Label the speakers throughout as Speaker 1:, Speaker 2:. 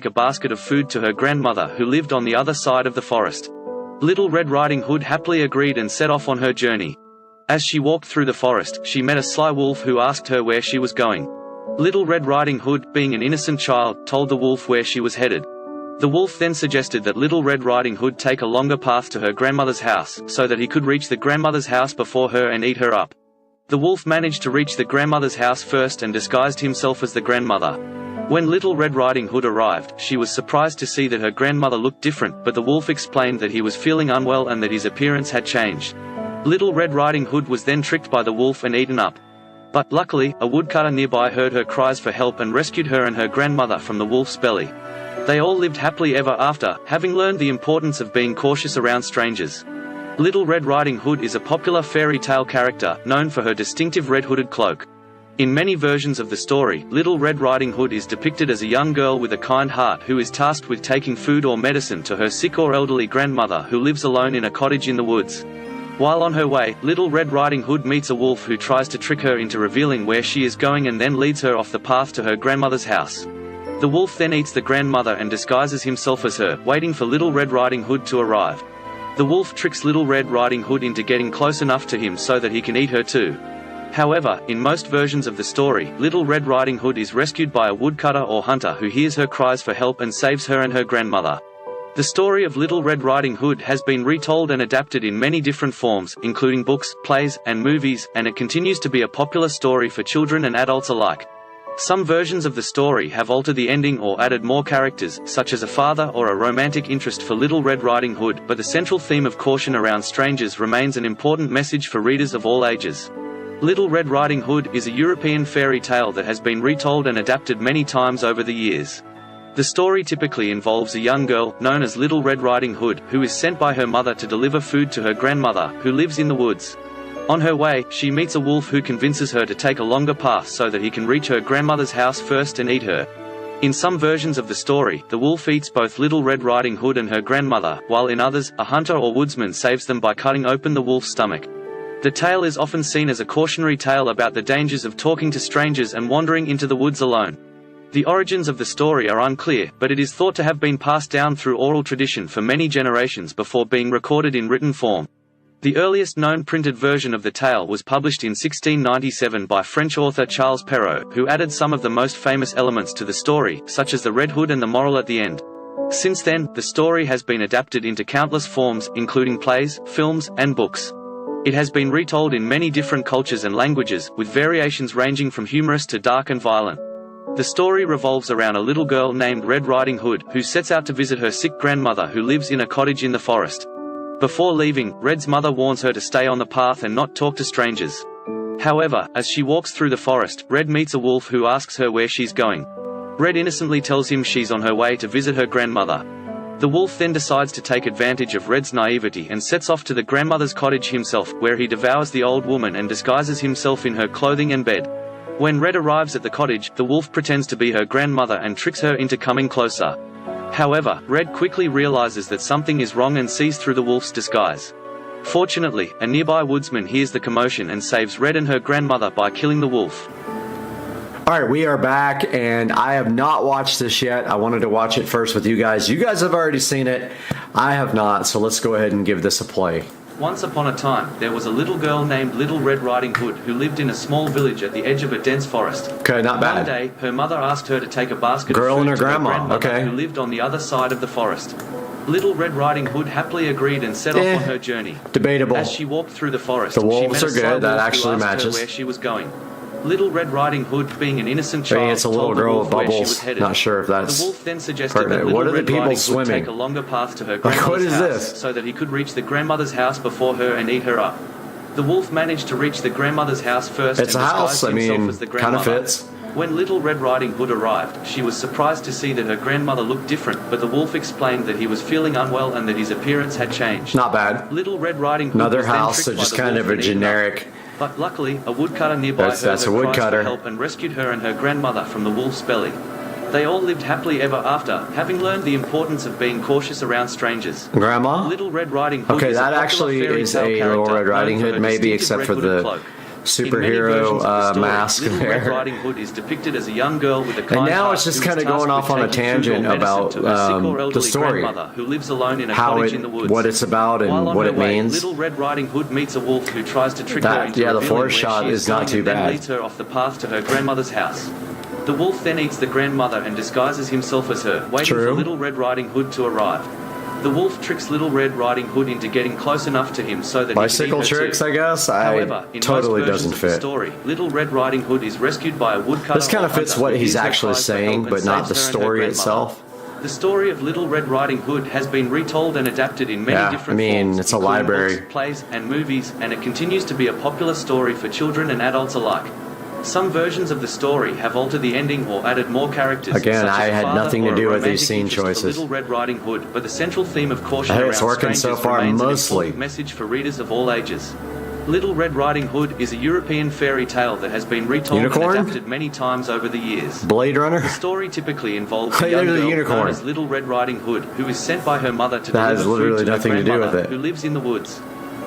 Speaker 1: a basket of food to her grandmother who lived on the other side of the forest. Little Red Riding Hood happily agreed and set off on her journey. As she walked through the forest, she met a sly wolf who asked her where she was going. Little Red Riding Hood, being an innocent child, told the wolf where she was headed. The wolf then suggested that Little Red Riding Hood take a longer path to her grandmother's house, so that he could reach the grandmother's house before her and eat her up. The wolf managed to reach the grandmother's house first and disguised himself as the grandmother. When Little Red Riding Hood arrived, she was surprised to see that her grandmother looked different, but the wolf explained that he was feeling unwell and that his appearance had changed. Little Red Riding Hood was then tricked by the wolf and eaten up. But luckily, a woodcutter nearby heard her cries for help and rescued her and her grandmother from the wolf's belly. They all lived happily ever after, having learned the importance of being cautious around strangers. Little Red Riding Hood is a popular fairy tale character, known for her distinctive red-hooded cloak. In many versions of the story, Little Red Riding Hood is depicted as a young girl with a kind heart who is tasked with taking food or medicine to her sick or elderly grandmother who lives alone in a cottage in the woods. While on her way, Little Red Riding Hood meets a wolf who tries to trick her into revealing where she is going and then leads her off the path to her grandmother's house. The wolf then eats the grandmother and disguises himself as her, waiting for Little Red Riding Hood to arrive. The wolf tricks Little Red Riding Hood into getting close enough to him so that he can eat her too. However, in most versions of the story, Little Red Riding Hood is rescued by a woodcutter or hunter who hears her cries for help and saves her and her grandmother. The story of Little Red Riding Hood has been retold and adapted in many different forms, including books, plays, and movies, and it continues to be a popular story for children and adults alike. Some versions of the story have altered the ending or added more characters, such as a father or a romantic interest for Little Red Riding Hood, but the central theme of caution around strangers remains an important message for readers of all ages. Little Red Riding Hood is a European fairy tale that has been retold and adapted many times over the years. The story typically involves a young girl, known as Little Red Riding Hood, who is sent by her mother to deliver food to her grandmother, who lives in the woods. On her way, she meets a wolf who convinces her to take a longer path so that he can reach her grandmother's house first and eat her. In some versions of the story, the wolf eats both Little Red Riding Hood and her grandmother, while in others, a hunter or woodsman saves them by cutting open the wolf's stomach. The tale is often seen as a cautionary tale about the dangers of talking to strangers and wandering into the woods alone. The origins of the story are unclear, but it is thought to have been passed down through oral tradition for many generations before being recorded in written form. The earliest known printed version of the tale was published in 1697 by French author Charles Perrault, who added some of the most famous elements to the story, such as the Red Hood and the moral at the end. Since then, the story has been adapted into countless forms, including plays, films, and books. It has been retold in many different cultures and languages, with variations ranging from humorous to dark and violent. The story revolves around a little girl named Red Riding Hood, who sets out to visit her sick grandmother who lives in a cottage in the forest. Before leaving, Red's mother warns her to stay on the path and not talk to strangers. However, as she walks through the forest, Red meets a wolf who asks her where she's going. Red innocently tells him she's on her way to visit her grandmother. The wolf then decides to take advantage of Red's naivety and sets off to the grandmother's cottage himself, where he devours the old woman and disguises himself in her clothing and bed. When Red arrives at the cottage, the wolf pretends to be her grandmother and tricks her into coming closer. However, Red quickly realizes that something is wrong and sees through the wolf's disguise. Fortunately, a nearby woodsman hears the commotion and saves Red and her grandmother by killing the wolf.
Speaker 2: Alright, we are back, and I have not watched this yet. I wanted to watch it first with you guys. You guys have already seen it. I have not, so let's go ahead and give this a play.
Speaker 1: Once upon a time, there was a little girl named Little Red Riding Hood who lived in a small village at the edge of a dense forest.
Speaker 2: Okay, not bad.
Speaker 1: One day, her mother asked her to take a basket of food
Speaker 2: and her
Speaker 1: to her
Speaker 2: grandmother, okay,
Speaker 1: who lived on the other side of the forest. Little Red Riding Hood happily agreed and set off on her journey.
Speaker 2: Debatable.
Speaker 1: As she walked through the forest,
Speaker 2: the wolves
Speaker 1: she met
Speaker 2: are
Speaker 1: a sly
Speaker 2: good. That
Speaker 1: wolf
Speaker 2: actually
Speaker 1: who asked
Speaker 2: matches.
Speaker 1: her where she was going. Little Red Riding Hood, being an innocent child,
Speaker 2: it's a little
Speaker 1: told the
Speaker 2: girl
Speaker 1: wolf
Speaker 2: with
Speaker 1: where she
Speaker 2: bubbles.
Speaker 1: was headed.
Speaker 2: Not sure if that's
Speaker 1: the wolf then suggested
Speaker 2: pertinent.
Speaker 1: that Little
Speaker 2: What are the
Speaker 1: Red
Speaker 2: people
Speaker 1: Riding
Speaker 2: swimming?
Speaker 1: Hood take a longer path to her
Speaker 2: Like, what
Speaker 1: grandmother's
Speaker 2: is
Speaker 1: house
Speaker 2: this?
Speaker 1: so that he could reach the grandmother's house before her and eat her up. The wolf managed to reach the grandmother's house first
Speaker 2: It's
Speaker 1: and
Speaker 2: a house,
Speaker 1: disguised
Speaker 2: I
Speaker 1: himself
Speaker 2: mean,
Speaker 1: as the
Speaker 2: kind
Speaker 1: grandmother.
Speaker 2: of fits.
Speaker 1: When Little Red Riding Hood arrived, she was surprised to see that her grandmother looked different, but the wolf explained that he was feeling unwell and that his appearance had changed.
Speaker 2: Not bad.
Speaker 1: Little Red Riding Hood
Speaker 2: Another
Speaker 1: was then
Speaker 2: house, so
Speaker 1: tricked by
Speaker 2: just
Speaker 1: the
Speaker 2: kind
Speaker 1: wolf
Speaker 2: of a
Speaker 1: and eaten up.
Speaker 2: generic.
Speaker 1: But luckily, a woodcutter nearby
Speaker 2: That's
Speaker 1: heard
Speaker 2: a
Speaker 1: her cries
Speaker 2: woodcutter.
Speaker 1: for help and rescued her and her grandmother from the wolf's belly. They all lived happily ever after, having learned the importance of being cautious around strangers.
Speaker 2: Grandma?
Speaker 1: Little Red Riding Hood
Speaker 2: Okay,
Speaker 1: is
Speaker 2: that
Speaker 1: a popular
Speaker 2: actually
Speaker 1: fairy
Speaker 2: is
Speaker 1: tale
Speaker 2: a Little
Speaker 1: character
Speaker 2: Red Riding
Speaker 1: known for
Speaker 2: Hood,
Speaker 1: her
Speaker 2: maybe,
Speaker 1: distinctive
Speaker 2: except for
Speaker 1: red-hooded
Speaker 2: the
Speaker 1: cloak.
Speaker 2: superhero mask
Speaker 1: Little Red
Speaker 2: there.
Speaker 1: Riding Hood is depicted as a young girl with a kind
Speaker 2: And now
Speaker 1: heart
Speaker 2: it's just
Speaker 1: who
Speaker 2: kind
Speaker 1: is
Speaker 2: of going
Speaker 1: tasked
Speaker 2: off on a
Speaker 1: with taking food or
Speaker 2: tangent
Speaker 1: medicine
Speaker 2: about
Speaker 1: to her sick or
Speaker 2: the
Speaker 1: elderly
Speaker 2: story,
Speaker 1: grandmother who lives alone in a
Speaker 2: how
Speaker 1: cottage
Speaker 2: it,
Speaker 1: in the woods.
Speaker 2: what it's about, and
Speaker 1: While on
Speaker 2: what
Speaker 1: her
Speaker 2: it
Speaker 1: way,
Speaker 2: means.
Speaker 1: Little Red Riding Hood meets a wolf who tries to trick her
Speaker 2: That,
Speaker 1: into
Speaker 2: yeah, the
Speaker 1: revealing
Speaker 2: forest
Speaker 1: where
Speaker 2: shot
Speaker 1: she
Speaker 2: is not
Speaker 1: going
Speaker 2: too
Speaker 1: and then
Speaker 2: bad.
Speaker 1: leads her off the path to her grandmother's house. The wolf then eats the grandmother and disguises himself as her, waiting for Little Red Riding Hood to arrive. The wolf tricks Little Red Riding Hood into getting close enough to him so that
Speaker 2: bicycle
Speaker 1: he can eat her
Speaker 2: tricks,
Speaker 1: too.
Speaker 2: I guess.
Speaker 1: However, in
Speaker 2: totally
Speaker 1: most versions
Speaker 2: doesn't
Speaker 1: of the
Speaker 2: fit.
Speaker 1: story, Little Red Riding Hood is rescued by a woodcutter.
Speaker 2: This kind of fits
Speaker 1: or
Speaker 2: what
Speaker 1: hunter who
Speaker 2: he's
Speaker 1: gives her
Speaker 2: actually
Speaker 1: cries for help
Speaker 2: saying,
Speaker 1: and
Speaker 2: but not the
Speaker 1: saves her and her
Speaker 2: story
Speaker 1: grandmother.
Speaker 2: itself.
Speaker 1: The story of Little Red Riding Hood has been retold and adapted in many different forms,
Speaker 2: it's a
Speaker 1: including
Speaker 2: library.
Speaker 1: books, plays, and movies, and it continues to be a popular story for children and adults alike. Some versions of the story have altered the ending or added more characters.
Speaker 2: Again,
Speaker 1: such as
Speaker 2: I had
Speaker 1: father
Speaker 2: nothing to
Speaker 1: or a
Speaker 2: do with
Speaker 1: romantic
Speaker 2: these scene
Speaker 1: interest for
Speaker 2: choices.
Speaker 1: Little Red Riding Hood, but the central theme of caution
Speaker 2: Hey,
Speaker 1: around
Speaker 2: it's working so
Speaker 1: strangers
Speaker 2: far,
Speaker 1: remains an
Speaker 2: mostly.
Speaker 1: important message for readers of all ages. Little Red Riding Hood is a European fairy tale that has been retold
Speaker 2: Unicorn?
Speaker 1: and adapted many times over the years.
Speaker 2: Blade Runner?
Speaker 1: The story typically involves
Speaker 2: Hey,
Speaker 1: a young
Speaker 2: there's a
Speaker 1: girl
Speaker 2: unicorn.
Speaker 1: known as Little Red Riding Hood, who is sent by her mother to
Speaker 2: That has
Speaker 1: deliver
Speaker 2: literally
Speaker 1: food to her
Speaker 2: nothing to do with
Speaker 1: grandmother,
Speaker 2: it.
Speaker 1: who lives in the woods.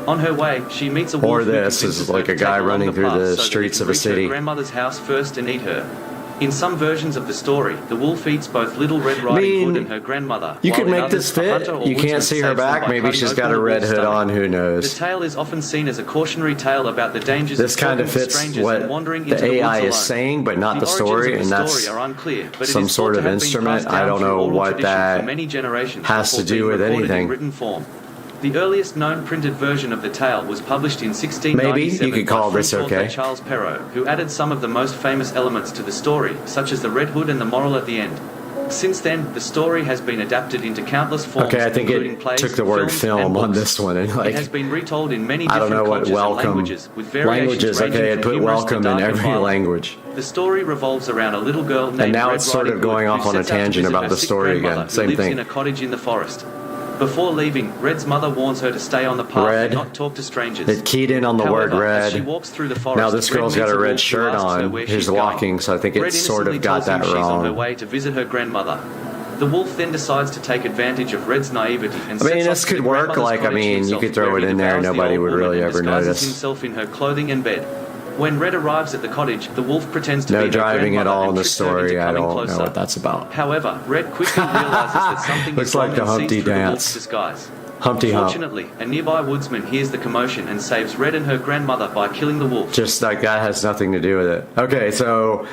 Speaker 1: On her way, she meets a wolf
Speaker 2: Or
Speaker 1: who
Speaker 2: this
Speaker 1: convinces
Speaker 2: is
Speaker 1: her
Speaker 2: like
Speaker 1: to
Speaker 2: a guy
Speaker 1: take along
Speaker 2: running
Speaker 1: the
Speaker 2: through
Speaker 1: path
Speaker 2: the
Speaker 1: so that he
Speaker 2: streets
Speaker 1: can
Speaker 2: of a
Speaker 1: reach
Speaker 2: city.
Speaker 1: her grandmother's house first and eat her. In some versions of the story, the wolf eats both Little Red Riding Hood and her grandmother.
Speaker 2: You
Speaker 1: while
Speaker 2: could
Speaker 1: in
Speaker 2: make
Speaker 1: others,
Speaker 2: this
Speaker 1: a
Speaker 2: fit.
Speaker 1: hunter or
Speaker 2: You can't
Speaker 1: woodsman
Speaker 2: see her
Speaker 1: saves them
Speaker 2: back.
Speaker 1: by
Speaker 2: Maybe
Speaker 1: cutting
Speaker 2: she's got
Speaker 1: open
Speaker 2: a
Speaker 1: the
Speaker 2: red
Speaker 1: wolf's
Speaker 2: hood
Speaker 1: stomach.
Speaker 2: on. Who
Speaker 1: The
Speaker 2: knows?
Speaker 1: tale is often seen as a cautionary tale about the dangers
Speaker 2: This
Speaker 1: of
Speaker 2: kind
Speaker 1: talking
Speaker 2: of
Speaker 1: to
Speaker 2: fits
Speaker 1: strangers
Speaker 2: what
Speaker 1: and wandering
Speaker 2: the
Speaker 1: into the
Speaker 2: AI
Speaker 1: woods
Speaker 2: is
Speaker 1: alone.
Speaker 2: saying, but not the
Speaker 1: origins
Speaker 2: story,
Speaker 1: of
Speaker 2: and
Speaker 1: the
Speaker 2: that's
Speaker 1: story are unclear, but it
Speaker 2: some
Speaker 1: is
Speaker 2: sort
Speaker 1: thought
Speaker 2: of
Speaker 1: to have been
Speaker 2: instrument.
Speaker 1: passed
Speaker 2: I
Speaker 1: down
Speaker 2: don't
Speaker 1: through
Speaker 2: know
Speaker 1: oral
Speaker 2: what
Speaker 1: tradition for
Speaker 2: that
Speaker 1: many generations
Speaker 2: has to
Speaker 1: before
Speaker 2: do
Speaker 1: being
Speaker 2: with
Speaker 1: recorded
Speaker 2: anything.
Speaker 1: in written form. The earliest known printed version of the tale was published in 1697
Speaker 2: Maybe you could call
Speaker 1: by
Speaker 2: this
Speaker 1: French author
Speaker 2: okay.
Speaker 1: Charles Perrault, who added some of the most famous elements to the story, such as the red hood and the moral at the end. Since then, the story has been adapted into countless forms,
Speaker 2: Okay, I think
Speaker 1: including
Speaker 2: it
Speaker 1: plays,
Speaker 2: took the word
Speaker 1: films,
Speaker 2: film
Speaker 1: and
Speaker 2: on
Speaker 1: books.
Speaker 2: this one, and
Speaker 1: It has been retold in many
Speaker 2: I don't
Speaker 1: different
Speaker 2: know what
Speaker 1: cultures and
Speaker 2: welcome
Speaker 1: languages, with variations
Speaker 2: languages.
Speaker 1: ranging
Speaker 2: Okay,
Speaker 1: from
Speaker 2: it put
Speaker 1: humorous to
Speaker 2: welcome in
Speaker 1: dark and
Speaker 2: every
Speaker 1: violent.
Speaker 2: language.
Speaker 1: The story revolves around a little girl named
Speaker 2: And now
Speaker 1: Red
Speaker 2: it's sort
Speaker 1: Riding
Speaker 2: of going
Speaker 1: Hood,
Speaker 2: off
Speaker 1: who
Speaker 2: on a
Speaker 1: sets out to
Speaker 2: tangent
Speaker 1: visit
Speaker 2: about
Speaker 1: her
Speaker 2: the
Speaker 1: sick
Speaker 2: story
Speaker 1: grandmother,
Speaker 2: again.
Speaker 1: who
Speaker 2: Same
Speaker 1: lives
Speaker 2: thing.
Speaker 1: in a cottage in the forest. Before leaving, Red's mother warns her to stay on the path
Speaker 2: Red.
Speaker 1: and not talk to strangers.
Speaker 2: It keyed in on the word
Speaker 1: However,
Speaker 2: red.
Speaker 1: as she walks through the forest,
Speaker 2: Now this girl's
Speaker 1: Red
Speaker 2: got a
Speaker 1: meets
Speaker 2: red
Speaker 1: wolf who
Speaker 2: shirt
Speaker 1: asks her
Speaker 2: on.
Speaker 1: where
Speaker 2: He's
Speaker 1: she's
Speaker 2: walking,
Speaker 1: going.
Speaker 2: so I think
Speaker 1: Red
Speaker 2: it sort of
Speaker 1: innocently
Speaker 2: got
Speaker 1: tells him
Speaker 2: that
Speaker 1: she's on her
Speaker 2: wrong.
Speaker 1: way to visit her grandmother. The wolf then decides to take advantage of Red's naivety and
Speaker 2: I mean,
Speaker 1: sets
Speaker 2: this
Speaker 1: off to
Speaker 2: could
Speaker 1: the
Speaker 2: work.
Speaker 1: grandmother's
Speaker 2: Like, I
Speaker 1: cottage
Speaker 2: mean, you
Speaker 1: himself,
Speaker 2: could throw
Speaker 1: where
Speaker 2: it
Speaker 1: he
Speaker 2: in there,
Speaker 1: devours the
Speaker 2: nobody
Speaker 1: old
Speaker 2: would
Speaker 1: woman
Speaker 2: really
Speaker 1: and
Speaker 2: ever
Speaker 1: disguises
Speaker 2: notice.
Speaker 1: himself in her clothing and bed. When Red arrives at the cottage, the wolf pretends to
Speaker 2: No
Speaker 1: be her
Speaker 2: driving at
Speaker 1: grandmother
Speaker 2: all
Speaker 1: and
Speaker 2: in the
Speaker 1: tricks her into
Speaker 2: story. I
Speaker 1: coming
Speaker 2: don't know
Speaker 1: closer.
Speaker 2: what that's about.
Speaker 1: However, Red quickly realizes that something
Speaker 2: Looks
Speaker 1: is
Speaker 2: like
Speaker 1: wrong
Speaker 2: the
Speaker 1: and sees
Speaker 2: Humpty
Speaker 1: through the
Speaker 2: dance.
Speaker 1: wolf's disguise.
Speaker 2: Humpty Hump.
Speaker 1: Fortunately, a nearby woodsman hears the commotion and saves Red and her grandmother by killing the wolf.
Speaker 2: Just like that has nothing to do with it. Okay, so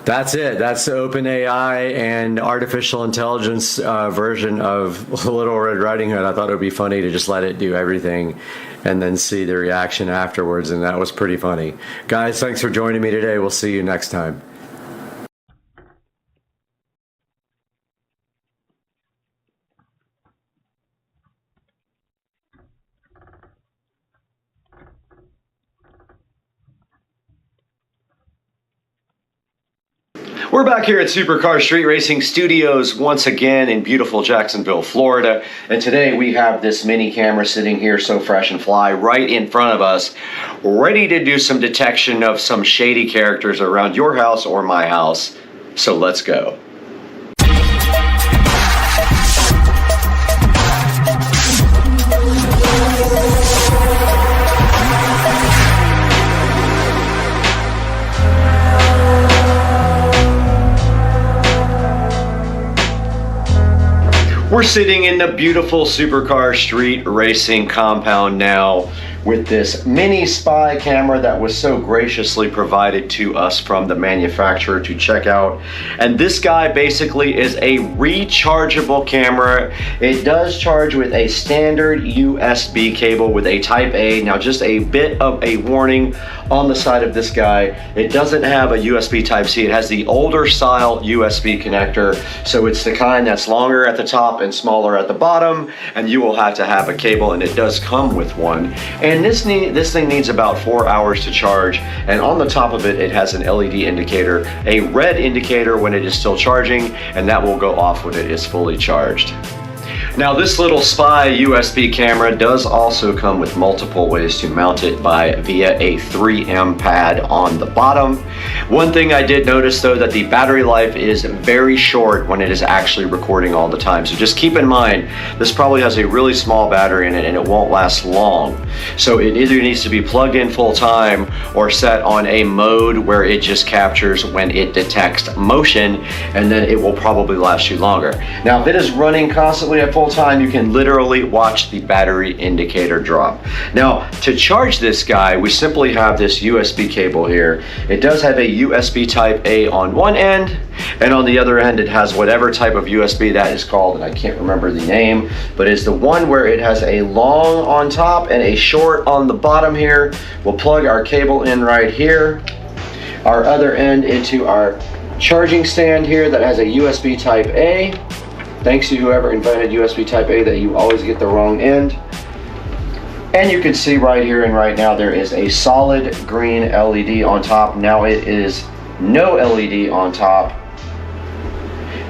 Speaker 2: that's it. That's the OpenAI and artificial intelligence version of Little Red Riding Hood. I thought it would be funny to just let it do everything and then see the reaction afterwards, and that was pretty funny. Guys, thanks for joining me today. We'll see you next time. We're back here at Supercar Street Racing Studios once again in beautiful Jacksonville, Florida. And today we have this mini camera sitting here so fresh and fly right in front of us, ready to do some detection of some shady characters around your house or my house. So let's go. We're sitting in the beautiful Supercar Street Racing compound now with this mini spy camera that was so graciously provided to us from the manufacturer to check out. And this guy basically is a rechargeable camera. It does charge with a standard USB cable with a Type A. Now just a bit of a warning on the side of this guy. It doesn't have a USB Type C. It has the older style USB connector. So it's the kind that's longer at the top and smaller at the bottom, and you will have to have a cable, and it does come with one. And this thing needs about 4 hours to charge, and on the top of it, it has an LED indicator, a red indicator when it is still charging, and that will go off when it is fully charged. Now this little spy USB camera does also come with multiple ways to mount it via a 3M pad on the bottom. One thing I did notice though, that the battery life is very short when it is actually recording all the time. So just keep in mind, this probably has a really small battery in it and it won't last long. So it either needs to be plugged in full time or set on a mode where it just captures when it detects motion, and then it will probably last you longer. Now, if it is running constantly at full time, you can literally watch the battery indicator drop. Now, to charge this guy, we simply have this USB cable here. It does have a USB type A on one end, and on the other end it has whatever type of USB that is called, and I can't remember the name, but it's the one where it has a long on top and a short on the bottom here. We'll plug our cable in right here, our other end into our charging stand here that has a USB type A. Thanks to whoever invented USB type A that you always get the wrong end. And you can see right here and right now there is a solid green LED on top. Now it is no LED on top.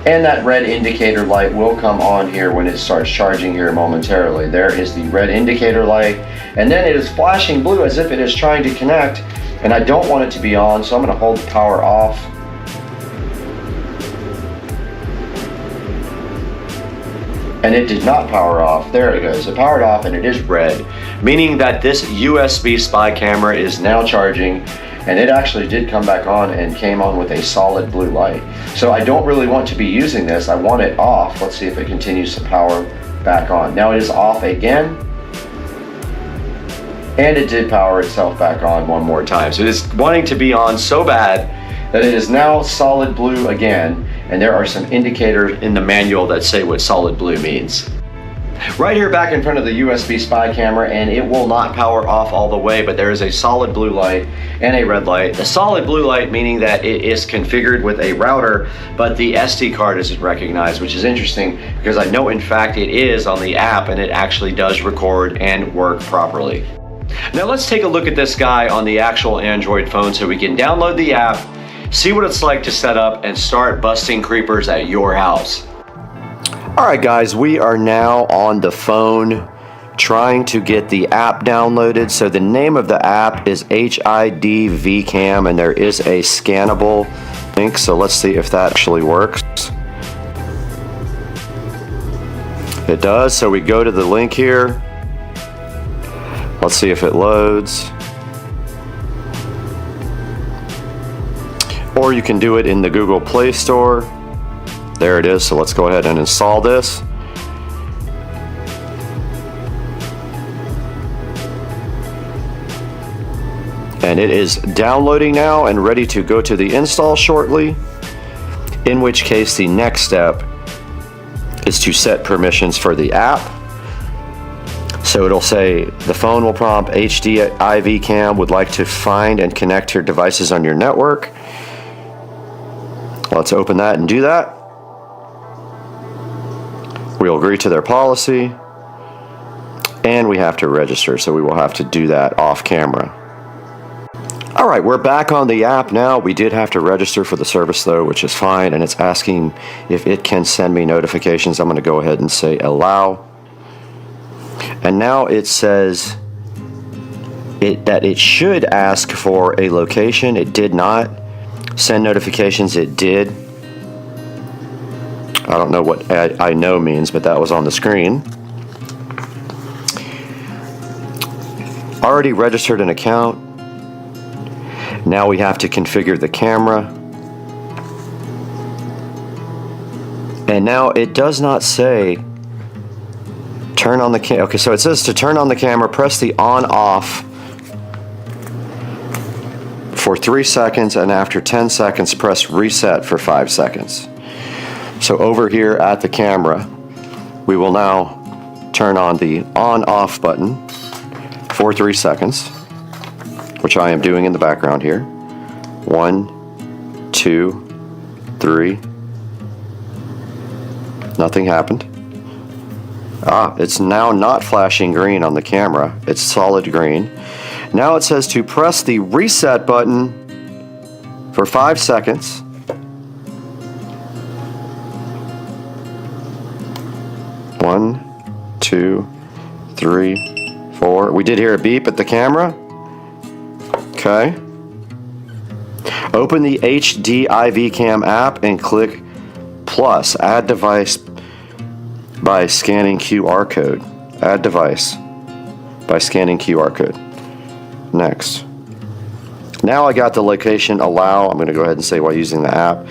Speaker 2: And that red indicator light will come on here when it starts charging here momentarily. There is the red indicator light. And then it is flashing blue as if it is trying to connect. And I don't want it to be on, so I'm going to hold the power off. And it did not power off. There it goes. It powered off and it is red, meaning that this USB spy camera is now charging, and it actually did come back on and came on with a solid blue light. So I don't really want to be using this. I want it off. Let's see if it continues to power back on. Now it is off again. And it did power itself back on one more time. So it is wanting to be on so bad that it is now solid blue again. And there are some indicators in the manual that say what solid blue means. Right here back in front of the USB spy camera, and it will not power off all the way, but there is a solid blue light and a red light. The solid blue light meaning that it is configured with a router, but the SD card isn't recognized, which is interesting because I know in fact it is on the app and it actually does record and work properly. Now let's take a look at this guy on the actual Android phone so we can download the app, see what it's like to set up, and start busting creepers at your house. All right, guys, we are now on the phone trying to get the app downloaded. So the name of the app is HID-VCAM, and there is a scannable link. So let's see if that actually works. It does. So we go to the link here. Let's see if it loads. Or you can do it in the Google Play Store. There it is. So let's go ahead and install this. And it is downloading now and ready to go to the install shortly, in which case the next step is to set permissions for the app. So it'll say the phone will prompt HID-VCAM would like to find and connect your devices on your network. Let's open that and do that. We'll agree to their policy, and we have to register, so we will have to do that off camera. All right, we're back on the app now. We did have to register for the service though, which is fine, and it's asking if it can send me notifications. I'm going to go ahead and say allow. And now it says that it should ask for a location. It did not. Send notifications, it did. I don't know what I know means, but that was on the screen. Already registered an account. Now we have to configure the camera. And now it does not say turn on the camera. Okay, so it says to turn on the camera, press the on-off for 3 seconds, and after 10 seconds, press reset for 5 seconds. So over here at the camera, we will now turn on the on-off button for 3 seconds, which I am doing in the background here. 1, 2, 3. Nothing happened. It's now not flashing green on the camera. It's solid green. Now it says to press the reset button for 5 seconds. One, 2, 3, 4. We did hear a beep at the camera. Okay. Open the Hdmi Cam app and click plus, add device by scanning QR code. Add device by scanning QR code. Next. Now I got the location allow. I'm going to go ahead and say while using the app.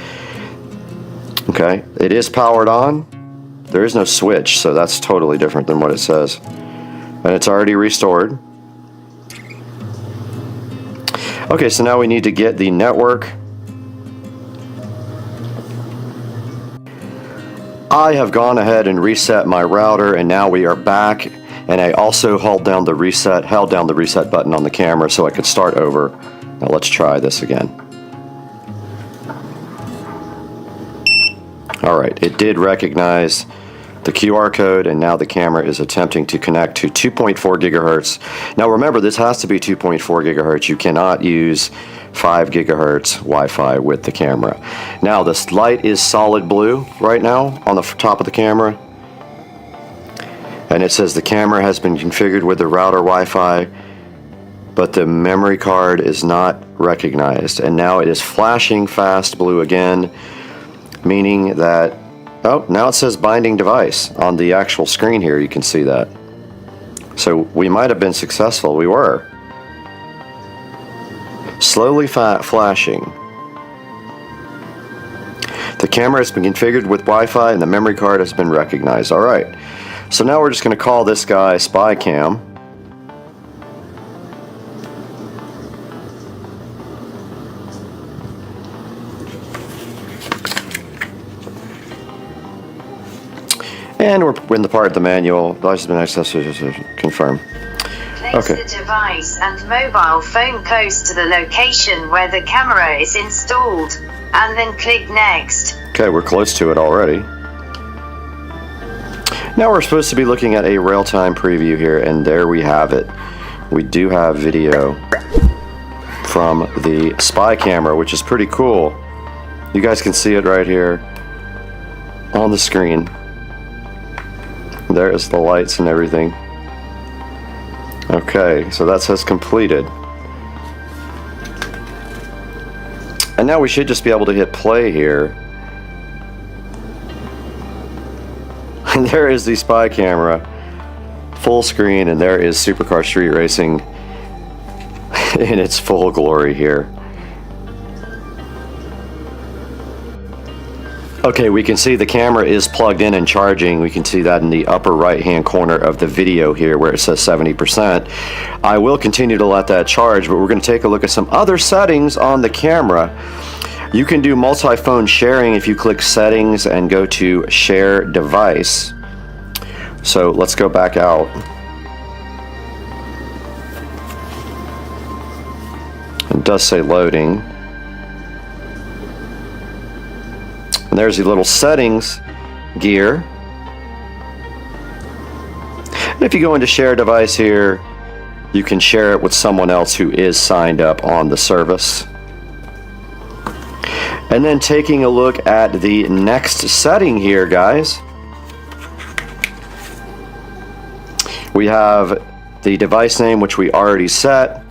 Speaker 2: Okay, it is powered on. There is no switch, so that's totally different than what it says. And it's already restored. Okay, so now we need to get the network. I have gone ahead and reset my router, and now we are back. And I also held down the reset button on the camera so I could start over. Now let's try this again. Alright, it did recognize the QR code, and now the camera is attempting to connect to 2.4 gigahertz. Now remember, this has to be 2.4 gigahertz. You cannot use 5 gigahertz Wi-Fi with the camera. Now this light is solid blue right now on the top of the camera. And it says the camera has been configured with the router Wi-Fi, but the memory card is not recognized. And now it is flashing fast blue again, meaning that, oh, now it says binding device on the actual screen here. You can see that. So we might have been successful. We were. Slowly flashing. The camera has been configured with Wi-Fi and the memory card has been recognized. All right. So now we're just going to call this guy Spy Cam. And we're in the part of the manual. Device has been accessed. Confirm.
Speaker 3: Place the device and mobile phone close to the location where the camera is installed, and then click Next.
Speaker 2: Okay, we're close to it already. Now we're supposed to be looking at a real-time preview here, and there we have it. We do have video from the spy camera, which is pretty cool. You guys can see it right here on the screen. There's the lights and everything. Okay, so that says completed. And now we should just be able to hit play here. And there is the spy camera, full screen, and there is Supercar Street Racing in its full glory here. Okay, we can see the camera is plugged in and charging. We can see that in the upper right hand corner of the video here where it says 70%. I will continue to let that charge, but we're going to take a look at some other settings on the camera. You can do multi-phone sharing if you click settings and go to share device. So let's go back out. It does say loading. And there's the little settings gear. And if you go into share device here, you can share it with someone else who is signed up on the service. And then taking a look at the next setting here, guys. We have the device name, which we already set.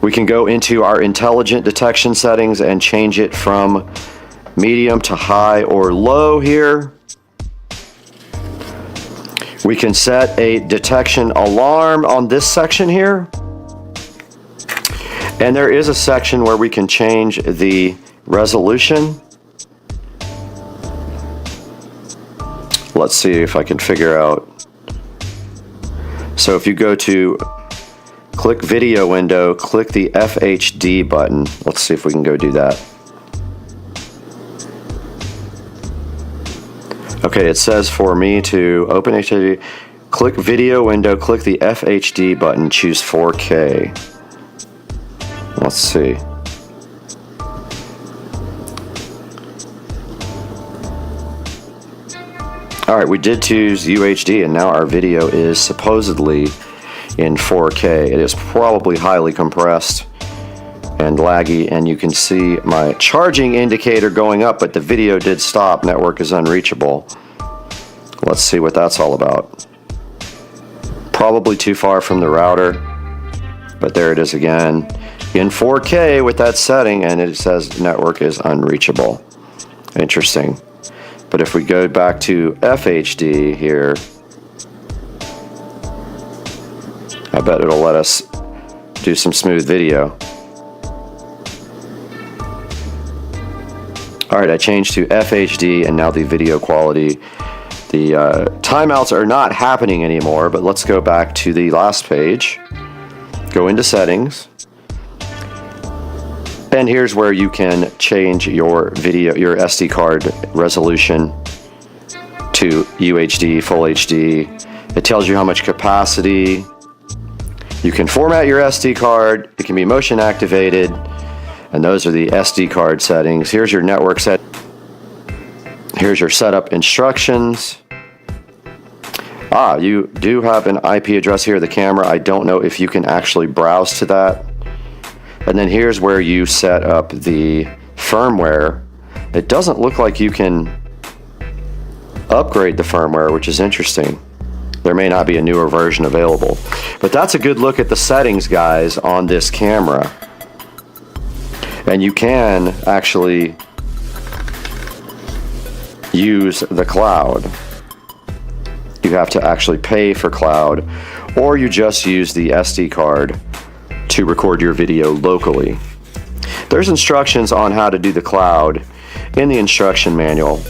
Speaker 2: We can go into our intelligent detection settings and change it from medium to high or low here. We can set a detection alarm on this section here. And there is a section where we can change the resolution. Let's see if I can figure out. So if you go to click video window, click the FHD button. Let's see if we can go do that. Okay, it says for me to open HDMI, click video window, click the FHD button, choose 4K. Let's see. Alright, we did choose UHD and now our video is supposedly in 4K. It is probably highly compressed and laggy, and you can see my charging indicator going up, but the video did stop. Network is unreachable. Let's see what that's all about. Probably too far from the router, but there it is again. in 4K with that setting, and it says network is unreachable. Interesting. But if we go back to FHD here, I bet it'll let us do some smooth video. Alright, I changed to FHD, and now the video quality, the timeouts are not happening anymore. But let's go back to the last page, go into settings, and here's where you can change your video, your SD card resolution to UHD, Full HD. It tells you how much capacity. You can format your SD card. It can be motion activated. And those are the SD card settings. Here's your network set. Here's your setup instructions. You do have an IP address here, the camera. I don't know if you can actually browse to that. And then here's where you set up the firmware. It doesn't look like you can upgrade the firmware, which is interesting. There may not be a newer version available. But that's a good look at the settings, guys, on this camera. And you can actually use the cloud. You have to actually pay for cloud, or you just use the SD card to record your video locally. There's instructions on how to do the cloud in the instruction manual.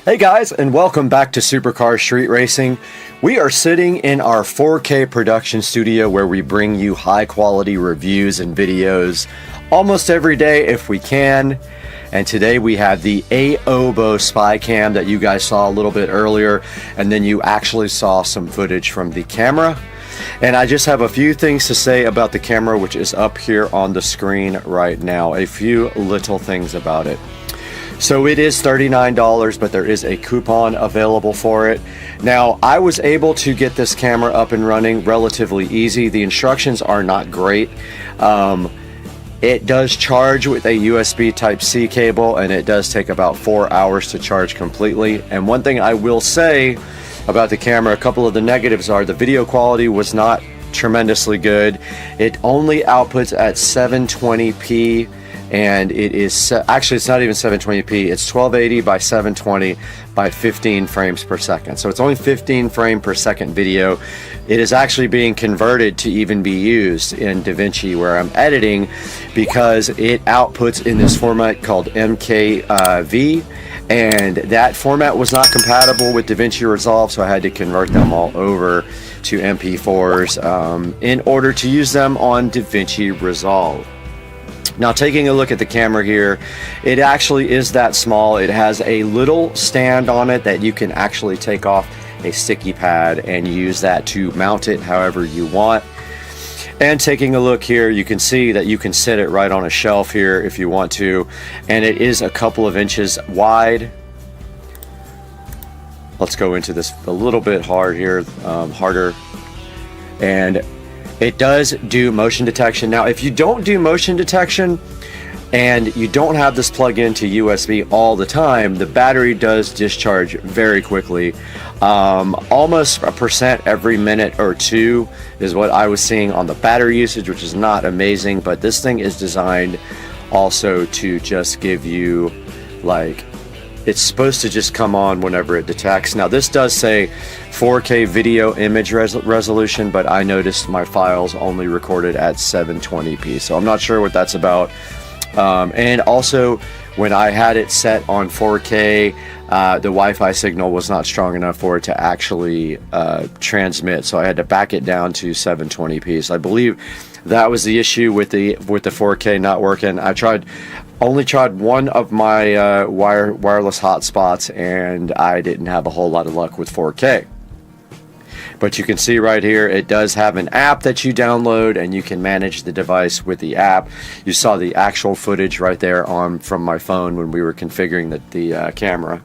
Speaker 2: Hey guys, and welcome back to Supercar Street Racing. We are sitting in our 4K production studio where we bring you high quality reviews and videos almost every day if we can. And today we have the AOBO spy cam that you guys saw a little bit earlier, and then you actually saw some footage from the camera. And I just have a few things to say about the camera, which is up here on the screen right now. A few little things about it. So it is $39, but there is a coupon available for it. Now, I was able to get this camera up and running relatively easy. The instructions are not great. It does charge with a USB Type-C cable, and it does take about 4 hours to charge completely. And one thing I will say about the camera, a couple of the negatives are the video quality was not tremendously good. It only outputs at 720p. And it is actually, it's not even 720p, it's 1280 by 720 by 15 frames per second. So it's only 15 frame per second video. It is actually being converted to even be used in DaVinci where I'm editing, because it outputs in this format called MKV, and that format was not compatible with DaVinci Resolve, so I had to convert them all over to MP4s in order to use them on DaVinci Resolve. Now, taking a look at the camera here, it actually is that small. It has a little stand on it that you can actually take off a sticky pad and use that to mount it however you want. And taking a look here, you can see that you can sit it right on a shelf here if you want to, and it is a couple of inches wide. Let's go into this a little bit harder. And it does do motion detection. Now, if you don't do motion detection, and you don't have this plug into USB all the time, the battery does discharge very quickly. Almost 1% every minute or two is what I was seeing on the battery usage, which is not amazing, but this thing is designed also to just give you, like, it's supposed to just come on whenever it detects. Now this does say 4K video image resolution, but I noticed my files only recorded at 720p, so I'm not sure what that's about. And also, when I had it set on 4K, the Wi-Fi signal was not strong enough for it to actually transmit, so I had to back it down to 720p. So I believe that was the issue with the 4K not working. I only tried one of my wireless hotspots, and I didn't have a whole lot of luck with 4K. But you can see right here, it does have an app that you download, and you can manage the device with the app. You saw the actual footage right there from my phone when we were configuring the camera.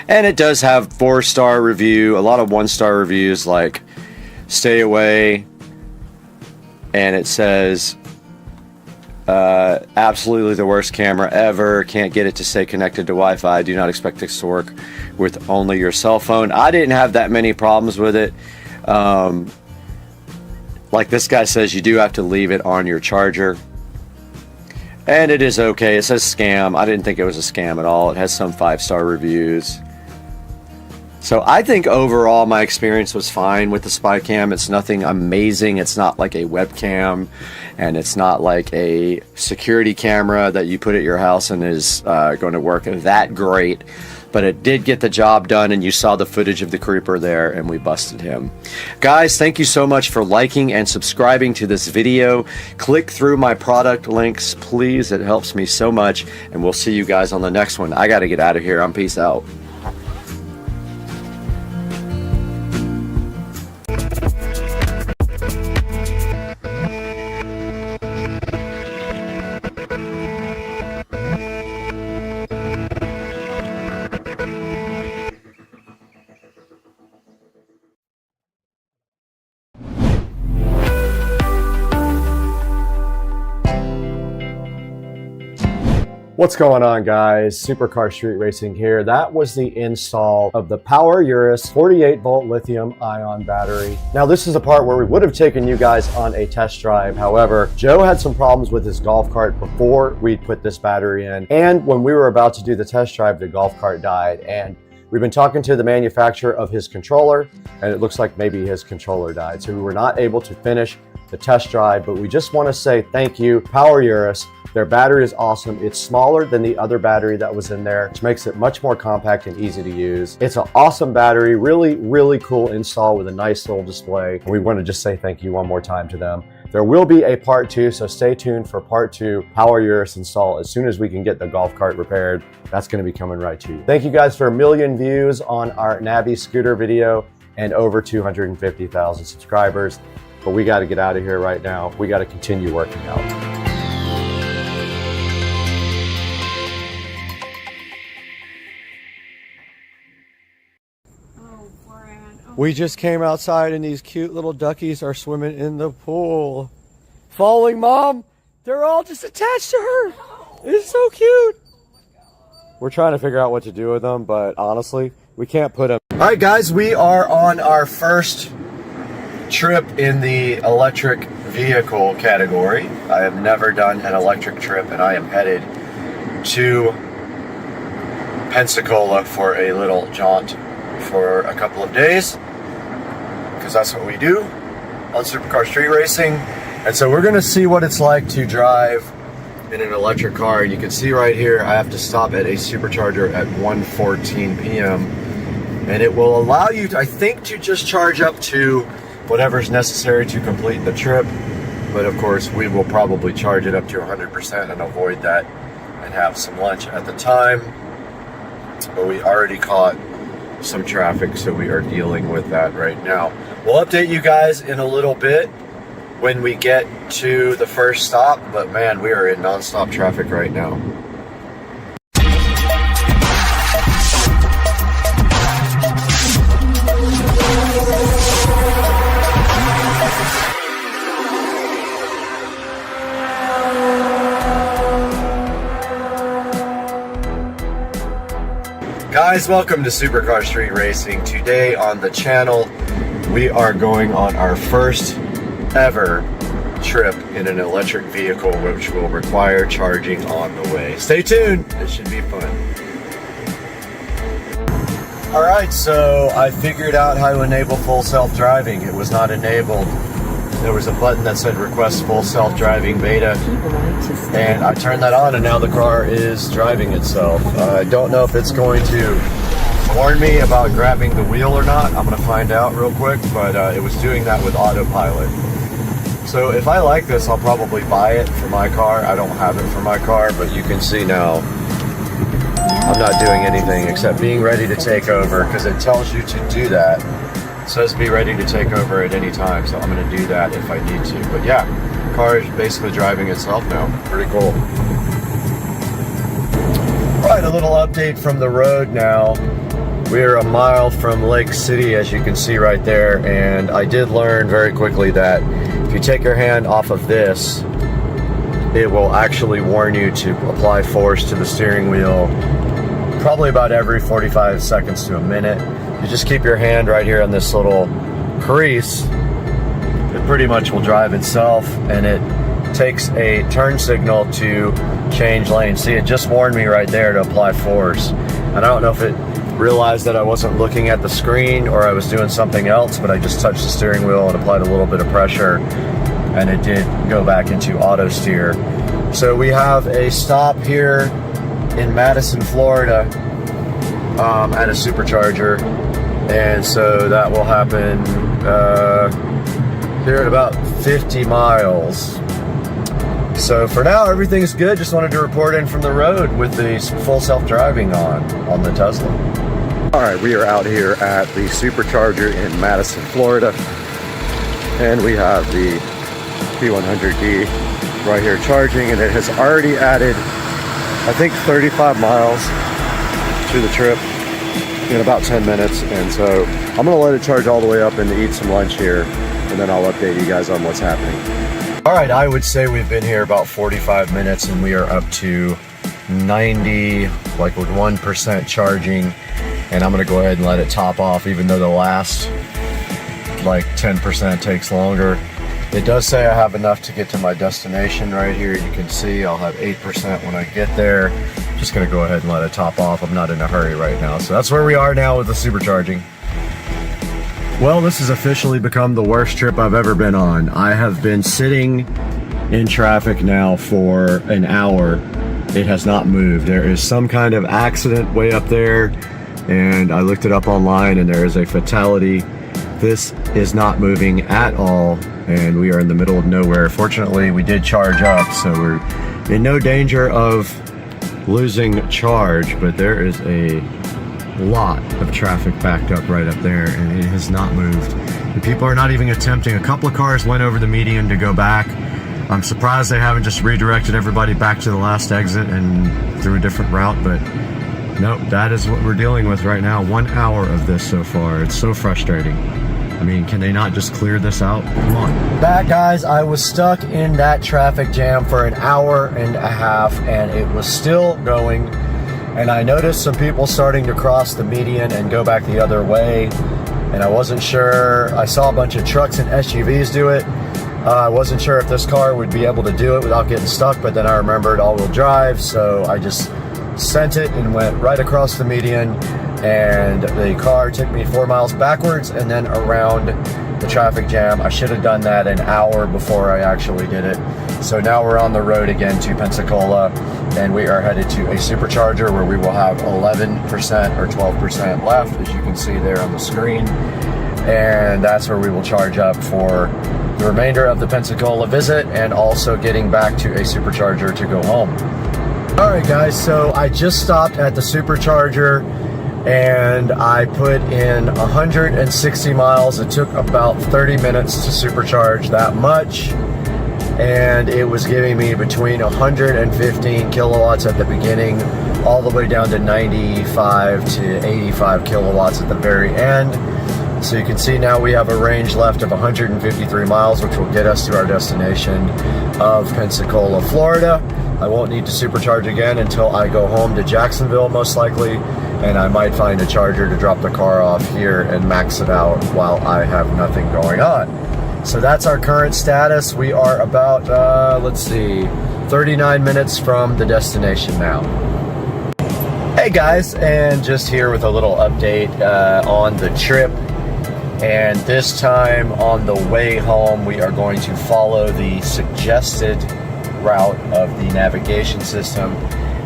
Speaker 2: And it does have 4-star review, a lot of 1-star reviews like stay away, and it says absolutely the worst camera ever, can't get it to stay connected to Wi-Fi, do not expect this to work with only your cell phone. I didn't have that many problems with it. Like this guy says, you do have to leave it on your charger, and it is okay. It says scam. I didn't think it was a scam at all. It has some 5-star reviews. So I think overall my experience was fine with the spy cam. It's nothing amazing. It's not like a webcam, and it's not like a security camera that you put at your house and is going to work that great. But it did get the job done, and you saw the footage of the creeper there, and we busted him. Guys, thank you so much for liking and subscribing to this video. Click through my product links, please. It helps me so much, and we'll see you guys on the next one. I got to get out of here. I'm peace out. What's going on, guys? Supercar Street Racing here. That was the install of the Power Urus 48-volt lithium-ion battery. Now, this is the part where we would have taken you guys on a test drive. However, Joe had some problems with his golf cart before we put this battery in. And when we were about to do the test drive, the golf cart died. And we've been talking to the manufacturer of his controller, and it looks like maybe his controller died. So we were not able to finish the test drive, but we just want to say thank you, Power Urus. Their battery is awesome. It's smaller than the other battery that was in there, which makes it much more compact and easy to use. It's an awesome battery, really, really cool install with a nice little display. And we want to just say thank you one more time to them. There will be a part 2, so stay tuned for part 2 Power Urus install as soon as we can get the golf cart repaired. That's going to be coming right to you. Thank you guys for 1 million views on our Nabby scooter video and over 250,000 subscribers. But we got to get out of here right now. We got to continue working out. We just came outside and these cute little duckies are swimming in the pool. Following Mom, they're all just attached to her. It's so cute. We're trying to figure out what to do with them, but honestly, we can't put them. All right, guys, we are on our first trip in the electric vehicle category. I have never done an electric trip, and I am headed to Pensacola for a little jaunt for a couple of days, because that's what we do on Supercar Street Racing. And so we're going to see what it's like to drive in an electric car. You can see right here I have to stop at a supercharger at 1:14 p.m. and it will allow you to, I think, to just charge up to whatever's necessary to complete the trip. But of course we will probably charge it up to 100% and avoid that and have some lunch at the time. But we already caught some traffic, so we are dealing with that right now. We'll update you guys in a little bit when we get to the first stop, but man, we are in non-stop traffic right now. guys, welcome to Supercar Street Racing. Today on the channel, we are going on our first ever trip in an electric vehicle, which will require charging on the way. Stay tuned, it should be fun. Alright, so I figured out how to enable full self-driving. It was not enabled. There was a button that said request full self-driving beta, and I turned that on and now the car is driving itself. I don't know if it's going to warn me about grabbing the wheel or not. I'm going to find out real quick, but it was doing that with autopilot. So if I like this, I'll probably buy it for my car. I don't have it for my car, but you can see now I'm not doing anything except being ready to take over, because it tells you to do that. It says be ready to take over at any time, so I'm going to do that if I need to. But yeah, the car is basically driving itself now. Pretty cool. Alright, a little update from the road now. We're a mile from Lake City, as you can see right there, and I did learn very quickly that if you take your hand off of this, it will actually warn you to apply force to the steering wheel probably about every 45 seconds to a minute. You just keep your hand right here on this little crease, it pretty much will drive itself, and it takes a turn signal to change lanes. See, it just warned me right there to apply force, and I don't know if it realized that I wasn't looking at the screen or I was doing something else, but I just touched the steering wheel and applied a little bit of pressure, and it did go back into auto steer. So we have a stop here in Madison, Florida, at a supercharger, and so that will happen here at about 50 miles. So for now, everything's good. Just wanted to report in from the road with the full self-driving on the Tesla. All right, we are out here at the supercharger in Madison, Florida, and we have the P100D right here charging, and it has already added, I think, 35 miles to the trip in about 10 minutes. And so I'm gonna let it charge all the way up and eat some lunch here, and then I'll update you guys on what's happening. All right, I would say we've been here about 45 minutes and we are up to 90, like with 1% charging, and I'm gonna go ahead and let it top off, even though the last like 10% takes longer. It does say I have enough to get to my destination right here. You can see I'll have 8% when I get there. Just gonna go ahead and let it top off. I'm not in a hurry right now. So that's where we are now with the supercharging. Well, this has officially become the worst trip I've ever been on. I have been sitting in traffic now for an hour. It has not moved. There is some kind of accident way up there, and I looked it up online and there is a fatality. This is not moving at all, and we are in the middle of nowhere. Fortunately, we did charge up, so we're in no danger of losing charge, but there is a lot of traffic backed up right up there, and it has not moved. The people are not even attempting. A couple of cars went over the median to go back. I'm surprised they haven't just redirected everybody back to the last exit and through a different route, but nope, that is what we're dealing with right now. 1 hour of this so far. It's so frustrating. I mean, can they not just clear this out? Come on. Back, guys, I was stuck in that traffic jam for an hour and a half, and it was still going. And I noticed some people starting to cross the median and go back the other way. And I wasn't sure. I saw a bunch of trucks and SUVs do it. I wasn't sure if this car would be able to do it without getting stuck, but then I remembered all-wheel drive, so I just sent it and went right across the median, and the car took me 4 miles backwards and then around the traffic jam. I should have done that an hour before I actually did it. So now we're on the road again to Pensacola, and we are headed to a supercharger where we will have 11% or 12% left, as you can see there on the screen, and that's where we will charge up for the remainder of the Pensacola visit, and also getting back to a supercharger to go home. All right, guys, so I just stopped at the supercharger and I put in 160 miles. It took about 30 minutes to supercharge that much, and it was giving me between 115 kilowatts at the beginning all the way down to 95 to 85 kilowatts at the very end. So you can see now we have a range left of 153 miles, which will get us to our destination of Pensacola, Florida. I won't need to supercharge again until I go home to Jacksonville, most likely, and I might find a charger to drop the car off here and max it out while I have nothing going on. So that's our current status. We are about, let's see, 39 minutes from the destination now. Hey guys, and just here with a little update on the trip. And this time on the way home, we are going to follow the suggested route of the navigation system.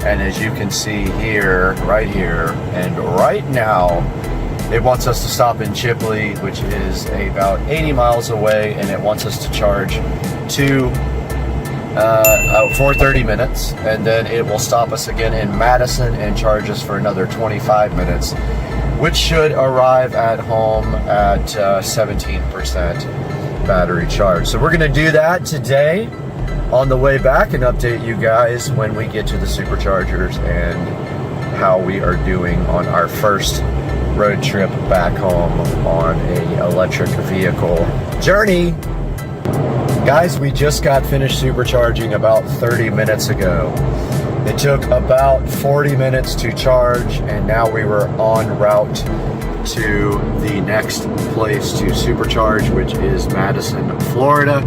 Speaker 2: And as you can see here, right here, and right now, it wants us to stop in Chipley, which is about 80 miles away, and it wants us to charge for 30 minutes, and then it will stop us again in Madison and charge us for another 25 minutes, which should arrive at home at 17% battery charge. So we're gonna do that today on the way back and update you guys when we get to the superchargers and how we are doing on our first road trip back home on a electric vehicle journey. Guys, we just got finished supercharging about 30 minutes ago. It took about 40 minutes to charge, and now we were en route to the next place to supercharge, which is Madison, Florida.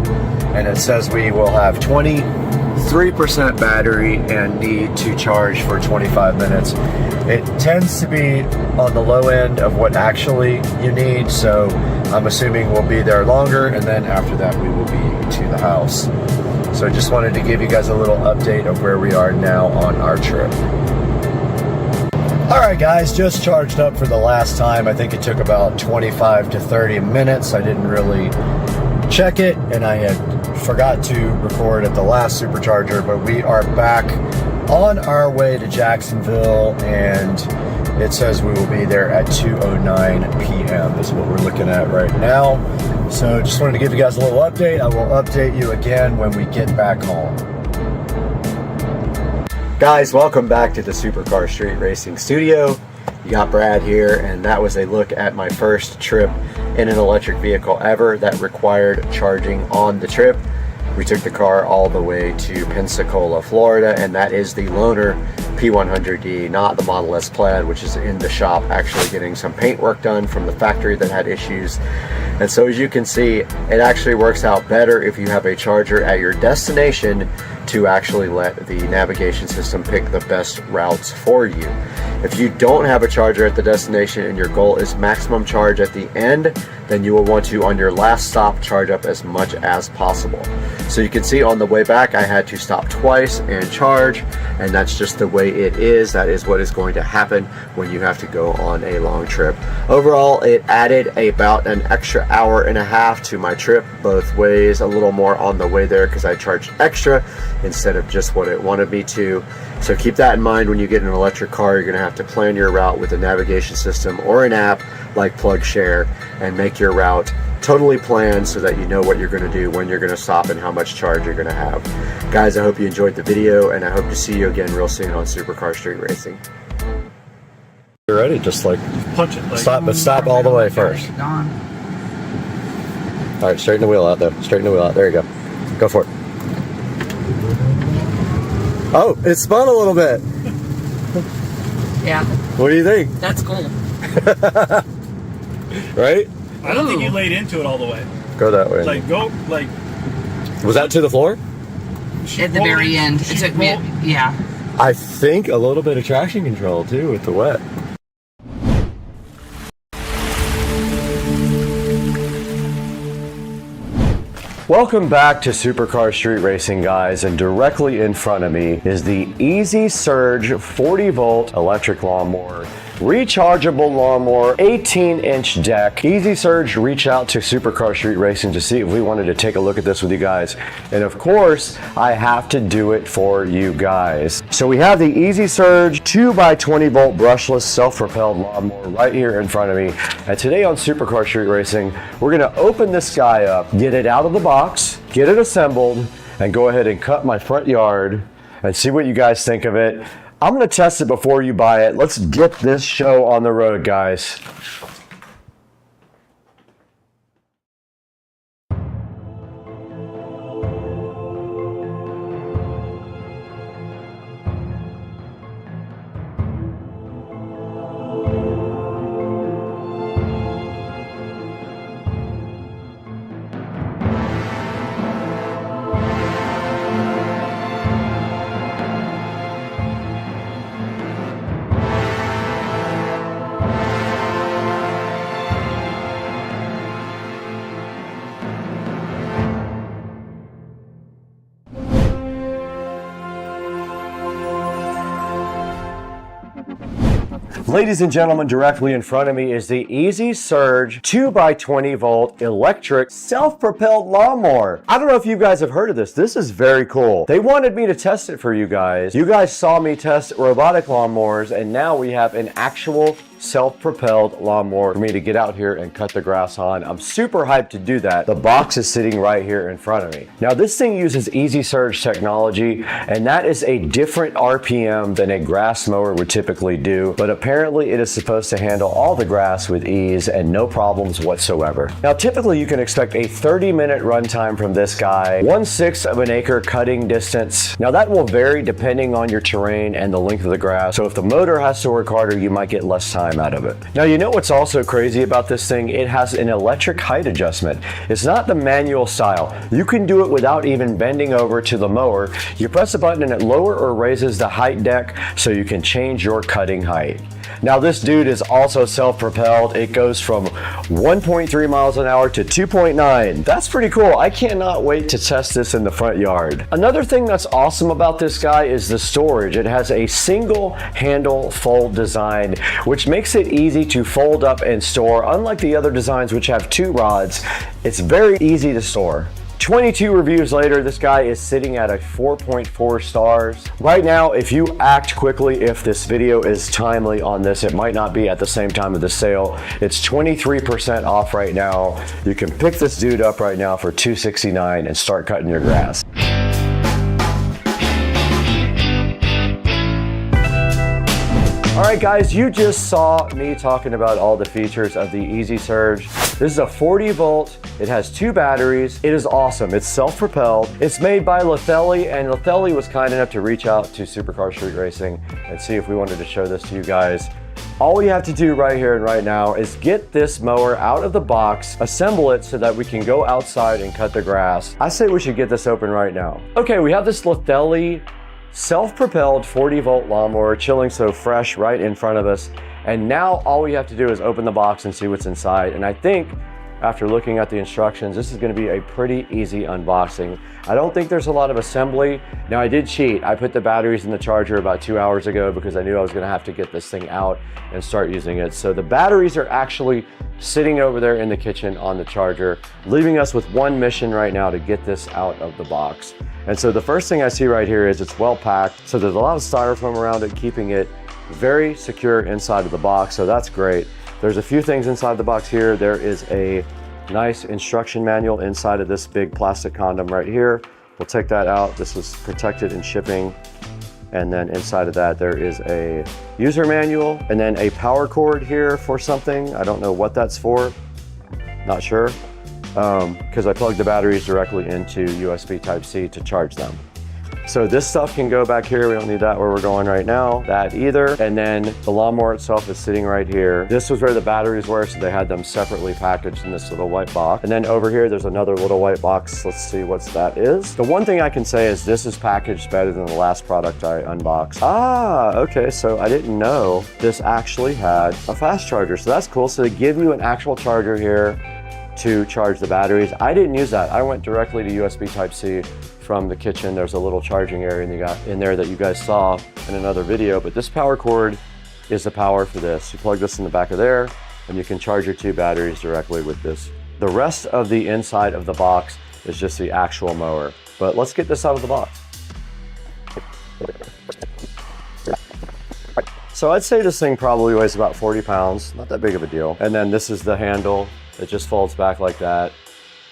Speaker 2: And it says we will have 23% battery and need to charge for 25 minutes. It tends to be on the low end of what actually you need, so I'm assuming we'll be there longer, and then after that we will be to the house. So I just wanted to give you guys a little update of where we are now on our trip. Alright guys, just charged up for the last time. I think it took about 25 to 30 minutes. I didn't really check it, and I had forgot to record at the last supercharger, but we are back on our way to Jacksonville, and it says we will be there at 2:09 p.m. is what we're looking at right now. So just wanted to give you guys a little update. I will update you again when we get back home. Guys, welcome back to the Supercar Street Racing Studio. You got Brad here, and that was a look at my first trip in an electric vehicle ever that required charging on the trip. We took the car all the way to Pensacola, Florida, and that is the loaner P100D, not the Model S Plaid, which is in the shop actually getting some paint work done from the factory that had issues. And so as you can see, it actually works out better if you have a charger at your destination to actually let the navigation system pick the best routes for you. If you don't have a charger at the destination and your goal is maximum charge at the end, then you will want to, on your last stop, charge up as much as possible. So you can see on the way back, I had to stop twice and charge, and that's just the way it is. That is what is going to happen when you have to go on a long trip. Overall, it added about an extra hour and a half to my trip both ways, a little more on the way there because I charged extra instead of just what it wanted me to. So keep that in mind when you get an electric car. You're going to have to plan your route with a navigation system or an app like PlugShare and make your route totally planned so that you know what you're going to do, when you're going to stop, and how much charge you're going to have. Guys, I hope you enjoyed the video, and I hope to see you again real soon on Supercar Street Racing. You're ready? Just like
Speaker 4: punch it. Like,
Speaker 2: stop all the way first. All right, straighten the wheel out though. Straighten the wheel out. There you go. Go for it. Oh, it spun a little bit.
Speaker 5: Yeah.
Speaker 2: What do you think?
Speaker 5: That's cool.
Speaker 2: Right?
Speaker 4: I don't think you laid into it all the way.
Speaker 2: Go that way.
Speaker 4: Like, go, like...
Speaker 2: Was that to the floor?
Speaker 5: At the very end. It took me, yeah.
Speaker 2: I think a little bit of traction control too with the wet. Welcome back to Supercar Street Racing, guys, and directly in front of me is the Easy Surge 40-volt electric lawnmower. Rechargeable lawnmower, 18-inch deck. Easy Surge reached out to Supercar Street Racing to see if we wanted to take a look at this with you guys. And of course, I have to do it for you guys. So we have the Easy Surge 2x20-volt brushless self-propelled lawnmower right here in front of me. And today on Supercar Street Racing, we're gonna open this guy up, get it out of the box, get it assembled, and go ahead and cut my front yard and see what you guys think of it. I'm going to test it before you buy it. Let's get this show on the road, guys. Ladies and gentlemen, directly in front of me is the Easy Surge 2x20 volt electric self-propelled lawnmower. I don't know if you guys have heard of this. This is very cool. They wanted me to test it for you guys. You guys saw me test robotic lawnmowers, and now we have an actual self-propelled lawnmower for me to get out here and cut the grass on. I'm super hyped to do that. The box is sitting right here in front of me. Now this thing uses Easy Surge technology, and that is a different RPM than a grass mower would typically do, but apparently it is supposed to handle all the grass with ease and no problems whatsoever. Now typically you can expect a 30-minute runtime from this guy, 1/6 of an acre cutting distance. Now that will vary depending on your terrain and the length of the grass, so if the motor has to work harder, you might get less time out of it. Now you know what's also crazy about this thing? It has an electric height adjustment. It's not the manual style. You can do it without even bending over to the mower. You press a button and it lower or raises the height deck so you can change your cutting height. Now this dude is also self-propelled. It goes from 1.3 miles an hour to 2.9. That's pretty cool. I cannot wait to test this in the front yard. Another thing that's awesome about this guy is the storage. It has a single handle fold design, which makes it easy to fold up and store. Unlike the other designs which have 2 rods, it's very easy to store. 22 reviews later, this guy is sitting at a 4.4 stars. Right now, if you act quickly, if this video is timely on this, it might not be at the same time of the sale. It's 23% off right now. You can pick this dude up right now for $269 and start cutting your grass. All right guys, you just saw me talking about all the features of the Easy Surge. This is a 40 volt, it has 2 batteries, it is awesome, it's self-propelled. It's made by Lithelli, and Lithelli was kind enough to reach out to Supercar Street Racing and see if we wanted to show this to you guys. All we have to do right here and right now is get this mower out of the box, assemble it so that we can go outside and cut the grass. I say we should get this open right now. Okay, we have this Lithelli self-propelled 40 volt lawnmower chilling so fresh right in front of us, and now all we have to do is open the box and see what's inside. And I think after looking at the instructions, this is going to be a pretty easy unboxing. I don't think there's a lot of assembly. Now I did cheat. I put the batteries in the charger about 2 hours ago because I knew I was going to have to get this thing out and start using it. So the batteries are actually sitting over there in the kitchen on the charger, leaving us with one mission right now to get this out of the box. And so the first thing I see right here is it's well packed. So there's a lot of styrofoam around it, keeping it very secure inside of the box. So that's great. There's a few things inside the box here. There is a nice instruction manual inside of this big plastic condom right here. We'll take that out. This is protected in shipping. And then inside of that, there is a user manual and then a power cord here for something. I don't know what that's for, not sure. Because I plugged the batteries directly into USB Type-C to charge them. So this stuff can go back here. We don't need that where we're going right now, that either. And then the lawnmower itself is sitting right here. This was where the batteries were, so they had them separately packaged in this little white box. And then over here, there's another little white box. Let's see what that is. The one thing I can say is this is packaged better than the last product I unboxed. Ah, okay, so I didn't know this actually had a fast charger. So that's cool. So they give you an actual charger here to charge the batteries. I didn't use that. I went directly to USB Type-C from the kitchen. There's a little charging area in there that you guys saw in another video, but this power cord is the power for this. You plug this in the back of there and you can charge your 2 batteries directly with this. The rest of the inside of the box is just the actual mower. But let's get this out of the box. So I'd say this thing probably weighs about 40 pounds, not that big of a deal. And then this is the handle. It just folds back like that.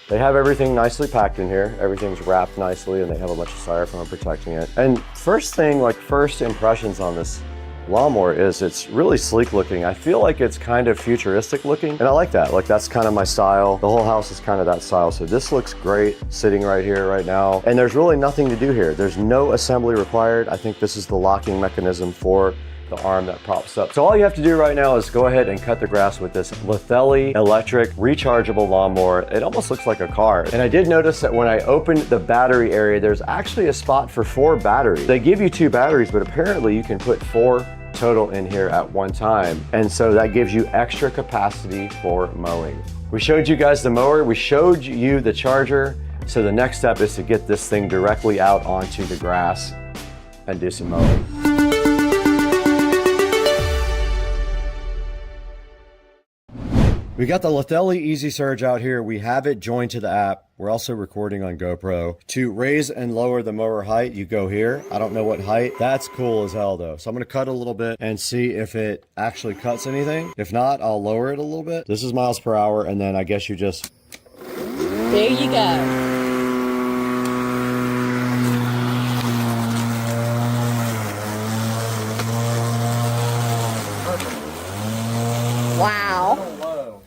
Speaker 2: They have everything nicely packed in here. Everything's wrapped nicely and they have a bunch of styrofoam protecting it. And first impressions on this lawnmower is it's really sleek looking. I feel like it's kind of futuristic looking, and I like that. Like that's kind of my style. The whole house is kind of that style. So this looks great sitting right here right now. And there's really nothing to do here. There's no assembly required. I think this is the locking mechanism for the arm that props up. So all you have to do right now is go ahead and cut the grass with this Lithelli electric rechargeable lawnmower. It almost looks like a car. And I did notice that when I opened the battery area, there's actually a spot for 4 batteries. They give you 2 batteries, but apparently you can put 4 total in here at one time. And so that gives you extra capacity for mowing. We showed you guys the mower, we showed you the charger. So the next step is to get this thing directly out onto the grass and do some mowing. We got the Lithelli Easy Surge out here. We have it joined to the app. We're also recording on GoPro. To raise and lower the mower height, you go here. I don't know what height. That's cool as hell though. So I'm gonna cut a little bit and see if it actually cuts anything. If not, I'll lower it a little bit. This is miles per hour, and then I guess you just...
Speaker 6: There you go. Wow.
Speaker 2: Low,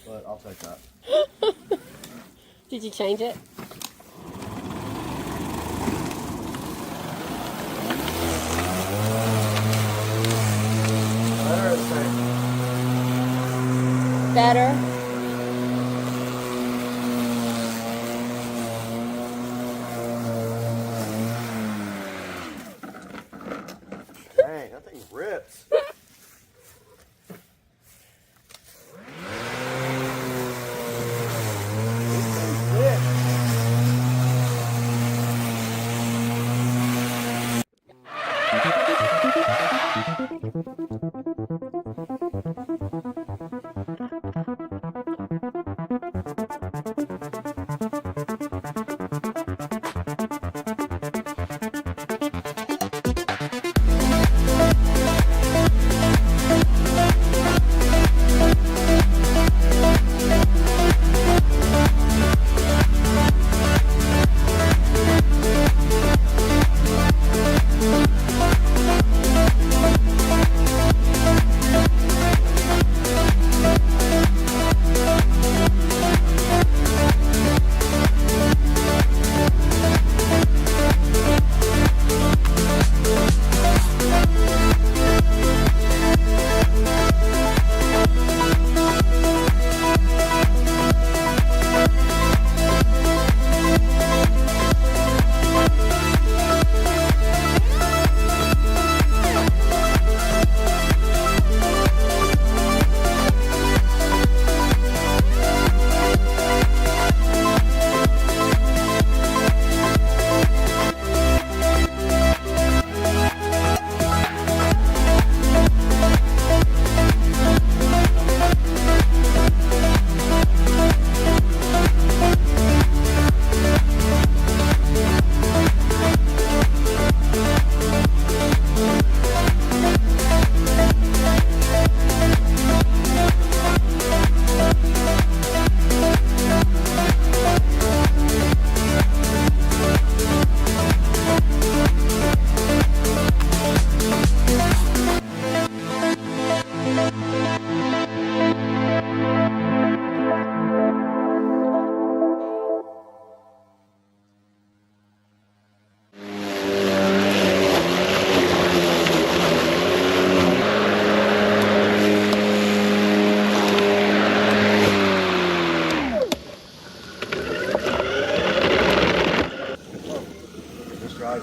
Speaker 2: but I'll take that.
Speaker 6: Did you change it? Better.
Speaker 2: Dang, that thing rips.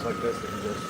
Speaker 2: Like this, and just...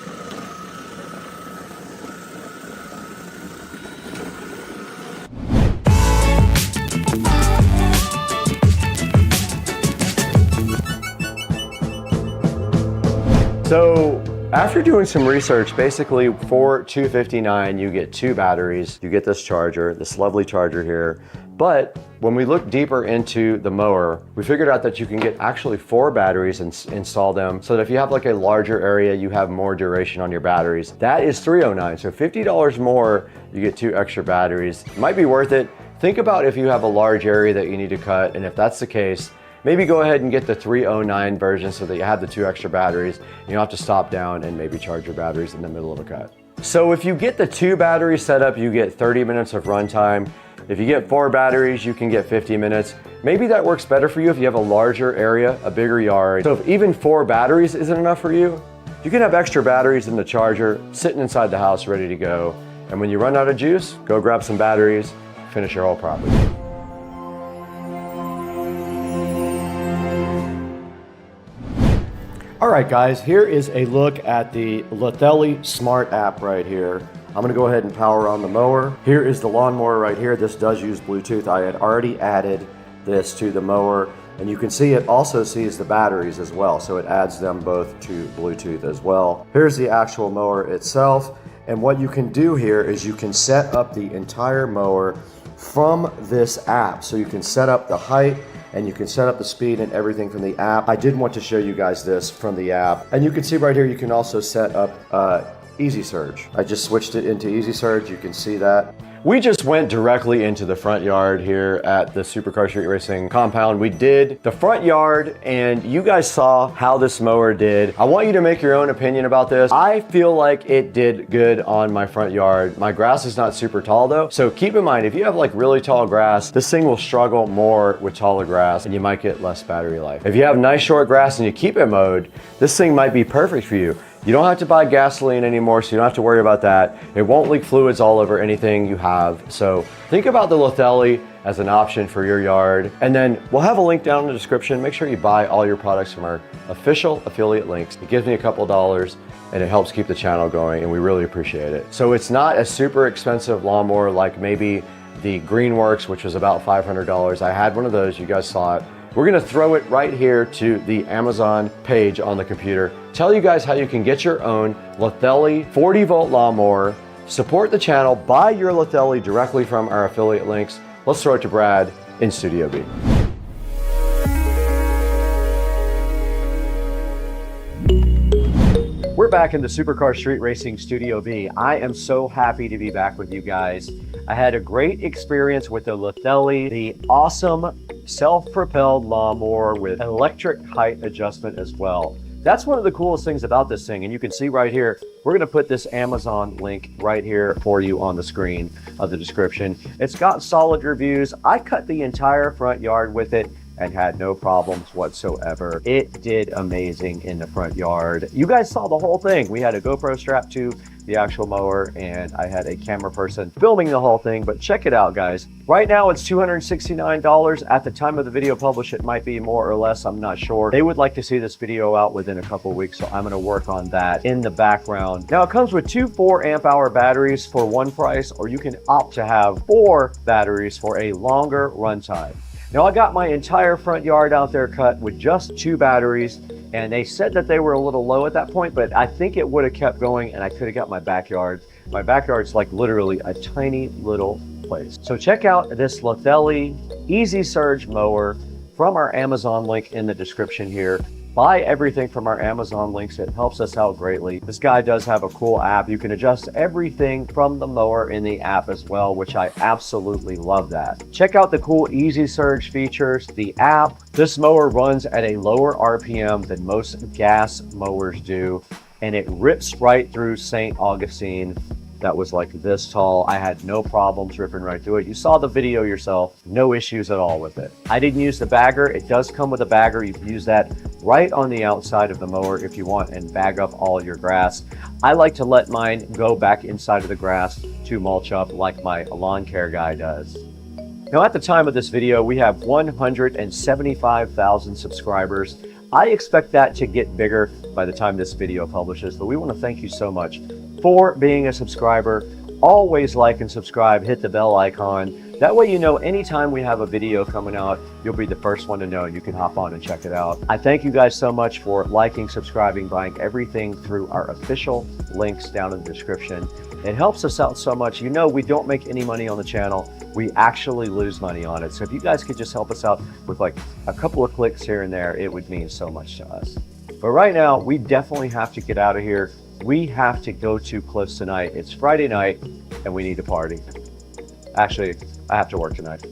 Speaker 2: So after doing some research, basically for $259 you get 2 batteries, you get this charger, this lovely charger here. But when we look deeper into the mower, we figured out that you can get actually 4 batteries and install them so that if you have like a larger area, you have more duration on your batteries. That is $309, so $50 more, you get 2 extra batteries. It might be worth it. Think about if you have a large area that you need to cut, and if that's the case, maybe go ahead and get the $309 version so that you have the 2 extra batteries. You don't have to stop down and maybe charge your batteries in the middle of a cut. So if you get the 2 batteries set up, you get 30 minutes of runtime. If you get 4 batteries, you can get 50 minutes. Maybe that works better for you if you have a larger area, a bigger yard. So if even 4 batteries isn't enough for you, you can have extra batteries in the charger sitting inside the house ready to go. And when you run out of juice, go grab some batteries, finish your whole property. All right, guys, here is a look at the Lithelli Smart app right here. I'm gonna go ahead and power on the mower. Here is the lawnmower right here. This does use Bluetooth. I had already added this to the mower, and you can see it also sees the batteries as well, so it adds them both to Bluetooth as well. Here's the actual mower itself, and what you can do here is you can set up the entire mower from this app. So you can set up the height and you can set up the speed and everything from the app. I did want to show you guys this from the app. And you can see right here, you can also set up Easy Surge. I just switched it into Easy Surge. You can see that. We just went directly into the front yard here at the Supercar Street Racing compound. We did the front yard and you guys saw how this mower did. I want you to make your own opinion about this. I feel like it did good on my front yard. My grass is not super tall though. So keep in mind, if you have like really tall grass, this thing will struggle more with taller grass and you might get less battery life. If you have nice short grass and you keep it mowed, this thing might be perfect for you. You don't have to buy gasoline anymore, so you don't have to worry about that. It won't leak fluids all over anything you have. So think about the Lithelli as an option for your yard. And then we'll have a link down in the description. Make sure you buy all your products from our official affiliate links. It gives me a couple dollars and it helps keep the channel going and we really appreciate it. So it's not a super expensive lawnmower like maybe the Greenworks, which was about $500. I had one of those, you guys saw it. We're gonna throw it right here to the Amazon page on the computer. Tell you guys how you can get your own Lithelli 40-volt lawnmower, support the channel, buy your Lithelli directly from our affiliate links. Let's throw it to Brad in Studio B. We're back in the Supercar Street Racing Studio B. I am so happy to be back with you guys. I had a great experience with the Lithelli, the awesome self-propelled lawnmower with electric height adjustment as well. That's one of the coolest things about this thing, and you can see right here, we're gonna put this Amazon link right here for you on the screen of the description. It's got solid reviews. I cut the entire front yard with it and had no problems whatsoever. It did amazing in the front yard. You guys saw the whole thing. We had a GoPro strapped to the actual mower and I had a camera person filming the whole thing, but check it out guys. Right now it's $269. At the time of the video publish, it might be more or less, I'm not sure. They would like to see this video out within a couple of weeks, so I'm gonna work on that in the background. Now it comes with two 4 amp hour batteries for one price, or you can opt to have 4 batteries for a longer runtime. Now I got my entire front yard out there cut with just 2 batteries, and they said that they were a little low at that point, but I think it would have kept going and I could have got my backyard. My backyard's like literally a tiny little place. So check out this Lithelli Easy Surge mower from our Amazon link in the description here. Buy everything from our Amazon links. It helps us out greatly. This guy does have a cool app. You can adjust everything from the mower in the app as well, which I absolutely love that. Check out the cool Easy Surge features, the app. This mower runs at a lower RPM than most gas mowers do, and it rips right through St. Augustine. That was like this tall. I had no problems ripping right through it. You saw the video yourself, no issues at all with it. I didn't use the bagger. It does come with a bagger. You can use that right on the outside of the mower if you want and bag up all your grass. I like to let mine go back inside of the grass to mulch up like my lawn care guy does. Now at the time of this video, we have 175,000 subscribers. I expect that to get bigger by the time this video publishes, but we want to thank you so much for being a subscriber. Always like and subscribe, hit the bell icon. That way you know anytime we have a video coming out, you'll be the first one to know. You can hop on and check it out. I thank you guys so much for liking, subscribing, buying everything through our official links down in the description. It helps us out so much. You know, we don't make any money on the channel. We actually lose money on it. So if you guys could just help us out with like a couple of clicks here and there, it would mean so much to us. But right now, we definitely have to get out of here. We have to go to Cliffs tonight. It's Friday night and we need to party. Actually, I have to work tonight.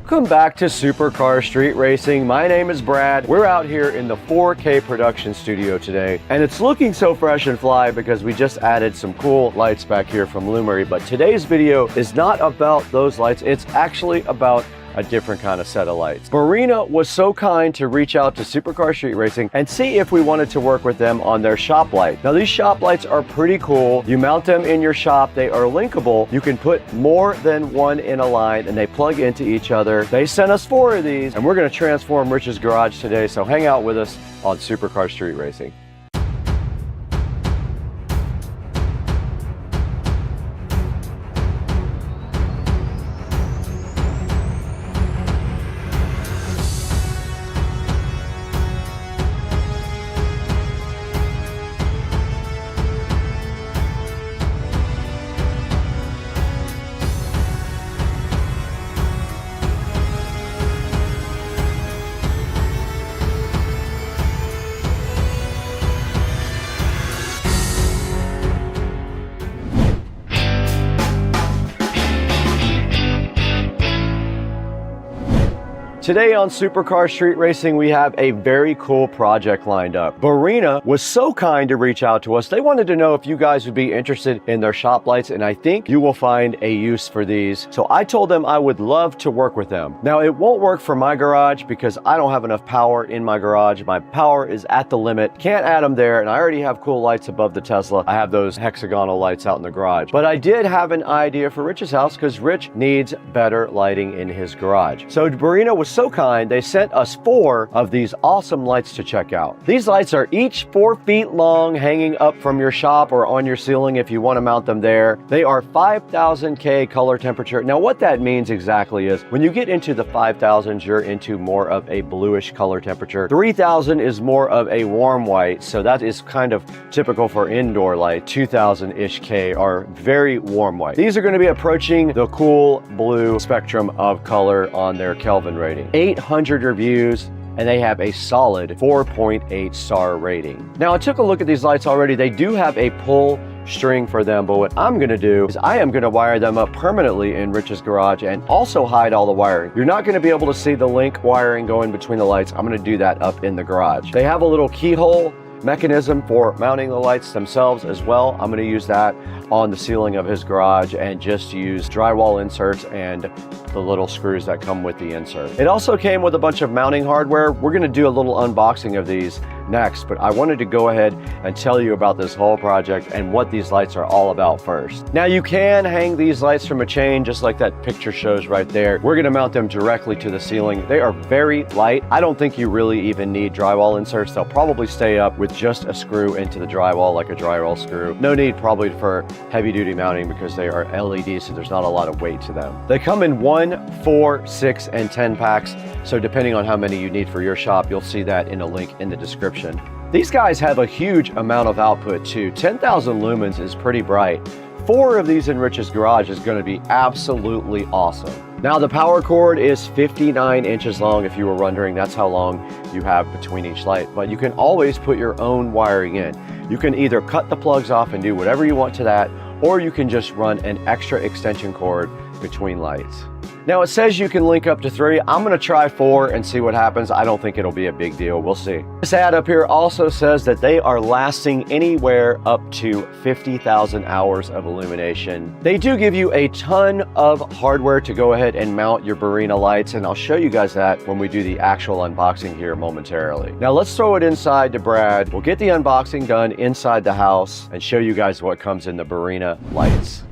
Speaker 2: Welcome back to Supercar Street Racing. My name is Brad. We're out here in the 4K production studio today, and it's looking so fresh and fly because we just added some cool lights back here from Lumery. But today's video is not about those lights. It's actually about a different kind of set of lights. Barina was so kind to reach out to Supercar Street Racing and see if we wanted to work with them on their shop light. Now these shop lights are pretty cool. You mount them in your shop, they are linkable. You can put more than one in a line and they plug into each other. They sent us 4 of these and we're gonna transform Rich's garage today, so hang out with us on Supercar Street Racing. Today on Supercar Street Racing, we have a very cool project lined up. Barina was so kind to reach out to us. They wanted to know if you guys would be interested in their shop lights, and I think you will find a use for these. So I told them I would love to work with them. Now, it won't work for my garage because I don't have enough power in my garage. My power is at the limit. Can't add them there, and I already have cool lights above the Tesla. I have those hexagonal lights out in the garage. But I did have an idea for Rich's house because Rich needs better lighting in his garage. So Barina was so kind, they sent us 4 of these awesome lights to check out. These lights are each 4 feet long, hanging up from your shop or on your ceiling if you want to mount them there. They are 5000 K color temperature. Now what that means exactly is when you get into the 5000s, you're into more of a bluish color temperature. 3000 is more of a warm white, so that is kind of typical for indoor light. 2000-ish K are very warm white. These are going to be approaching the cool blue spectrum of color on their Kelvin rating. 800 reviews, and they have a solid 4.8 star rating. Now I took a look at these lights already. They do have a pull string for them, but what I'm gonna do is I am gonna wire them up permanently in Rich's garage and also hide all the wiring. You're not gonna be able to see the link wiring going between the lights. I'm gonna do that up in the garage. They have a little keyhole mechanism for mounting the lights themselves as well. I'm going to use that on the ceiling of his garage and just use drywall inserts and the little screws that come with the insert. It also came with a bunch of mounting hardware. We're going to do a little unboxing of these next, but I wanted to go ahead and tell you about this whole project and what these lights are all about first. Now you can hang these lights from a chain just like that picture shows right there. We're going to mount them directly to the ceiling. They are very light. I don't think you really even need drywall inserts. They'll probably stay up with just a screw into the drywall like a drywall screw. No need probably for heavy duty mounting because they are LED, so there's not a lot of weight to them. They come in 1, 4, 6, and 10 packs. So depending on how many you need for your shop, you'll see that in a link in the description. These guys have a huge amount of output too. 10,000 lumens is pretty bright. 4 of these in Rich's garage is going to be absolutely awesome. Now the power cord is 59 inches long. If you were wondering, that's how long you have between each light. But you can always put your own wiring in. You can either cut the plugs off and do whatever you want to that, or you can just run an extra extension cord between lights. Now it says you can link up to 3. I'm gonna try 4 and see what happens. I don't think it'll be a big deal, we'll see. This ad up here also says that they are lasting anywhere up to 50,000 hours of illumination. They do give you a ton of hardware to go ahead and mount your Barina lights, and I'll show you guys that when we do the actual unboxing here momentarily. Now let's throw it inside to Brad. We'll get the unboxing done inside the house and show you guys what comes in the Barina lights.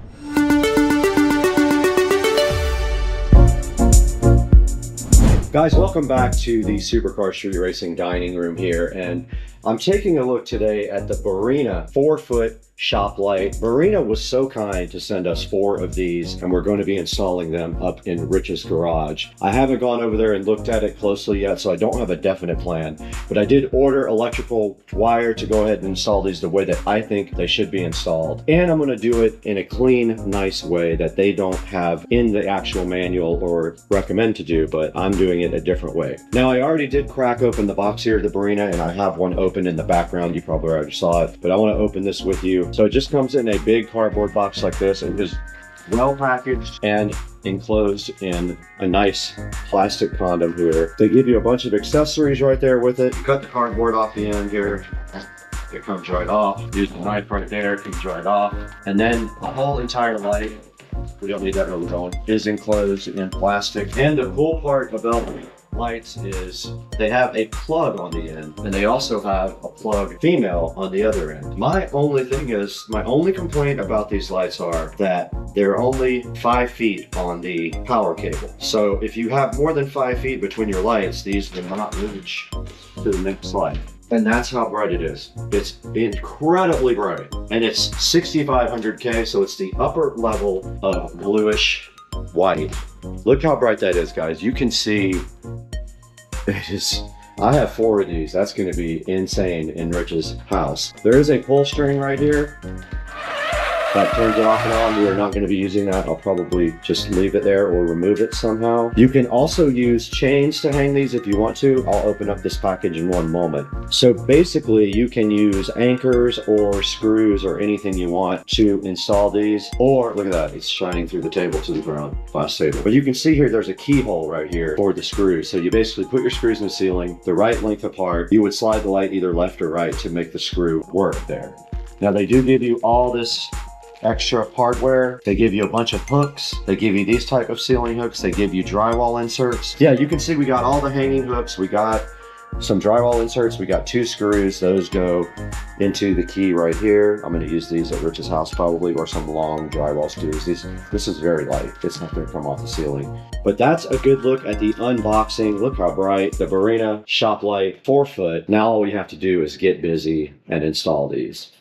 Speaker 2: Guys, welcome back to the Supercar Street Racing dining room here, and I'm taking a look today at the Barina 4-foot shop light. Barina was so kind to send us 4 of these, and we're going to be installing them up in Rich's garage. I haven't gone over there and looked at it closely yet, so I don't have a definite plan, but I did order electrical wire to go ahead and install these the way that I think they should be installed. And I'm going to do it in a clean, nice way that they don't have in the actual manual or recommend to do, but I'm doing it a different way. Now, I already did crack open the box here, the Barina, and I have one open in the background. You probably already saw it, but I want to open this with you. So it just comes in a big cardboard box like this, and just well packaged and enclosed in a nice plastic condom here. They give you a bunch of accessories right there with it. You cut the cardboard off the end here. It comes right off. Use the knife right there, comes right off. And then the whole entire light, we don't need that rubber going, is enclosed in plastic. And the cool part about lights is they have a plug on the end, and they also have a plug female on the other end. My only complaint about these lights are that they're only 5 feet on the power cable. So if you have more than 5 feet between your lights, these will not reach to the next light. And that's how bright it is. It's incredibly bright. And it's 6500K, so it's the upper level of bluish white. Look how bright that is, guys. You can see it is. I have 4 of these. That's going to be insane in Rich's house. There is a pull string right here that turns it off and on. We are not going to be using that. I'll probably just leave it there or remove it somehow. You can also use chains to hang these if you want to. I'll open up this package in one moment. So basically you can use anchors or screws or anything you want to install these. Or look at that, it's shining through the table to the ground, glass table. But you can see here there's a keyhole right here for the screws. So you basically put your screws in the ceiling, the right length apart. You would slide the light either left or right to make the screw work there. Now they do give you all this extra hardware. They give you a bunch of hooks. They give you these type of ceiling hooks. They give you drywall inserts. Yeah, you can see we got all the hanging hooks. We got some drywall inserts. We got 2 screws. Those go into the key right here. I'm going to use these at Rich's house probably, or some long drywall screws. This is very light. It's not going to come off the ceiling. But that's a good look at the unboxing. Look how bright. The Barina shop light, 4 foot. Now all we have to do is get busy and install these.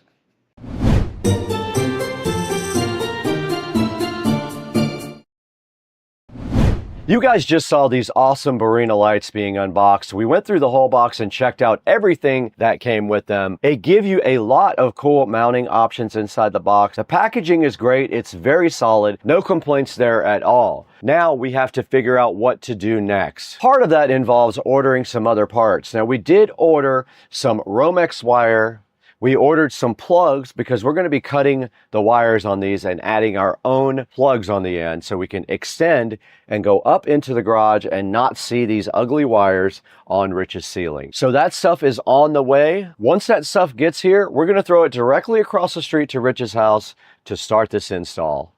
Speaker 2: You guys just saw these awesome Barina lights being unboxed. We went through the whole box and checked out everything that came with them. They give you a lot of cool mounting options inside the box. The packaging is great. It's very solid. No complaints there at all. Now we have to figure out what to do next. Part of that involves ordering some other parts. Now we did order some Romex wire. We ordered some plugs because we're going to be cutting the wires on these and adding our own plugs on the end so we can extend and go up into the garage and not see these ugly wires on Rich's ceiling. So that stuff is on the way. Once that stuff gets here, we're going to throw it directly across the street to Rich's house to start this install.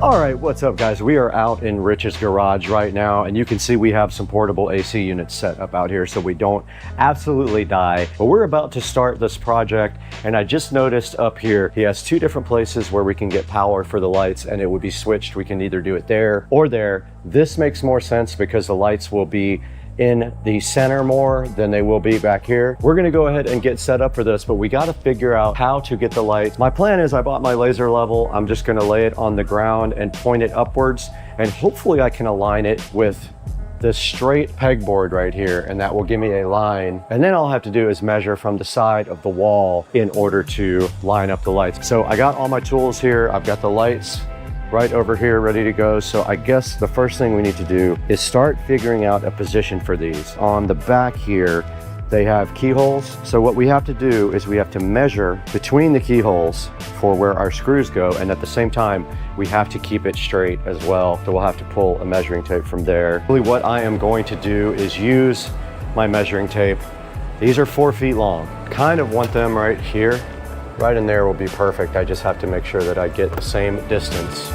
Speaker 2: All right, what's up guys? We are out in Rich's garage right now, and you can see we have some portable AC units set up out here so we don't absolutely die. But we're about to start this project, and I just noticed up here, he has 2 different places where we can get power for the lights, and it would be switched. We can either do it there or there. This makes more sense because the lights will be in the center more than they will be back here. We're gonna go ahead and get set up for this, but we gotta figure out how to get the light. My plan is I bought my laser level. I'm just gonna lay it on the ground and point it upwards, and hopefully I can align it with this straight pegboard right here, and that will give me a line. And then all I'll have to do is measure from the side of the wall in order to line up the lights. So I got all my tools here. I've got the lights right over here ready to go. So I guess the first thing we need to do is start figuring out a position for these. On the back here, they have keyholes. So what we have to do is we have to measure between the keyholes for where our screws go, and at the same time, we have to keep it straight as well. So we'll have to pull a measuring tape from there. Really what I am going to do is use my measuring tape. These are 4 feet long. Kind of want them right here. Right in there will be perfect. I just have to make sure that I get the same distance.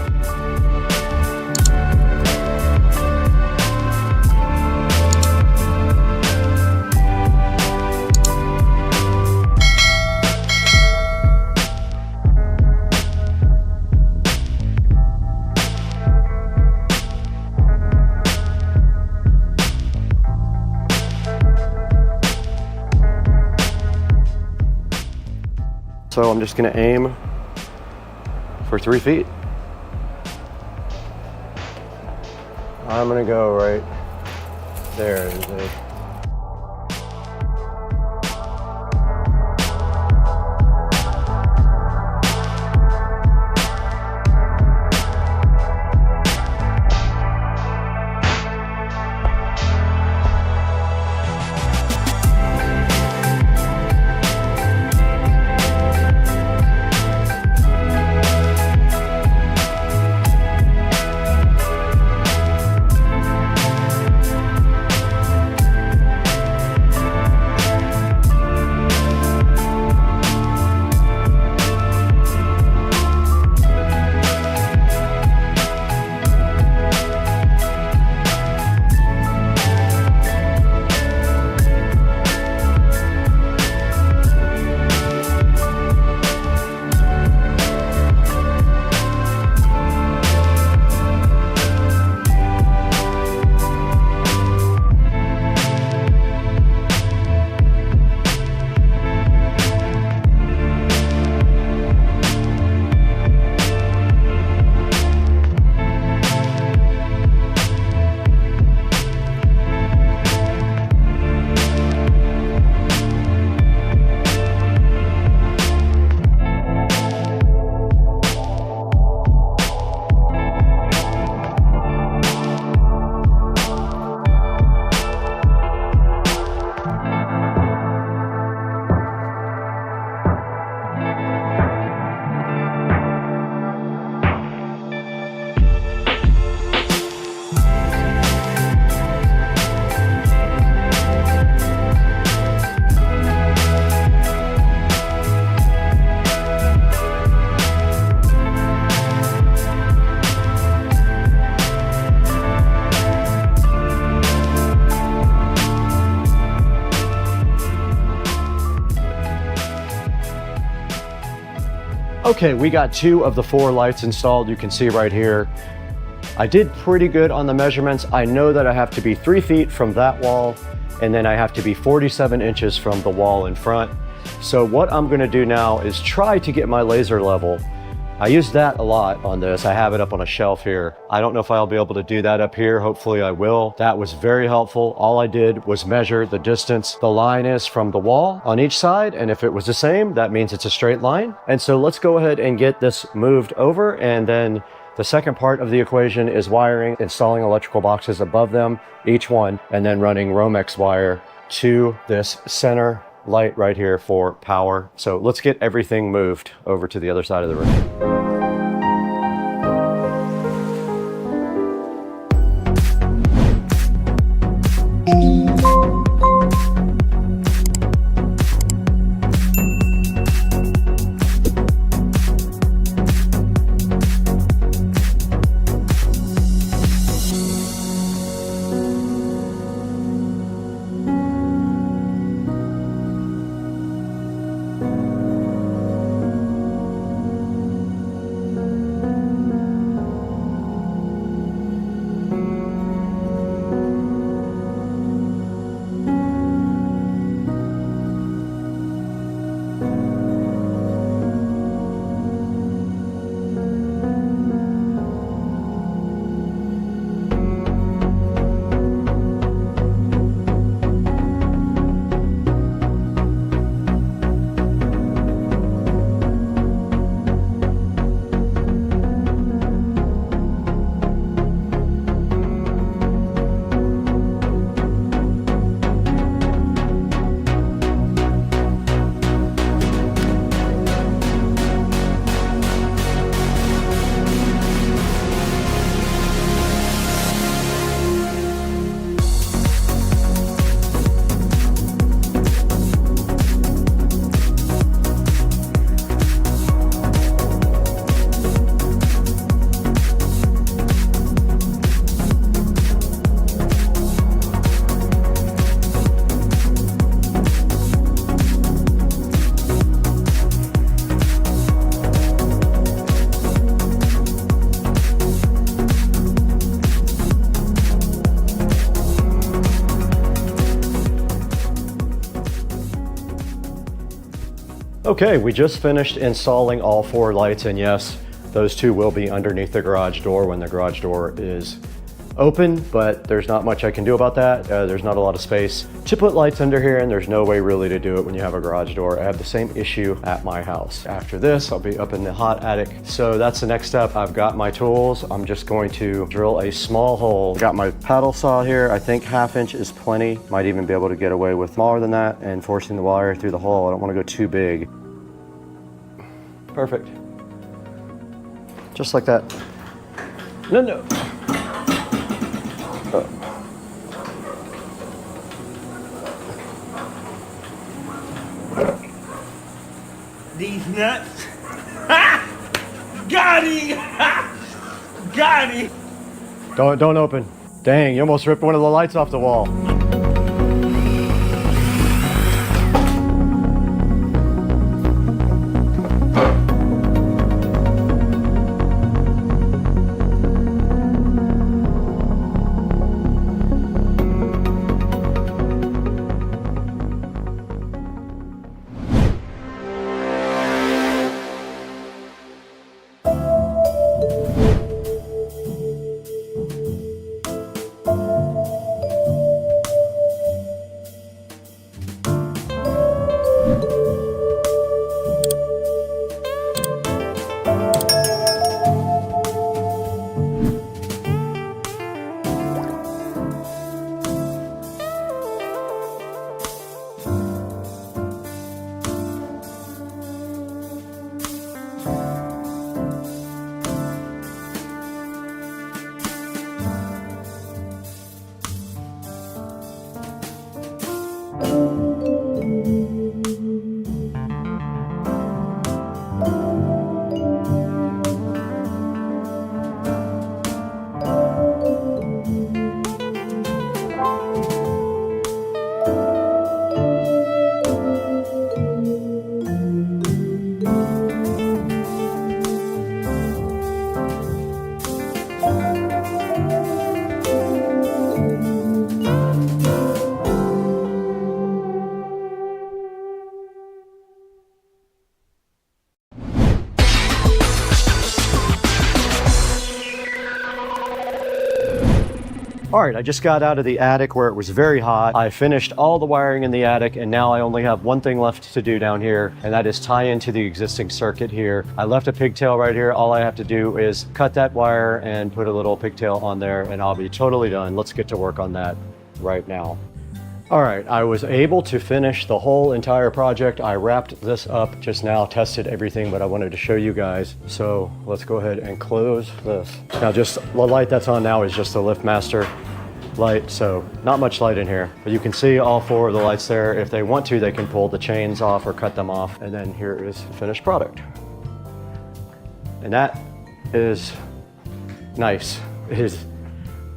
Speaker 2: So I'm just gonna aim for 3 feet. I'm gonna go right there. Okay, we got 2 of the 4 lights installed. You can see right here. I did pretty good on the measurements. I know that I have to be 3 feet from that wall, and then I have to be 47 inches from the wall in front. So what I'm gonna do now is try to get my laser level. I use that a lot on this. I have it up on a shelf here. I don't know if I'll be able to do that up here. Hopefully I will. That was very helpful. All I did was measure the distance the line is from the wall on each side. And if it was the same, that means it's a straight line. And so let's go ahead and get this moved over. And then the second part of the equation is wiring, installing electrical boxes above them, each one, and then running Romex wire to this center light right here for power. So let's get everything moved over to the other side of the room. Okay, we just finished installing all 4 lights, and yes, those 2 will be underneath the garage door when the garage door is open, but there's not much I can do about that. There's not a lot of space to put lights under here, and there's no way really to do it when you have a garage door. I have the same issue at my house. After this, I'll be up in the hot attic. So that's the next step. I've got my tools. I'm just going to drill a small hole. Got my paddle saw here. I think 1/2 inch is plenty. Might even be able to get away with smaller than that and forcing the wire through the hole. I don't want to go too big. Perfect. Just like that. No. Oh.
Speaker 4: These nuts. Got him! Got him!
Speaker 2: Don't open. Dang, you almost ripped one of the lights off the wall. All right, I just got out of the attic where it was very hot. I finished all the wiring in the attic, and now I only have one thing left to do down here, and that is tie into the existing circuit here. I left a pigtail right here. All I have to do is cut that wire and put a little pigtail on there, and I'll be totally done. Let's get to work on that right now. All right, I was able to finish the whole entire project. I wrapped this up just now, tested everything, but I wanted to show you guys. So let's go ahead and close this. Now just the light that's on now is just the LiftMaster light, so not much light in here. But you can see all 4 of the lights there. If they want to, they can pull the chains off or cut them off. And then here is the finished product. And that is nice. It is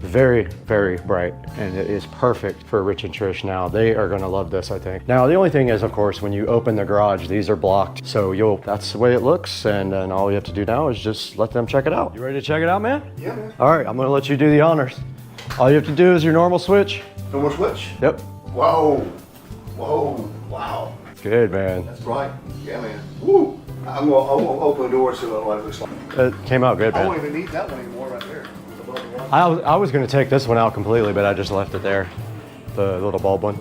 Speaker 2: very, very bright, and it is perfect for Rich and Trish now. They are gonna love this, I think. Now, the only thing is, of course, when you open the garage, these are blocked. So that's the way it looks, and then all you have to do now is just let them check it out. You ready to check it out, man?
Speaker 7: Yeah, man.
Speaker 2: All right, I'm gonna let you do the honors. All you have to do is your normal switch.
Speaker 7: Normal switch?
Speaker 2: Yep.
Speaker 7: Whoa. Whoa. Wow.
Speaker 2: Good, man.
Speaker 7: That's right. Yeah, man. Woo. I'm gonna open the door so what it looks like.
Speaker 2: It came out good,
Speaker 7: I
Speaker 2: man.
Speaker 7: don't even need that one anymore right there.
Speaker 2: I was gonna take this one out completely, but I just left it there. The little bulb one.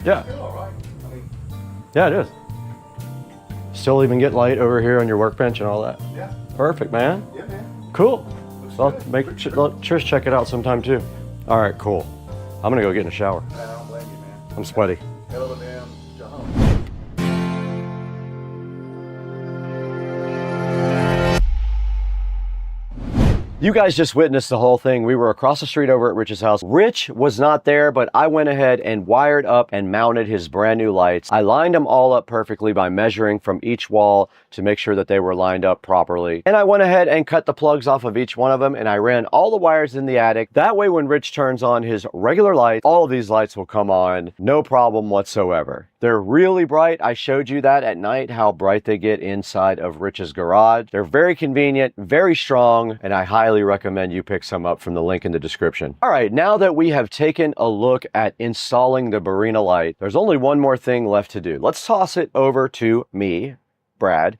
Speaker 2: Yeah.
Speaker 7: It's all right. I mean,
Speaker 2: Yeah, it is. Still even get light over here on your workbench and all that.
Speaker 7: yeah.
Speaker 2: Perfect, man.
Speaker 7: Yeah, man.
Speaker 2: Cool. Well,
Speaker 7: good.
Speaker 2: let Trish check it out sometime too. All right, cool. I'm gonna go get in the shower.
Speaker 7: I don't blame you, man.
Speaker 2: I'm sweaty.
Speaker 7: Hell of a damn job.
Speaker 2: You guys just witnessed the whole thing. We were across the street over at Rich's house. Rich was not there, but I went ahead and wired up and mounted his brand new lights. I lined them all up perfectly by measuring from each wall to make sure that they were lined up properly. And I went ahead and cut the plugs off of each one of them, and I ran all the wires in the attic. That way, when Rich turns on his regular light, all of these lights will come on, no problem whatsoever. They're really bright. I showed you that at night, how bright they get inside of Rich's garage. They're very convenient, very strong, and I highly recommend you pick some up from the link in the description. All right, now that we have taken a look at installing the Barina light, there's only one more thing left to do. Let's toss it over to me, Brad,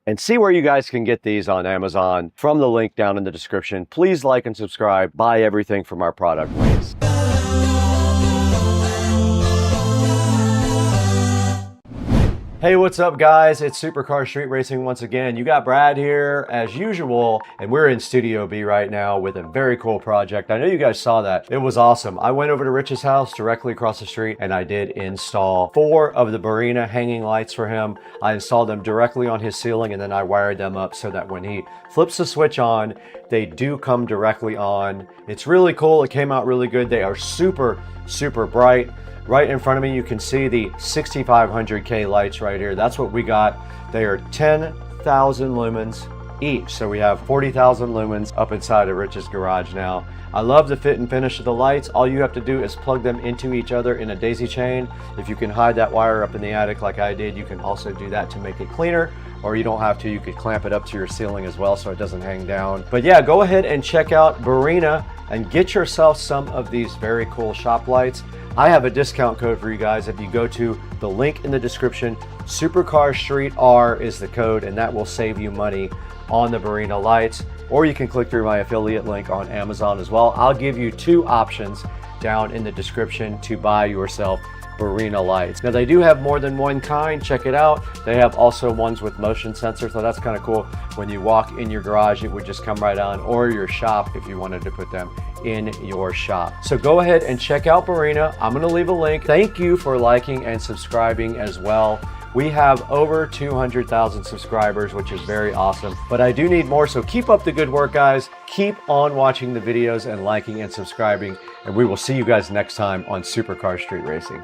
Speaker 2: and see where you guys can get these on Amazon from the link down in the description. Please like and subscribe. Buy everything from our product links. Hey, what's up guys? It's Supercar Street Racing once again. You got Brad here as usual, and we're in Studio B right now with a very cool project. I know you guys saw that. It was awesome. I went over to Rich's house directly across the street, and I did install 4 of the Barina hanging lights for him. I installed them directly on his ceiling, and then I wired them up so that when he flips the switch on, they do come directly on. It's really cool. It came out really good. They are super, super bright. Right in front of me, you can see the 6500K lights right here. That's what we got. They are 10,000 lumens each. So we have 40,000 lumens up inside of Rich's garage now. I love the fit and finish of the lights. All you have to do is plug them into each other in a daisy chain. If you can hide that wire up in the attic like I did, you can also do that to make it cleaner. Or you don't have to, you could clamp it up to your ceiling as well so it doesn't hang down. But yeah, go ahead and check out Barina and get yourself some of these very cool shop lights. I have a discount code for you guys. If you go to the link in the description, Supercar Street R is the code, and that will save you money on the Barina lights. Or you can click through my affiliate link on Amazon as well. I'll give you 2 options down in the description to buy yourself Barina lights. Now they do have more than one kind. Check it out. They have also ones with motion sensor, so that's kind of cool. When you walk in your garage, it would just come right on, or your shop if you wanted to put them in your shop. So go ahead and check out Barina. I'm going to leave a link. Thank you for liking and subscribing as well. We have over 200,000 subscribers, which is very awesome, but I do need more, so keep up the good work, guys. Keep on watching the videos and liking and subscribing, and we will see you guys next time on Supercar Street Racing.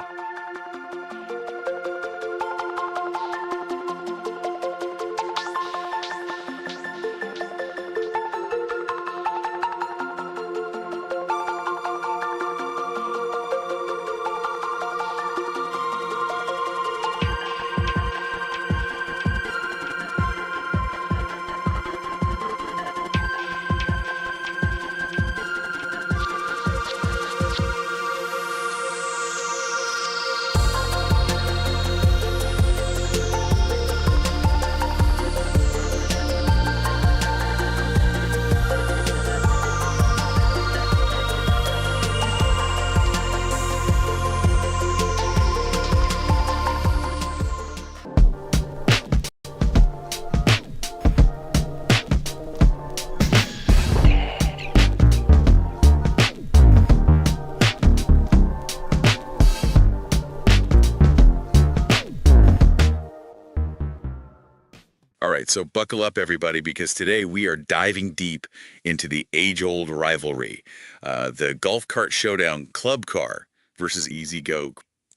Speaker 8: right, so buckle up, everybody, because today we are diving deep into the age-old rivalry, the golf cart showdown club car versus Easy Go.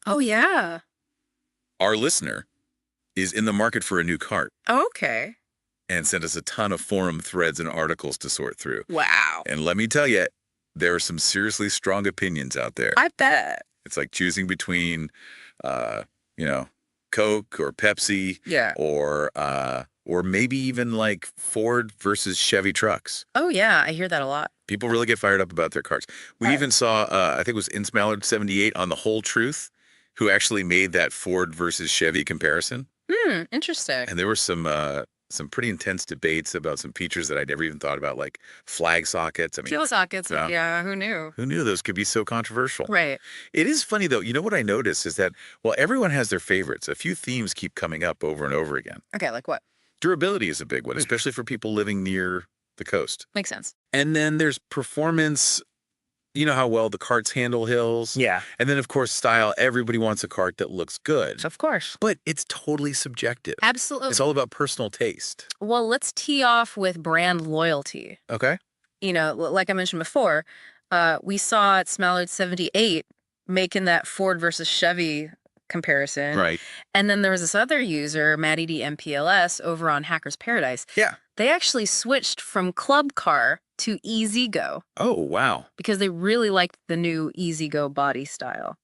Speaker 5: Oh, yeah.
Speaker 8: Our listener is in the market for a new cart
Speaker 5: Okay.
Speaker 8: and sent us a ton of forum threads and articles to sort through.
Speaker 5: Wow.
Speaker 8: And let me tell you, there are some seriously strong opinions out there.
Speaker 5: I bet.
Speaker 8: It's like choosing between, Coke or Pepsi,
Speaker 5: Yeah.
Speaker 8: or maybe even like Ford versus Chevy trucks.
Speaker 5: Oh, yeah. I hear that a lot.
Speaker 8: People really get fired up about their cars. We even saw, I think it was InsMallard78 on The Whole Truth, who actually made that Ford versus Chevy comparison.
Speaker 5: Interesting.
Speaker 8: And there were some pretty intense debates about some features that I'd never even thought about, like flag sockets. I mean,
Speaker 5: Fuel sockets.
Speaker 8: Yeah.
Speaker 5: Yeah. Who knew?
Speaker 8: who knew those could be so controversial?
Speaker 5: Right.
Speaker 8: It is funny, though. You know what I noticed is that, well, everyone has their favorites. A few themes keep coming up over and over again.
Speaker 5: Okay. Like what?
Speaker 8: Durability is a big one, especially for people living near the coast.
Speaker 5: Makes sense.
Speaker 8: And then there's performance. You know how well the carts handle hills.
Speaker 4: Yeah.
Speaker 8: And then, of course, style. Everybody wants a cart that looks good.
Speaker 5: Of course.
Speaker 8: But it's totally subjective.
Speaker 5: Absolutely.
Speaker 8: It's all about personal taste.
Speaker 5: Well, let's tee off with brand loyalty.
Speaker 8: Okay.
Speaker 5: You know, like I mentioned before, we saw at Smallard78 making that Ford versus Chevy comparison.
Speaker 8: Right.
Speaker 5: And then there was this other user, Matty D MPLS, over on Hackers Paradise.
Speaker 8: Yeah.
Speaker 5: They actually switched from Club Car to Easy Go
Speaker 8: Oh, wow.
Speaker 5: because they really liked the new Easy Go body style.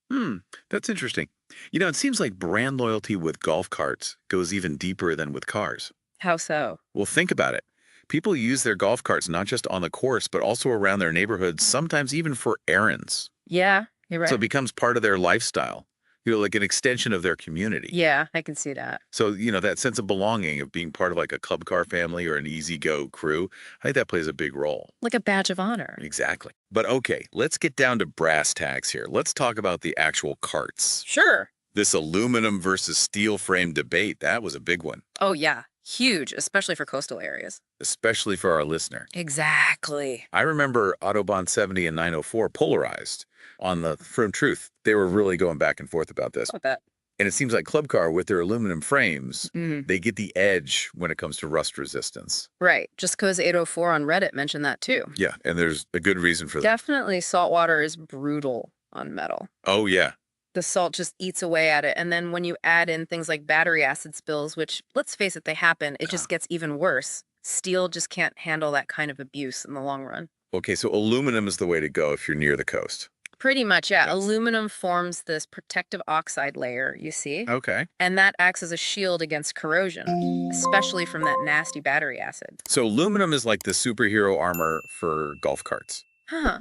Speaker 8: That's interesting. You know, it seems like brand loyalty with golf carts goes even deeper than with cars.
Speaker 5: How so?
Speaker 8: Well, think about it. People use their golf carts not just on the course, but also around their neighborhoods, sometimes even for errands.
Speaker 5: Yeah, you're right.
Speaker 8: So it becomes part of their lifestyle, like an extension of their community.
Speaker 5: Yeah, I can see that.
Speaker 8: So, that sense of belonging, of being part of like a club car family or an Easy Go crew, I think that plays a big role.
Speaker 5: Like a badge of honor.
Speaker 8: Exactly. But okay, let's get down to brass tacks here. Let's talk about the actual carts.
Speaker 5: Sure.
Speaker 8: This aluminum versus steel frame debate, that was a big one,
Speaker 5: Oh, yeah. Huge, especially for coastal areas.
Speaker 8: especially for our listener.
Speaker 5: Exactly.
Speaker 8: I remember Autobahn 70 and 904 polarized on the From Truth. They were really going back and forth about this.
Speaker 5: I bet.
Speaker 8: And it seems like Club Car, with their aluminum frames,
Speaker 5: Mhm.
Speaker 8: they get the edge when it comes to rust resistance.
Speaker 5: Right. Just because 804 on Reddit mentioned that too.
Speaker 8: Yeah, and there's a good reason for that.
Speaker 5: Definitely saltwater is brutal on metal.
Speaker 8: Oh, yeah.
Speaker 5: The salt just eats away at it. And then when you add in things like battery acid spills, which, let's face it, they happen, it just gets even worse. Steel just can't handle that kind of abuse in the long run.
Speaker 8: Okay, so aluminum is the way to go if you're near the coast.
Speaker 5: Pretty much, yeah.
Speaker 8: Yes.
Speaker 5: Aluminum forms this protective oxide layer, you see?
Speaker 8: Okay.
Speaker 5: And that acts as a shield against corrosion, especially from that nasty battery acid.
Speaker 8: So aluminum is like the superhero armor for golf carts.
Speaker 5: Huh.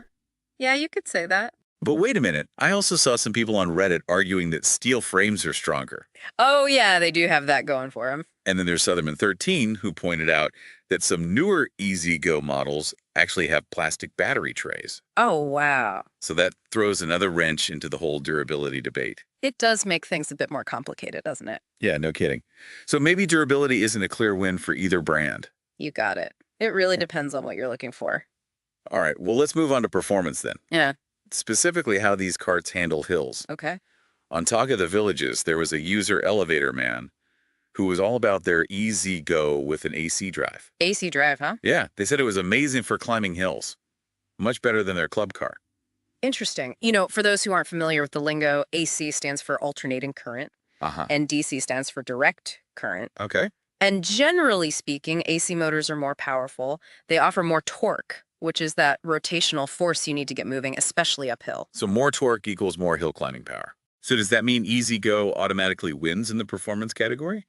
Speaker 5: Yeah, you could say that.
Speaker 8: But wait a minute. I also saw some people on Reddit arguing that steel frames are stronger.
Speaker 5: Oh, yeah, they do have that going for them.
Speaker 8: And then there's Southerman13 who pointed out that some newer Easy Go models actually have plastic battery trays.
Speaker 5: Oh, wow.
Speaker 8: So that throws another wrench into the whole durability debate.
Speaker 5: It does make things a bit more complicated, doesn't it?
Speaker 8: Yeah, no kidding. So maybe durability isn't a clear win for either brand.
Speaker 5: You got it. It really depends on what you're looking for.
Speaker 8: All right, well, let's move on to performance then.
Speaker 5: Yeah.
Speaker 8: Specifically how these carts handle hills.
Speaker 5: Okay.
Speaker 8: On Talk of the Villages, there was a user elevator man who was all about their Easy Go with an AC drive.
Speaker 5: AC drive, huh?
Speaker 8: Yeah, they said it was amazing for climbing hills. Much better than their club car.
Speaker 5: Interesting. You know, for those who aren't familiar with the lingo, AC stands for alternating current, and DC stands for direct current.
Speaker 8: Okay.
Speaker 5: And generally speaking, AC motors are more powerful. They offer more torque, which is that rotational force you need to get moving, especially uphill.
Speaker 8: So more torque equals more hill climbing power. So does that mean Easy Go automatically wins in the performance category?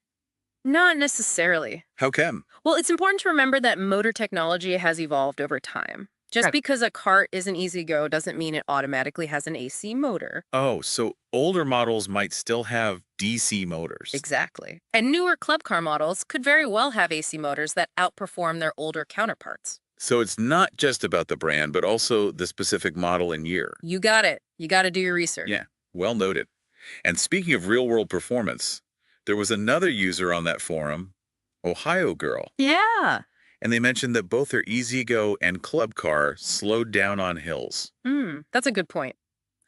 Speaker 5: Not necessarily.
Speaker 8: How come?
Speaker 5: Well, it's important to remember that motor technology has evolved over time. Just
Speaker 8: Right.
Speaker 5: because a cart is an Easy Go doesn't mean it automatically has an AC motor.
Speaker 8: Oh, so older models might still have DC motors.
Speaker 5: Exactly. And newer club car models could very well have AC motors that outperform their older counterparts.
Speaker 8: So it's not just about the brand, but also the specific model and year.
Speaker 5: You got it. You got to do your research.
Speaker 8: Yeah, well noted. And speaking of real-world performance, there was another user on that forum, Ohio Girl,
Speaker 5: Yeah.
Speaker 8: and they mentioned that both their Easy Go and Club Car slowed down on hills.
Speaker 5: That's a good point.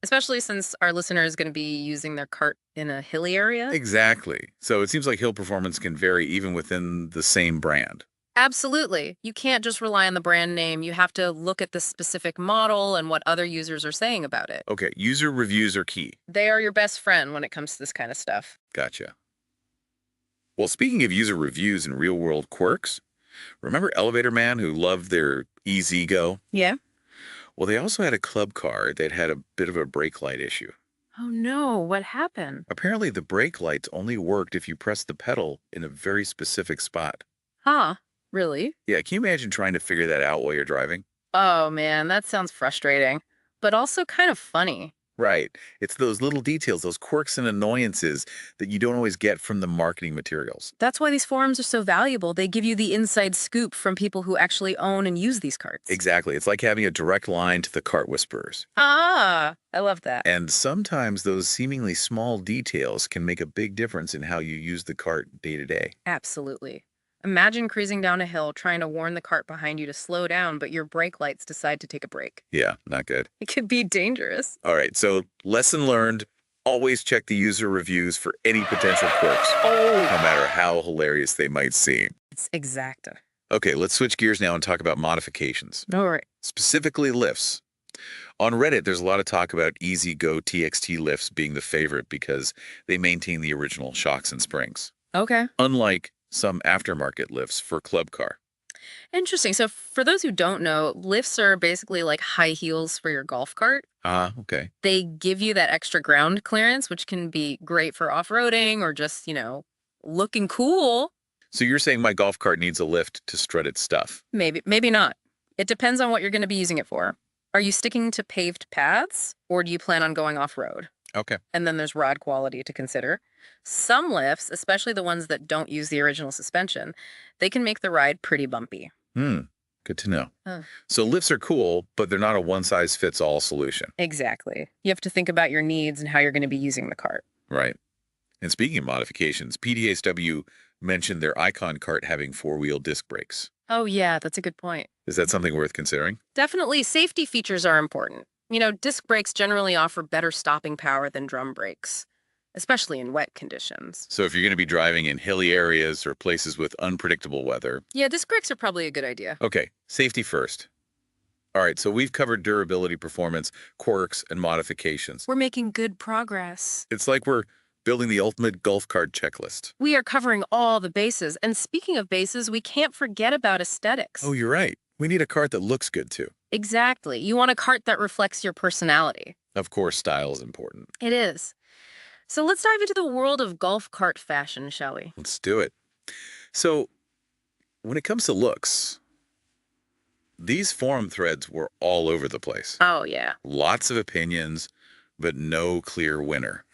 Speaker 5: especially since our listener is going to be using their cart in a hilly area.
Speaker 8: Exactly. So it seems like hill performance can vary even within the same brand.
Speaker 5: Absolutely. You can't just rely on the brand name. You have to look at the specific model and what other users are saying about it.
Speaker 8: Okay, user reviews are key.
Speaker 5: They are your best friend when it comes to this kind of stuff.
Speaker 8: Gotcha. Well, speaking of user reviews and real-world quirks, remember Elevator Man who loved their Easy Go?
Speaker 5: Yeah.
Speaker 8: Well, they also had a club car that had a bit of a brake light issue.
Speaker 5: Oh no, what happened?
Speaker 8: Apparently, the brake lights only worked if you pressed the pedal in a very specific spot.
Speaker 5: Huh? Really?
Speaker 8: Yeah, can you imagine trying to figure that out while you're driving?
Speaker 5: Oh man, that sounds frustrating, but also kind of funny.
Speaker 8: Right. It's those little details, those quirks and annoyances that you don't always get from the marketing materials.
Speaker 5: That's why these forums are so valuable. They give you the inside scoop from people who actually own and use these carts.
Speaker 8: Exactly. It's like having a direct line to the cart whisperers.
Speaker 5: Ah, I love that.
Speaker 8: And sometimes those seemingly small details can make a big difference in how you use the cart day to day.
Speaker 5: Absolutely. Imagine cruising down a hill trying to warn the cart behind you to slow down, but your brake lights decide to take a break.
Speaker 8: Yeah, not good.
Speaker 5: It could be dangerous.
Speaker 8: All right, so lesson learned, always check the user reviews for any potential quirks, no matter how hilarious they might seem.
Speaker 5: It's exacta.
Speaker 8: Okay, let's switch gears now and talk about modifications,
Speaker 5: All right.
Speaker 8: specifically lifts. On Reddit, there's a lot of talk about Easy Go TXT lifts being the favorite because they maintain the original shocks and springs,
Speaker 5: Okay.
Speaker 8: unlike some aftermarket lifts for club car.
Speaker 5: Interesting. So for those who don't know, lifts are basically like high heels for your golf cart.
Speaker 8: Okay.
Speaker 5: They give you that extra ground clearance, which can be great for off-roading or just, looking cool.
Speaker 8: So you're saying my golf cart needs a lift to strut its stuff?
Speaker 5: Maybe not. It depends on what you're going to be using it for. Are you sticking to paved paths or do you plan on going off-road?
Speaker 8: Okay.
Speaker 5: And then there's rod quality to consider. Some lifts, especially the ones that don't use the original suspension, they can make the ride pretty bumpy.
Speaker 8: Good to know.
Speaker 5: Huh.
Speaker 8: So lifts are cool, but they're not a one-size-fits-all solution.
Speaker 5: Exactly. You have to think about your needs and how you're going to be using the cart.
Speaker 8: Right. And speaking of modifications, PDSW mentioned their Icon cart having four-wheel disc brakes.
Speaker 5: Oh yeah, that's a good point.
Speaker 8: Is that something worth considering?
Speaker 5: Definitely, safety features are important. Disc brakes generally offer better stopping power than drum brakes, especially in wet conditions.
Speaker 8: So if you're going to be driving in hilly areas or places with unpredictable weather.
Speaker 5: Yeah, disc brakes are probably a good idea.
Speaker 8: Okay, safety first. All right, so we've covered durability, performance, quirks, and modifications.
Speaker 5: We're making good progress.
Speaker 8: It's like we're building the ultimate golf cart checklist.
Speaker 5: We are covering all the bases. And speaking of bases, we can't forget about aesthetics.
Speaker 8: Oh, you're right. We need a cart that looks good, too.
Speaker 5: Exactly. You want a cart that reflects your personality.
Speaker 8: Of course, style is important.
Speaker 5: It is. So let's dive into the world of golf cart fashion, shall we?
Speaker 8: Let's do it. So, when it comes to looks, these forum threads were all over the place.
Speaker 5: Oh, yeah.
Speaker 8: Lots of opinions, but no clear winner.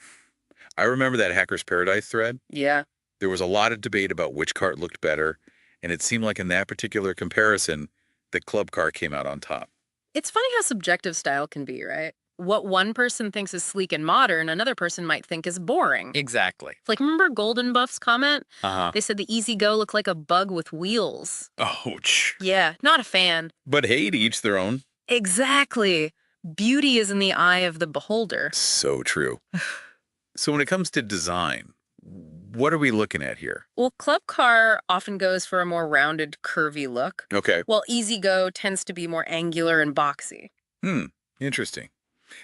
Speaker 8: I remember that Hacker's Paradise thread.
Speaker 5: Yeah.
Speaker 8: There was a lot of debate about which cart looked better, and it seemed like in that particular comparison, the club car came out on top.
Speaker 5: It's funny how subjective style can be, right? What one person thinks is sleek and modern, another person might think is boring.
Speaker 8: Exactly.
Speaker 5: Like, remember Golden Buff's comment?
Speaker 8: Uh-huh.
Speaker 5: They said the Easy Go looked like a bug with wheels.
Speaker 8: Ouch.
Speaker 5: Yeah, not a fan.
Speaker 8: But hey, to each their own.
Speaker 5: Exactly. Beauty is in the eye of the beholder.
Speaker 8: So true. So when it comes to design, what are we looking at here?
Speaker 5: Well, Club Car often goes for a more rounded, curvy look,
Speaker 8: Okay.
Speaker 5: while Easy Go tends to be more angular and boxy.
Speaker 8: Interesting.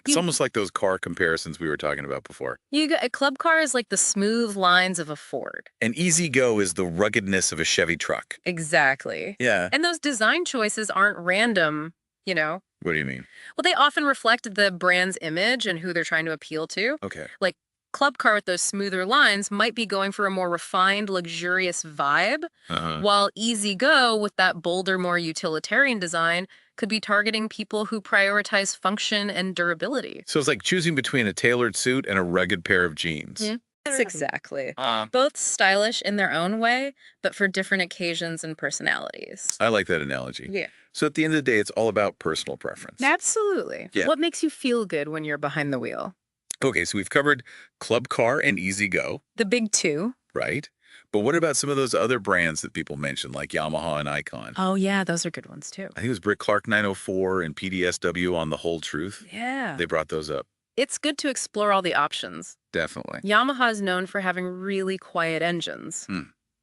Speaker 8: It's almost like those car comparisons we were talking about before.
Speaker 5: A Club Car is like the smooth lines of a Ford.
Speaker 8: And Easy Go is the ruggedness of a Chevy truck.
Speaker 5: Exactly.
Speaker 8: Yeah.
Speaker 5: And those design choices aren't random,
Speaker 8: What do you mean?
Speaker 5: Well, they often reflect the brand's image and who they're trying to appeal to.
Speaker 8: Okay.
Speaker 5: Like Club Car with those smoother lines might be going for a more refined, luxurious vibe, while Easy Go with that bolder, more utilitarian design could be targeting people who prioritize function and durability.
Speaker 8: So it's like choosing between a tailored suit and a rugged pair of jeans.
Speaker 5: Yeah. That's exactly. Both stylish in their own way, but for different occasions and personalities.
Speaker 8: I like that analogy.
Speaker 5: Yeah.
Speaker 8: So at the end of the day, it's all about personal preference.
Speaker 5: Absolutely.
Speaker 8: Yeah.
Speaker 5: What makes you feel good when you're behind the wheel?
Speaker 8: Okay, so we've covered Club Car and Easy Go,
Speaker 5: The big two.
Speaker 8: right? But what about some of those other brands that people mentioned, like Yamaha and Icon?
Speaker 5: Oh, yeah, those are good ones, too.
Speaker 8: I think it was Brick Clark 904 and PDSW on The Whole Truth.
Speaker 5: Yeah.
Speaker 8: They brought those up.
Speaker 5: It's good to explore all the options.
Speaker 8: Definitely.
Speaker 5: Yamaha is known for having really quiet engines.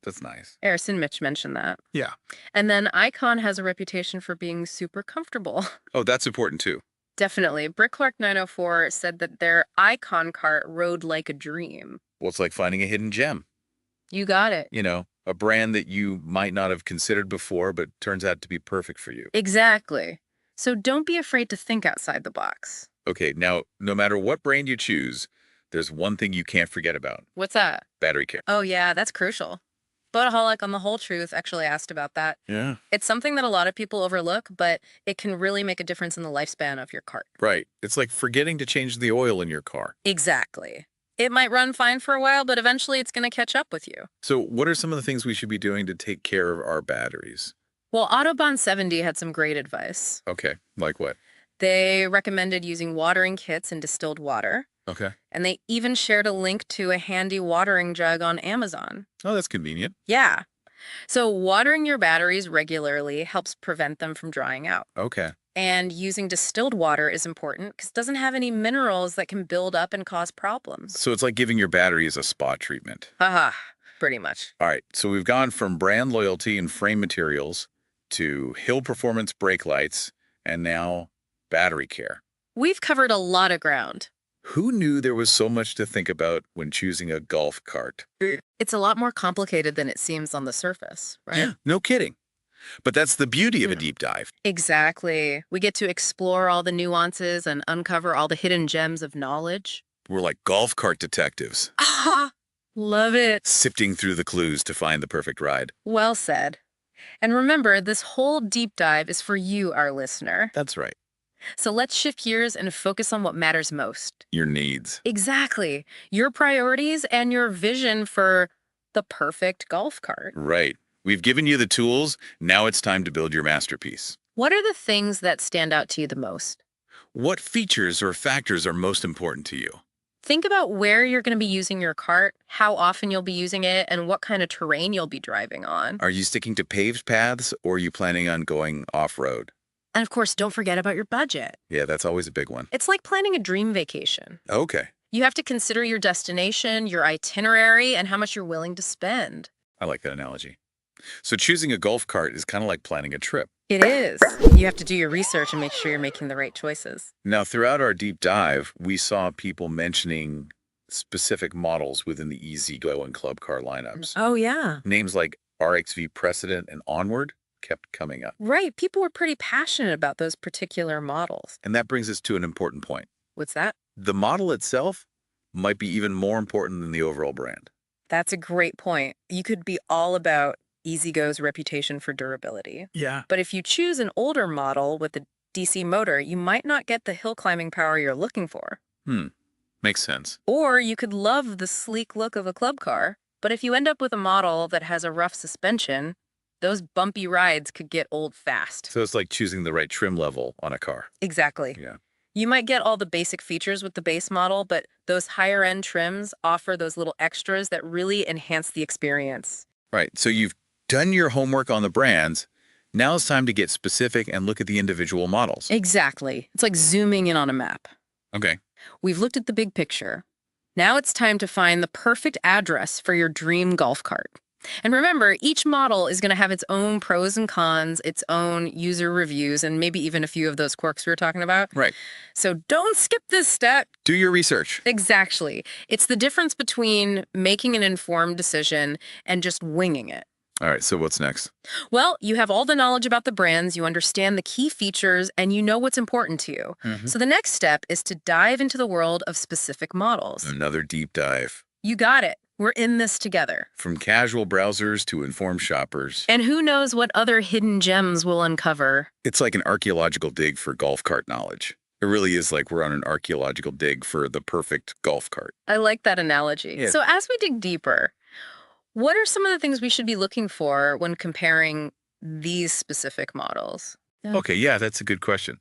Speaker 8: That's nice.
Speaker 5: Harrison Mitch mentioned that.
Speaker 8: Yeah.
Speaker 5: And then Icon has a reputation for being super comfortable.
Speaker 8: Oh, that's important too.
Speaker 5: Definitely. Brick Clark 904 said that their Icon cart rode like a dream.
Speaker 8: Well, it's like finding a hidden gem.
Speaker 5: You got it.
Speaker 8: You know, a brand that you might not have considered before, but turns out to be perfect for you.
Speaker 5: Exactly. So don't be afraid to think outside the box.
Speaker 8: Okay, now, no matter what brand you choose, there's one thing you can't forget about.
Speaker 5: What's that?
Speaker 8: Battery care.
Speaker 5: Oh, yeah, that's crucial. Boataholic on The Whole Truth actually asked about that.
Speaker 8: Yeah.
Speaker 5: It's something that a lot of people overlook, but it can really make a difference in the lifespan of your cart.
Speaker 8: Right. It's like forgetting to change the oil in your car.
Speaker 5: Exactly. It might run fine for a while, but eventually it's going to catch up with you.
Speaker 8: So what are some of the things we should be doing to take care of our batteries?
Speaker 5: Well, Autobahn 70 had some great advice.
Speaker 8: Okay, like what?
Speaker 5: They recommended using watering kits and distilled water.
Speaker 8: Okay.
Speaker 5: And they even shared a link to a handy watering jug on Amazon.
Speaker 8: Oh, that's convenient.
Speaker 5: Yeah. So watering your batteries regularly helps prevent them from drying out.
Speaker 8: Okay.
Speaker 5: And using distilled water is important because it doesn't have any minerals that can build up and cause problems.
Speaker 8: So it's like giving your batteries a spa treatment.
Speaker 5: Haha, pretty much.
Speaker 8: All right, so we've gone from brand loyalty and frame materials to hill performance brake lights and now battery care.
Speaker 5: We've covered a lot of ground.
Speaker 8: Who knew there was so much to think about when choosing a golf cart?
Speaker 5: It's a lot more complicated than it seems on the surface, right?
Speaker 8: Yeah, no kidding. But that's the beauty of a deep dive.
Speaker 5: Exactly. We get to explore all the nuances and uncover all the hidden gems of knowledge.
Speaker 8: We're like golf cart detectives,
Speaker 5: Ah, love it.
Speaker 8: sifting through the clues to find the perfect ride.
Speaker 5: Well said. And remember, this whole deep dive is for you, our listener.
Speaker 8: That's right.
Speaker 5: So let's shift gears and focus on what matters most.
Speaker 8: Your needs.
Speaker 5: Exactly. Your priorities and your vision for the perfect golf cart.
Speaker 8: Right. We've given you the tools. Now it's time to build your masterpiece.
Speaker 5: What are the things that stand out to you the most?
Speaker 8: What features or factors are most important to you?
Speaker 5: Think about where you're going to be using your cart, how often you'll be using it, and what kind of terrain you'll be driving on.
Speaker 8: Are you sticking to paved paths or are you planning on going off-road?
Speaker 5: And of course, don't forget about your budget.
Speaker 8: Yeah, that's always a big one.
Speaker 5: It's like planning a dream vacation.
Speaker 8: Okay.
Speaker 5: You have to consider your destination, your itinerary, and how much you're willing to spend.
Speaker 8: I like that analogy. So choosing a golf cart is kind of like planning a trip.
Speaker 5: It is. You have to do your research and make sure you're making the right choices.
Speaker 8: Now, throughout our deep dive, we saw people mentioning specific models within the EasyGo and Club Car lineups.
Speaker 5: Oh, yeah.
Speaker 8: Names like RXV Precedent and Onward kept coming up.
Speaker 5: Right. People were pretty passionate about those particular models.
Speaker 8: And that brings us to an important point.
Speaker 5: What's that?
Speaker 8: The model itself might be even more important than the overall brand.
Speaker 5: That's a great point. You could be all about EasyGo's reputation for durability.
Speaker 8: Yeah.
Speaker 5: But if you choose an older model with a DC motor, you might not get the hill climbing power you're looking for.
Speaker 8: Makes sense.
Speaker 5: Or you could love the sleek look of a club car, but if you end up with a model that has a rough suspension, those bumpy rides could get old fast.
Speaker 8: So it's like choosing the right trim level on a car.
Speaker 5: Exactly.
Speaker 8: Yeah.
Speaker 5: You might get all the basic features with the base model, but those higher end trims offer those little extras that really enhance the experience.
Speaker 8: Right. So you've done your homework on the brands. Now it's time to get specific and look at the individual models.
Speaker 5: Exactly. It's like zooming in on a map.
Speaker 8: Okay.
Speaker 5: We've looked at the big picture. Now it's time to find the perfect address for your dream golf cart. And remember, each model is going to have its own pros and cons, its own user reviews, and maybe even a few of those quirks we were talking about.
Speaker 8: Right.
Speaker 5: So don't skip this step.
Speaker 8: Do your research.
Speaker 5: Exactly. It's the difference between making an informed decision and just winging it.
Speaker 8: All right. So what's next?
Speaker 5: Well, you have all the knowledge about the brands, you understand the key features, and you know what's important to you. So the next step is to dive into the world of specific models.
Speaker 8: Another deep dive.
Speaker 5: You got it. We're in this together.
Speaker 8: From casual browsers to informed shoppers.
Speaker 5: And who knows what other hidden gems we'll uncover.
Speaker 8: It's like an archaeological dig for golf cart knowledge. It really is like we're on an archaeological dig for the perfect golf cart.
Speaker 5: I like that analogy.
Speaker 8: Yeah.
Speaker 5: So as we dig deeper, what are some of the things we should be looking for when comparing these specific models? Yeah.
Speaker 8: Okay, yeah, that's a good question.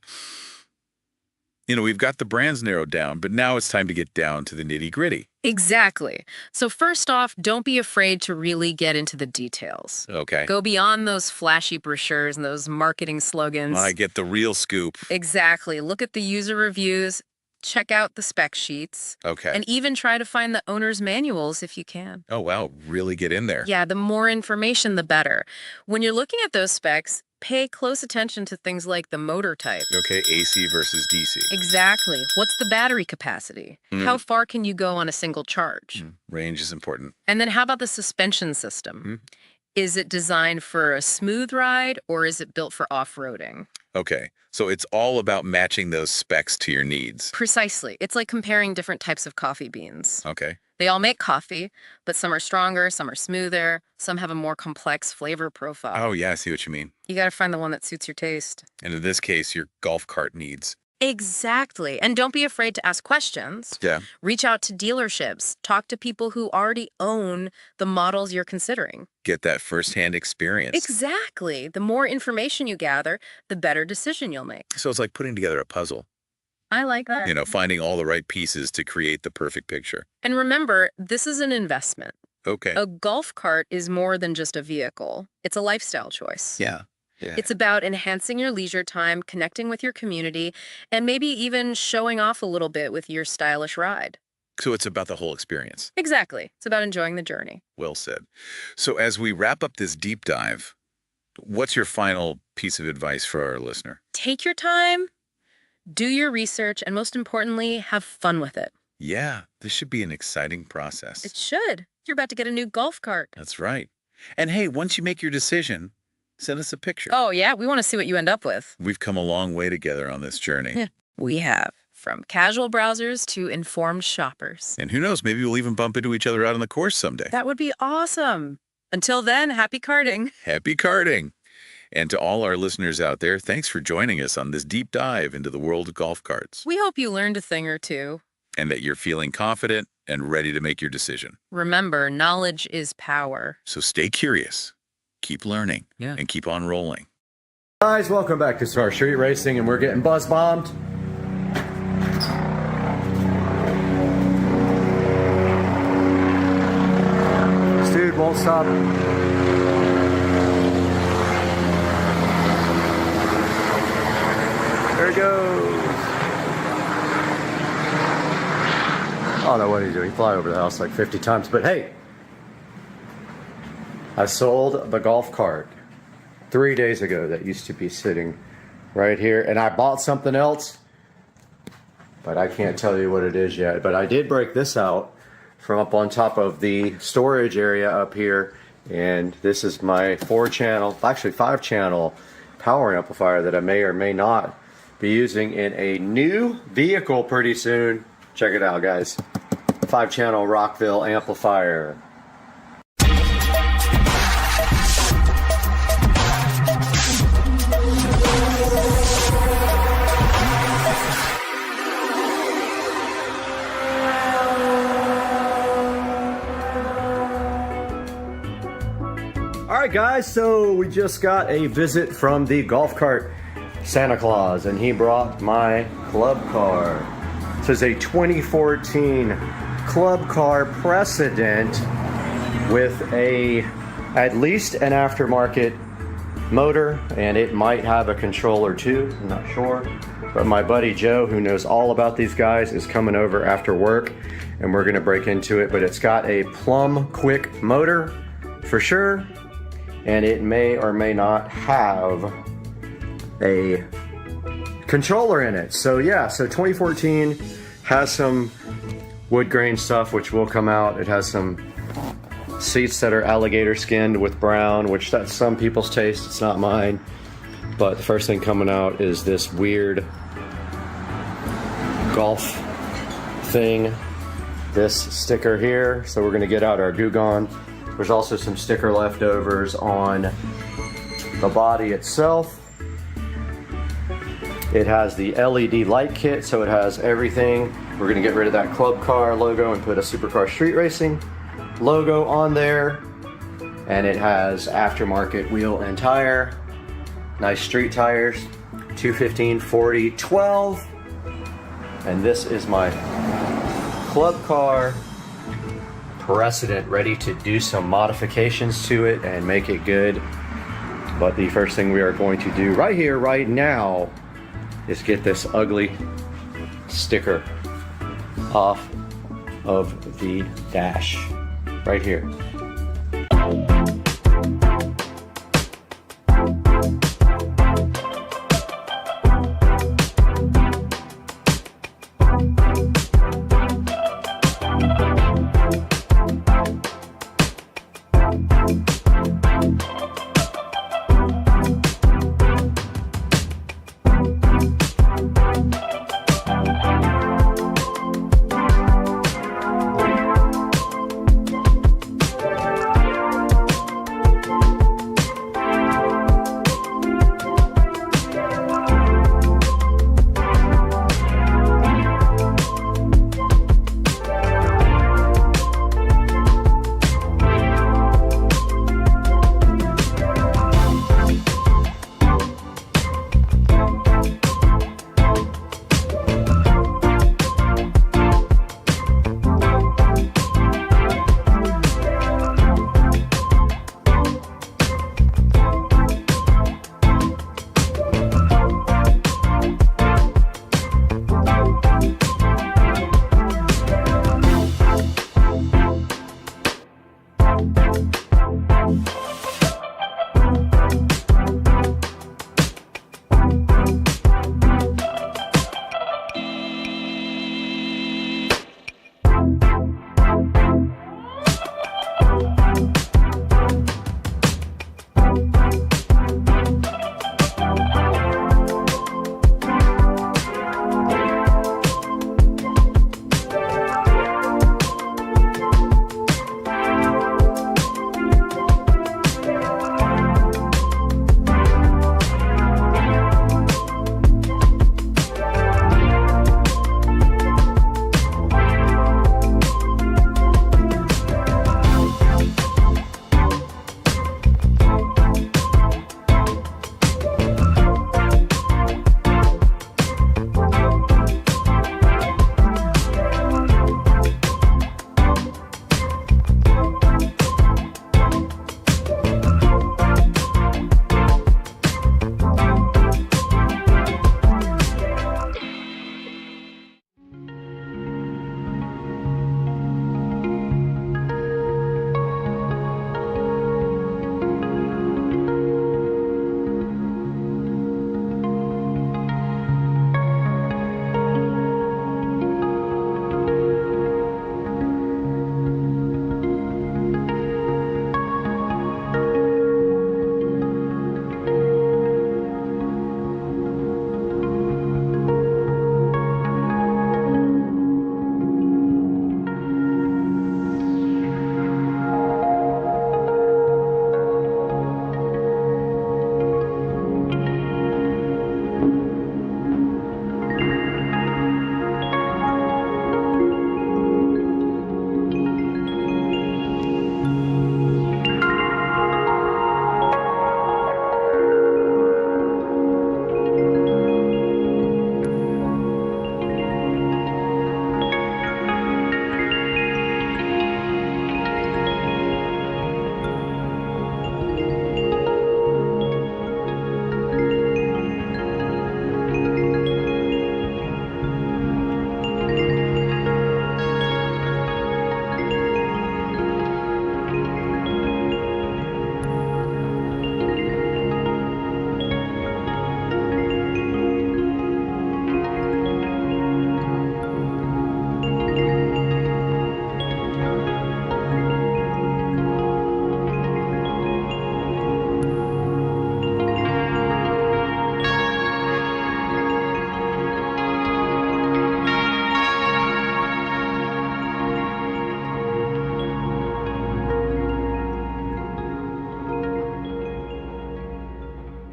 Speaker 8: You know, we've got the brands narrowed down, but now it's time to get down to the nitty-gritty.
Speaker 5: Exactly. So first off, don't be afraid to really get into the details.
Speaker 8: Okay.
Speaker 5: Go beyond those flashy brochures and those marketing slogans.
Speaker 8: I get the real scoop.
Speaker 5: Exactly. Look at the user reviews. check out the spec sheets,
Speaker 8: Okay.
Speaker 5: and even try to find the owner's manuals if you can.
Speaker 8: Oh, wow. Really get in there.
Speaker 5: Yeah, the more information, the better. When you're looking at those specs, pay close attention to things like the motor type.
Speaker 8: Okay, AC versus DC.
Speaker 5: Exactly. What's the battery capacity? How far can you go on a single charge?
Speaker 8: Range is important.
Speaker 5: And then how about the suspension system? Is it designed for a smooth ride or is it built for off-roading?
Speaker 8: Okay, so it's all about matching those specs to your needs.
Speaker 5: Precisely. It's like comparing different types of coffee beans.
Speaker 8: Okay.
Speaker 5: They all make coffee, but some are stronger, some are smoother, some have a more complex flavor profile.
Speaker 8: Oh, yeah, I see what you mean.
Speaker 5: You got to find the one that suits your taste.
Speaker 8: And in this case, your golf cart needs.
Speaker 5: Exactly. And don't be afraid to ask questions.
Speaker 8: Yeah.
Speaker 5: Reach out to dealerships. Talk to people who already own the models you're considering.
Speaker 8: Get that firsthand experience.
Speaker 5: Exactly. The more information you gather, the better decision you'll make.
Speaker 8: So it's like putting together a puzzle.
Speaker 5: I like that.
Speaker 8: You know, finding all the right pieces to create the perfect picture.
Speaker 5: And remember, this is an investment.
Speaker 8: Okay.
Speaker 5: A golf cart is more than just a vehicle. It's a lifestyle choice.
Speaker 8: Yeah.
Speaker 5: It's about enhancing your leisure time, connecting with your community, and maybe even showing off a little bit with your stylish ride.
Speaker 8: So it's about the whole experience.
Speaker 5: Exactly. It's about enjoying the journey.
Speaker 8: Well said. So as we wrap up this deep dive, what's your final piece of advice for our listener?
Speaker 5: Take your time, do your research, and most importantly, have fun with it.
Speaker 8: Yeah, this should be an exciting process.
Speaker 5: It should. You're about to get a new golf cart.
Speaker 8: That's right. And hey, once you make your decision, send us a picture.
Speaker 5: Oh, yeah. We want to see what you end up with.
Speaker 8: We've come a long way together on this journey.
Speaker 5: We have. From casual browsers to informed shoppers.
Speaker 8: And who knows, maybe we'll even bump into each other out on the course someday.
Speaker 5: That would be awesome. Until then, happy karting.
Speaker 8: Happy karting. And to all our listeners out there, thanks for joining us on this deep dive into the world of golf carts.
Speaker 5: We hope you learned a thing or two.
Speaker 8: And that you're feeling confident and ready to make your decision.
Speaker 5: Remember, knowledge is power.
Speaker 8: So stay curious, keep learning, and keep on rolling.
Speaker 2: Guys, welcome back to SCSR Street Racing, and we're getting buzz bombed. This dude won't stop. There he goes. I don't know what he's doing. He fly over the house like 50 times, but hey, I sold the golf cart 3 days ago that used to be sitting right here, and I bought something else, but I can't tell you what it is yet. But I did break this out from up on top of the storage area up here, and this is my 4-channel, actually 5-channel power amplifier that I may or may not be using in a new vehicle pretty soon. Check it out, guys. 5-channel Rockville amplifier. Alright guys, so we just got a visit from the golf cart Santa Claus, and he brought my club car. This is a 2014 club car precedent with at least an aftermarket motor, and it might have a controller too, I'm not sure. But my buddy Joe, who knows all about these guys, is coming over after work, and we're gonna break into it. But it's got a plumb quick motor for sure, and it may or may not have a controller in it. So yeah, so 2014 has some wood grain stuff which will come out. It has some seats that are alligator skinned with brown, which that's some people's taste, it's not mine. But the first thing coming out is this weird golf thing, this sticker here. So we're gonna get out our Gugon. There's also some sticker leftovers on the body itself. It has the LED light kit, so it has everything. We're gonna get rid of that club car logo and put a Supercar Street Racing logo on there. And it has aftermarket wheel and tire. Nice street tires, 215, 40, 12. And this is my club car precedent, ready to do some modifications to it and make it good. But the first thing we are going to do right here, right now, is get this ugly sticker off of the dash right here.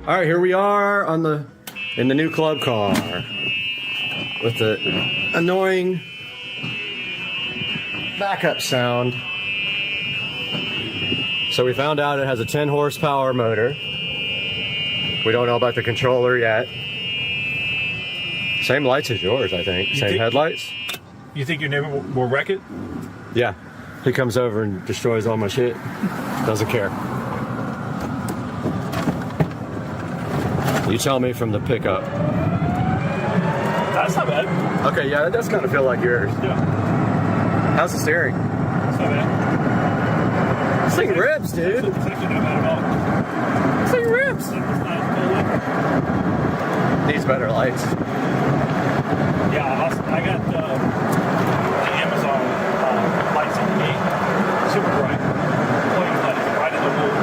Speaker 2: All right, here we are in the new club car with the annoying backup sound. So we found out it has a 10 horsepower motor. We don't know about the controller yet. Same lights as yours, I think. Same headlights.
Speaker 9: You think your neighbor will wreck it?
Speaker 2: Yeah. He comes over and destroys all my shit. Doesn't care. You tell me from the pickup.
Speaker 9: That's not bad.
Speaker 2: Okay, yeah, that does kind of feel like yours.
Speaker 9: Yeah.
Speaker 2: How's the steering?
Speaker 9: It's not bad.
Speaker 2: This thing rips, dude.
Speaker 9: It's actually not bad at all.
Speaker 2: This thing rips.
Speaker 9: It's not totally.
Speaker 2: Needs better lights.
Speaker 9: Yeah, I got the Amazon lights on me. Super bright. Floating lights right in the hole.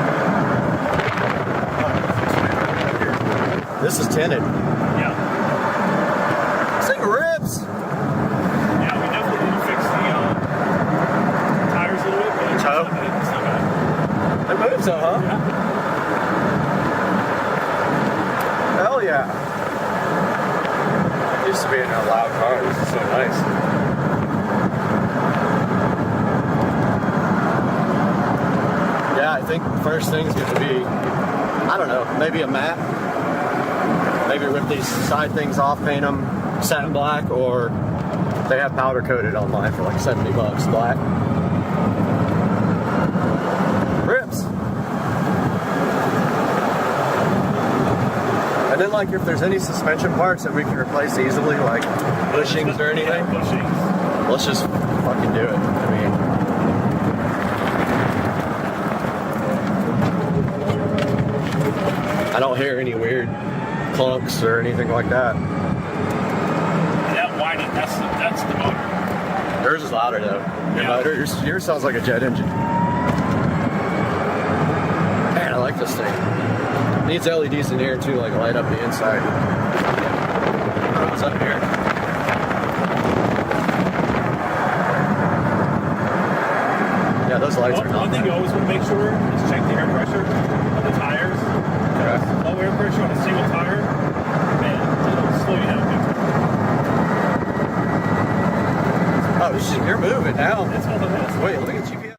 Speaker 2: This is tinted.
Speaker 9: Yeah.
Speaker 2: This thing rips.
Speaker 9: Yeah, we definitely need to fix the tires a little bit, but it's not bad. It's not bad.
Speaker 2: It moves though, huh?
Speaker 9: Yeah.
Speaker 2: Hell yeah. Used to be in a loud car. This is so nice. Yeah, I think the first thing's going to be, I don't know, maybe a matte. Maybe rip these side things off, paint them satin black, or they have powder coated on mine for like $70 black. Rips. And then, like, if there's any suspension parts that we can replace easily, like bushings or anything,
Speaker 9: Yeah, bushings.
Speaker 2: let's just fucking do it. I mean, I don't hear any weird clunks or anything like that.
Speaker 9: That whining, that's the motor.
Speaker 2: Yours is louder though. Your
Speaker 9: Yeah.
Speaker 2: motor, yours sounds like a jet engine. Man, I like this thing. Needs LEDs in here too, like light up the inside. What's up here? Yeah, those lights are not
Speaker 9: One thing you always want to make sure is check the air pressure of the tires.
Speaker 2: Okay.
Speaker 9: Low air pressure on a single tire, man, it'll slow you down big time.
Speaker 2: Oh shit, you're moving now.
Speaker 9: It's all the best.
Speaker 2: Wait, look at GPS.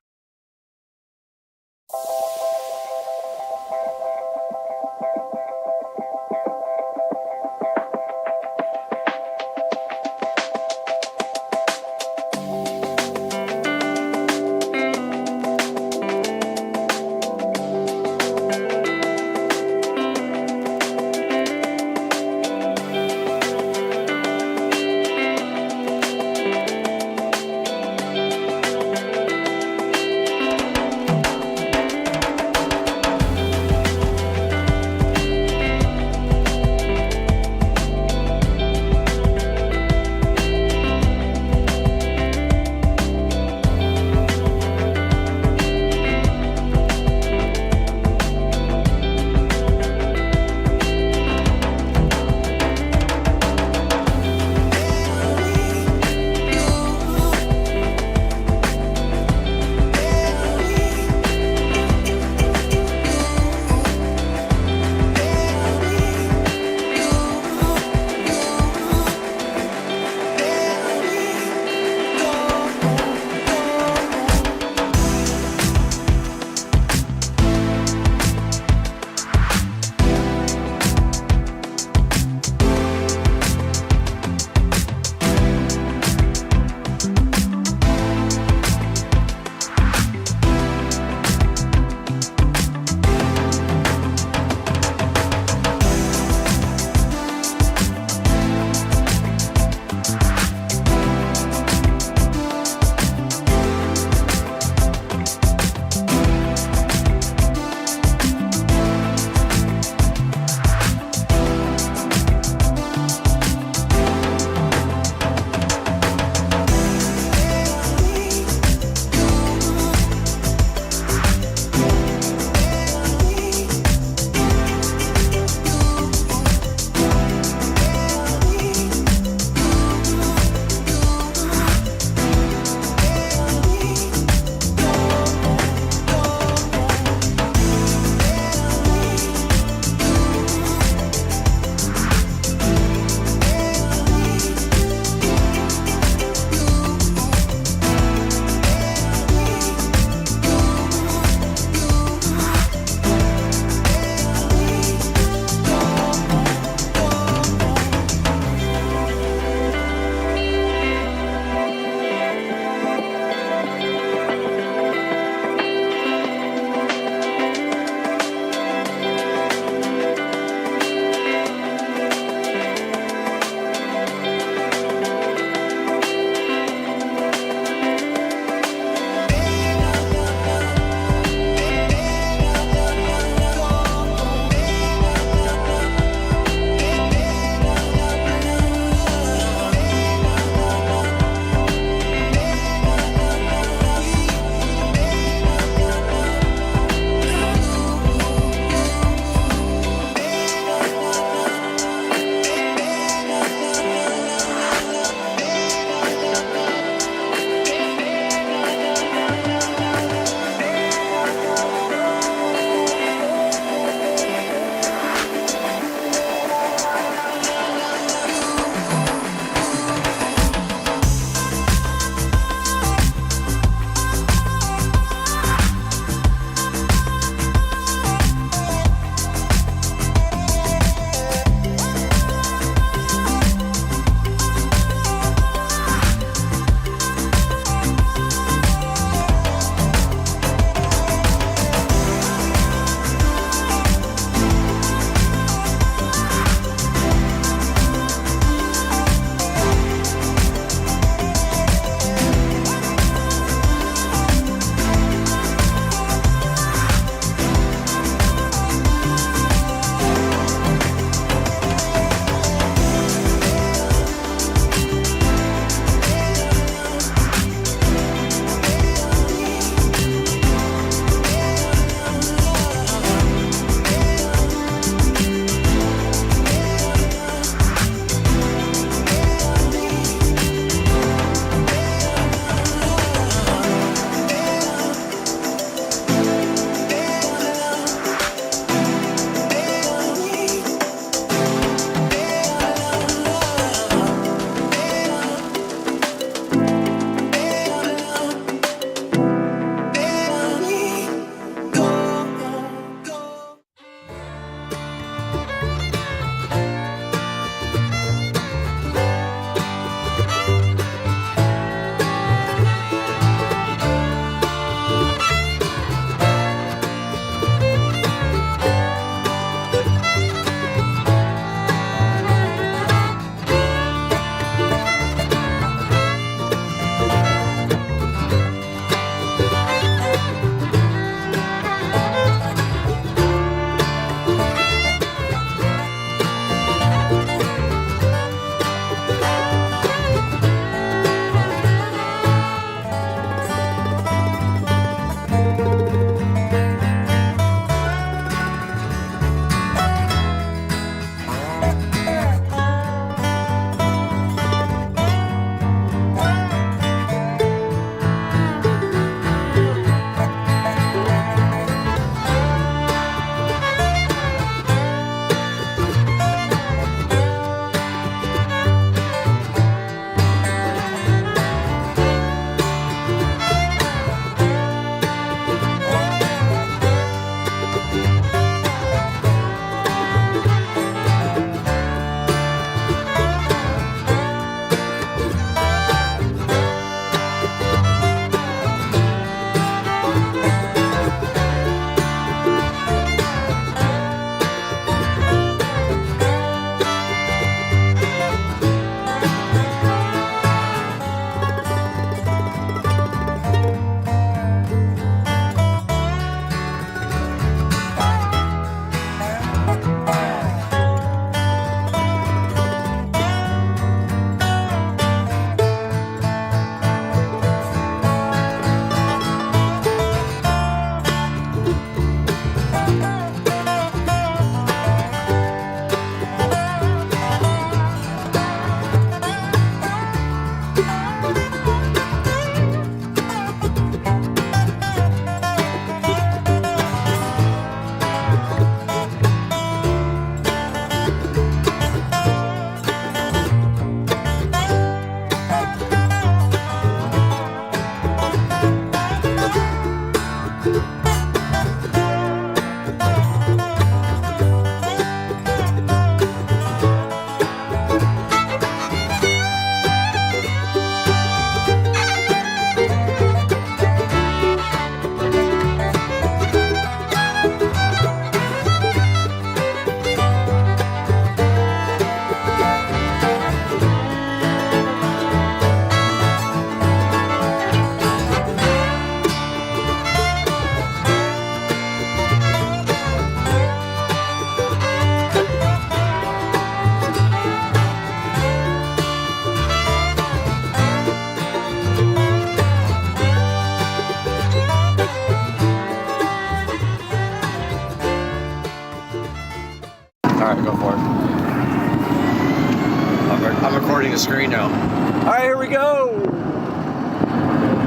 Speaker 2: I'm recording the screen now. All right, here we go.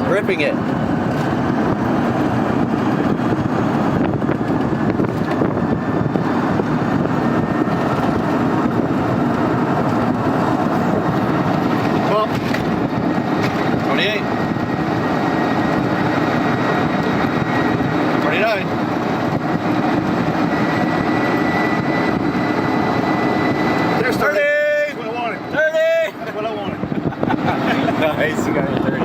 Speaker 2: Ripping it. Well, 28. 29. There's 30.
Speaker 7: That's what I wanted.
Speaker 2: 30.
Speaker 7: That's what I wanted.
Speaker 2: Nice, you got your 30.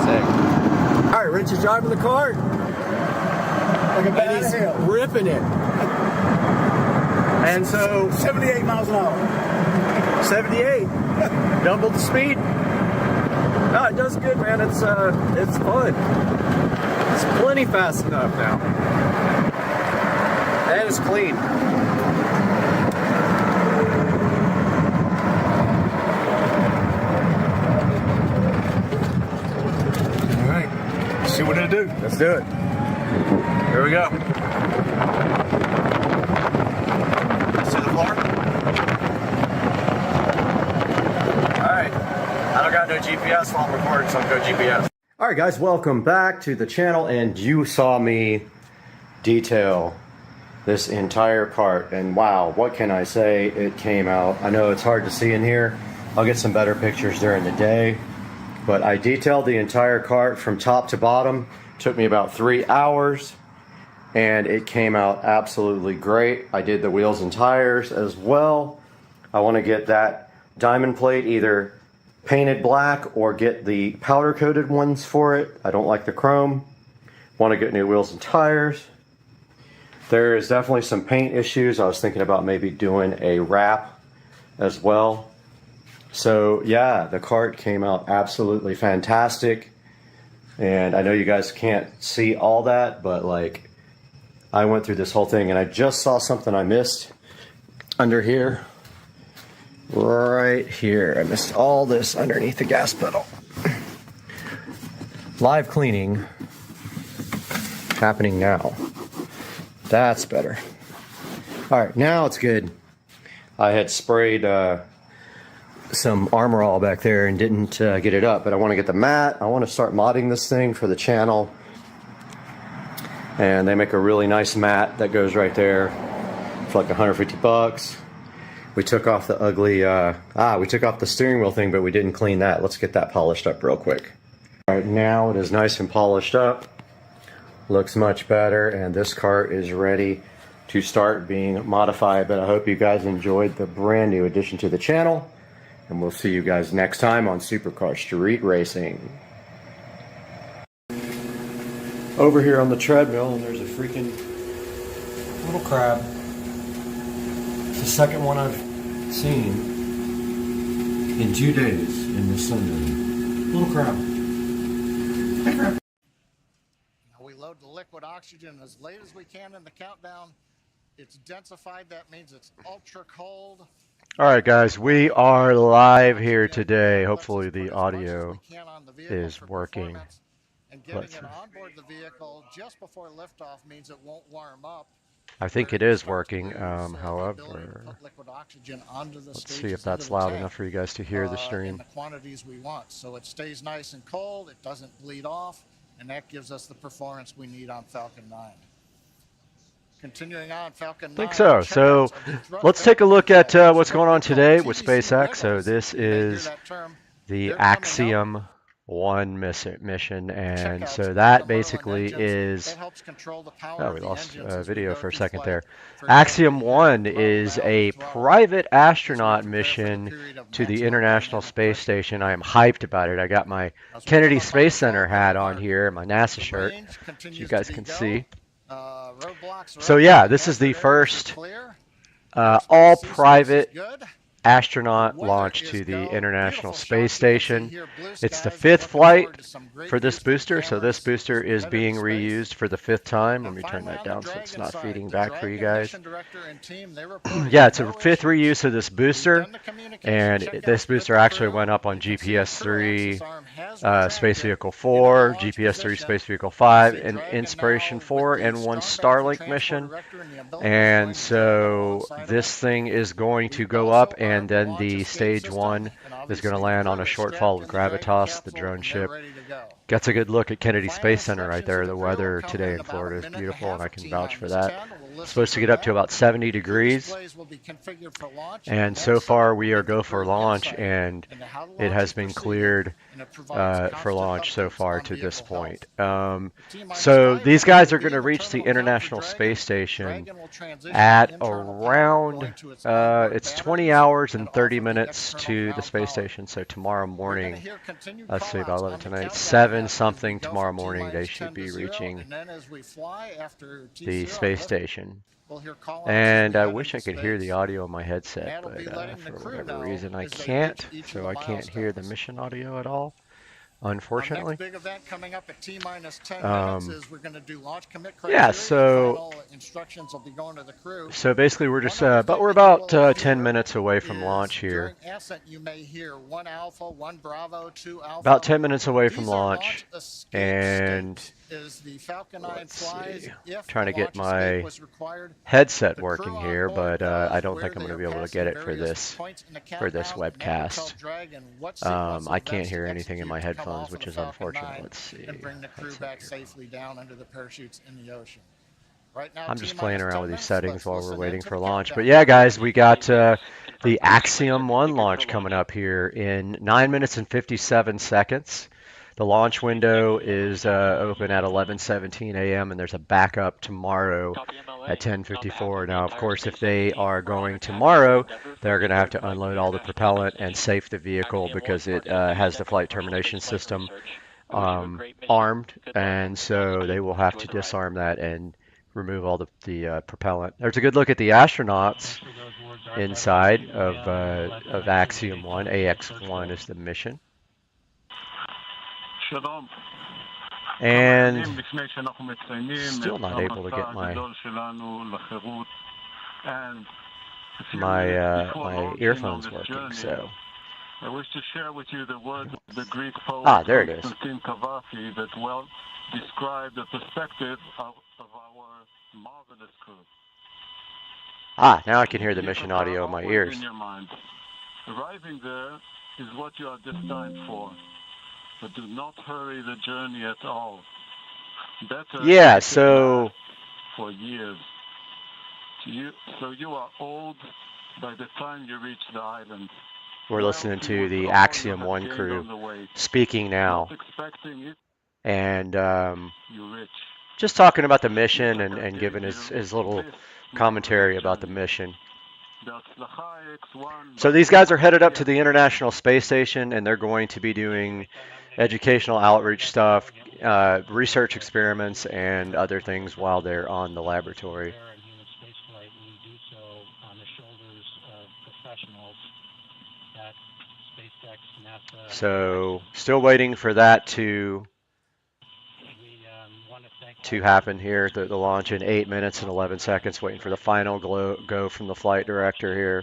Speaker 2: Sick. All right, Rich is driving the cart.
Speaker 7: Like a bad
Speaker 2: And he's
Speaker 7: hell.
Speaker 2: ripping it. And so
Speaker 7: 78 miles an hour.
Speaker 2: 78, doubled the speed. No, it does good, man. It's fun. It's plenty fast enough now, and it's clean.
Speaker 7: All right. Let's see what it'll do.
Speaker 2: Let's do it. Here we go. See the floor? Alright. I don't got no GPS while I'm recording, so I'll go GPS. Alright guys, welcome back to the channel, and you saw me detail this entire cart, and wow, what can I say? It came out. I know it's hard to see in here. I'll get some better pictures during the day, but I detailed the entire cart from top to bottom. Took me about 3 hours, and it came out absolutely great. I did the wheels and tires as well. I want to get that diamond plate either painted black or get the powder coated ones for it. I don't like the chrome. Want to get new wheels and tires. There is definitely some paint issues. I was thinking about maybe doing a wrap as well. So yeah, the cart came out absolutely fantastic. And I know you guys can't see all that, but like, I went through this whole thing, and I just saw something I missed under here. Right here. I missed all this underneath the gas pedal. Live cleaning happening now. That's better. All right, now it's good. I had sprayed some Armor All back there and didn't get it up, but I want to get the mat. I want to start modding this thing for the channel, and they make a really nice mat that goes right there for like 150 bucks. We took off the ugly we took off the steering wheel thing, but we didn't clean that. Let's get that polished up real quick. All right, now it is nice and polished up, looks much better, and this cart is ready to start being modified. But I hope you guys enjoyed the brand new addition to the channel, and we'll see you guys next time on Supercar Street Racing. Over here on the treadmill, and there's a freaking little crab. It's the second one I've seen in 2 days in this sunroom. Little crab. Hey, crab.
Speaker 10: We load the liquid oxygen as late as we can in the countdown. It's densified. That means it's ultra cold.
Speaker 2: All right, guys, we are live here today. Hopefully the audio is working.
Speaker 10: And getting it on board the vehicle just before liftoff means it won't warm up.
Speaker 2: I think it is working. However, let's see if that's loud enough for you guys to hear the stream.
Speaker 10: In the quantities we want, so it stays nice and cold. It doesn't bleed off, and that gives us the performance we need on Falcon 9. Continuing on, Falcon 9.
Speaker 2: I think so. So let's take a look at what's going on today with SpaceX. So this is the Axiom 1 mission, and so that basically is, oh, we lost video for a second there. Axiom 1 is a private astronaut mission to the International Space Station. I am hyped about it. I got my Kennedy Space Center hat on here, my NASA shirt, as you guys can see. So yeah, this is the first all private astronaut launch to the International Space Station. It's the 5th flight for this booster, so this booster is being reused for the 5th time. Let me turn that down so it's not feeding back for you guys. Yeah, it's a 5th reuse of this booster, and this booster actually went up on GPS-3 Space Vehicle 4, GPS-3 Space Vehicle 5, and Inspiration 4, and one Starlink mission. And so this thing is going to go up, and then the stage 1 is going to land on a short fall of Gravitas, the drone ship. Gets a good look at Kennedy Space Center right there. The weather today in Florida is beautiful, and I can vouch for that. It's supposed to get up to about 70 degrees. And so far we are go for launch, and it has been cleared for launch so far to this point. So these guys are going to reach the International Space Station at around, it's 20 hours and 30 minutes to the space station. So tomorrow morning, let's see, about 11 tonight, 7 something tomorrow morning, they should be reaching the space station. And I wish I could hear the audio on my headset, but for whatever reason I can't, so I can't hear the mission audio at all, unfortunately.
Speaker 10: Big event coming up at T-minus 10 minutes is we're going to do launch commit criteria.
Speaker 2: Yeah, so
Speaker 10: instructions will be going to the crew.
Speaker 2: So basically we're just but we're about 10 minutes away from launch here.
Speaker 10: During ascent you may hear 1 Alpha, 1 Bravo, 2 Alpha.
Speaker 2: About 10 minutes away from launch, and let's see, trying to get my headset working here, but I don't think I'm going to be able to get it for this webcast. I can't hear anything in my headphones, which is unfortunate. Let's see.
Speaker 10: And bring the crew back safely down under the parachutes in the ocean. Right now,
Speaker 2: I'm just playing around with these settings while we're waiting for launch. But yeah, guys, we got the Axiom 1 launch coming up here in 9 minutes and 57 seconds. The launch window is open at 11:17 a.m. and there's a backup tomorrow at 10:54. Now, of course, if they are going tomorrow, they're going to have to unload all the propellant and safe the vehicle because it has the flight termination system armed, and so they will have to disarm that and remove all the propellant. There's a good look at the astronauts inside of Axiom 1. AX1 is the mission. And still not able to get my earphones working, so
Speaker 11: I wish to share with you the words of the Greek poet
Speaker 2: there it is.
Speaker 11: Constantine Cavafy that well describe the perspective of our marvelous crew.
Speaker 2: Now I can hear the mission audio in my ears.
Speaker 11: In your mind. Arriving there is what you are destined for, but do not hurry the journey at all. Better
Speaker 2: so
Speaker 11: for years. So you are old by the time you reach the island.
Speaker 2: We're listening to the Axiom 1 crew speaking now, and just talking about the mission and giving his little commentary about the mission. So these guys are headed up to the International Space Station, and they're going to be doing educational outreach stuff, research experiments, and other things while they're on the laboratory. So still waiting for that to happen here, the launch in 8 minutes and 11 seconds, waiting for the final go from the flight director here.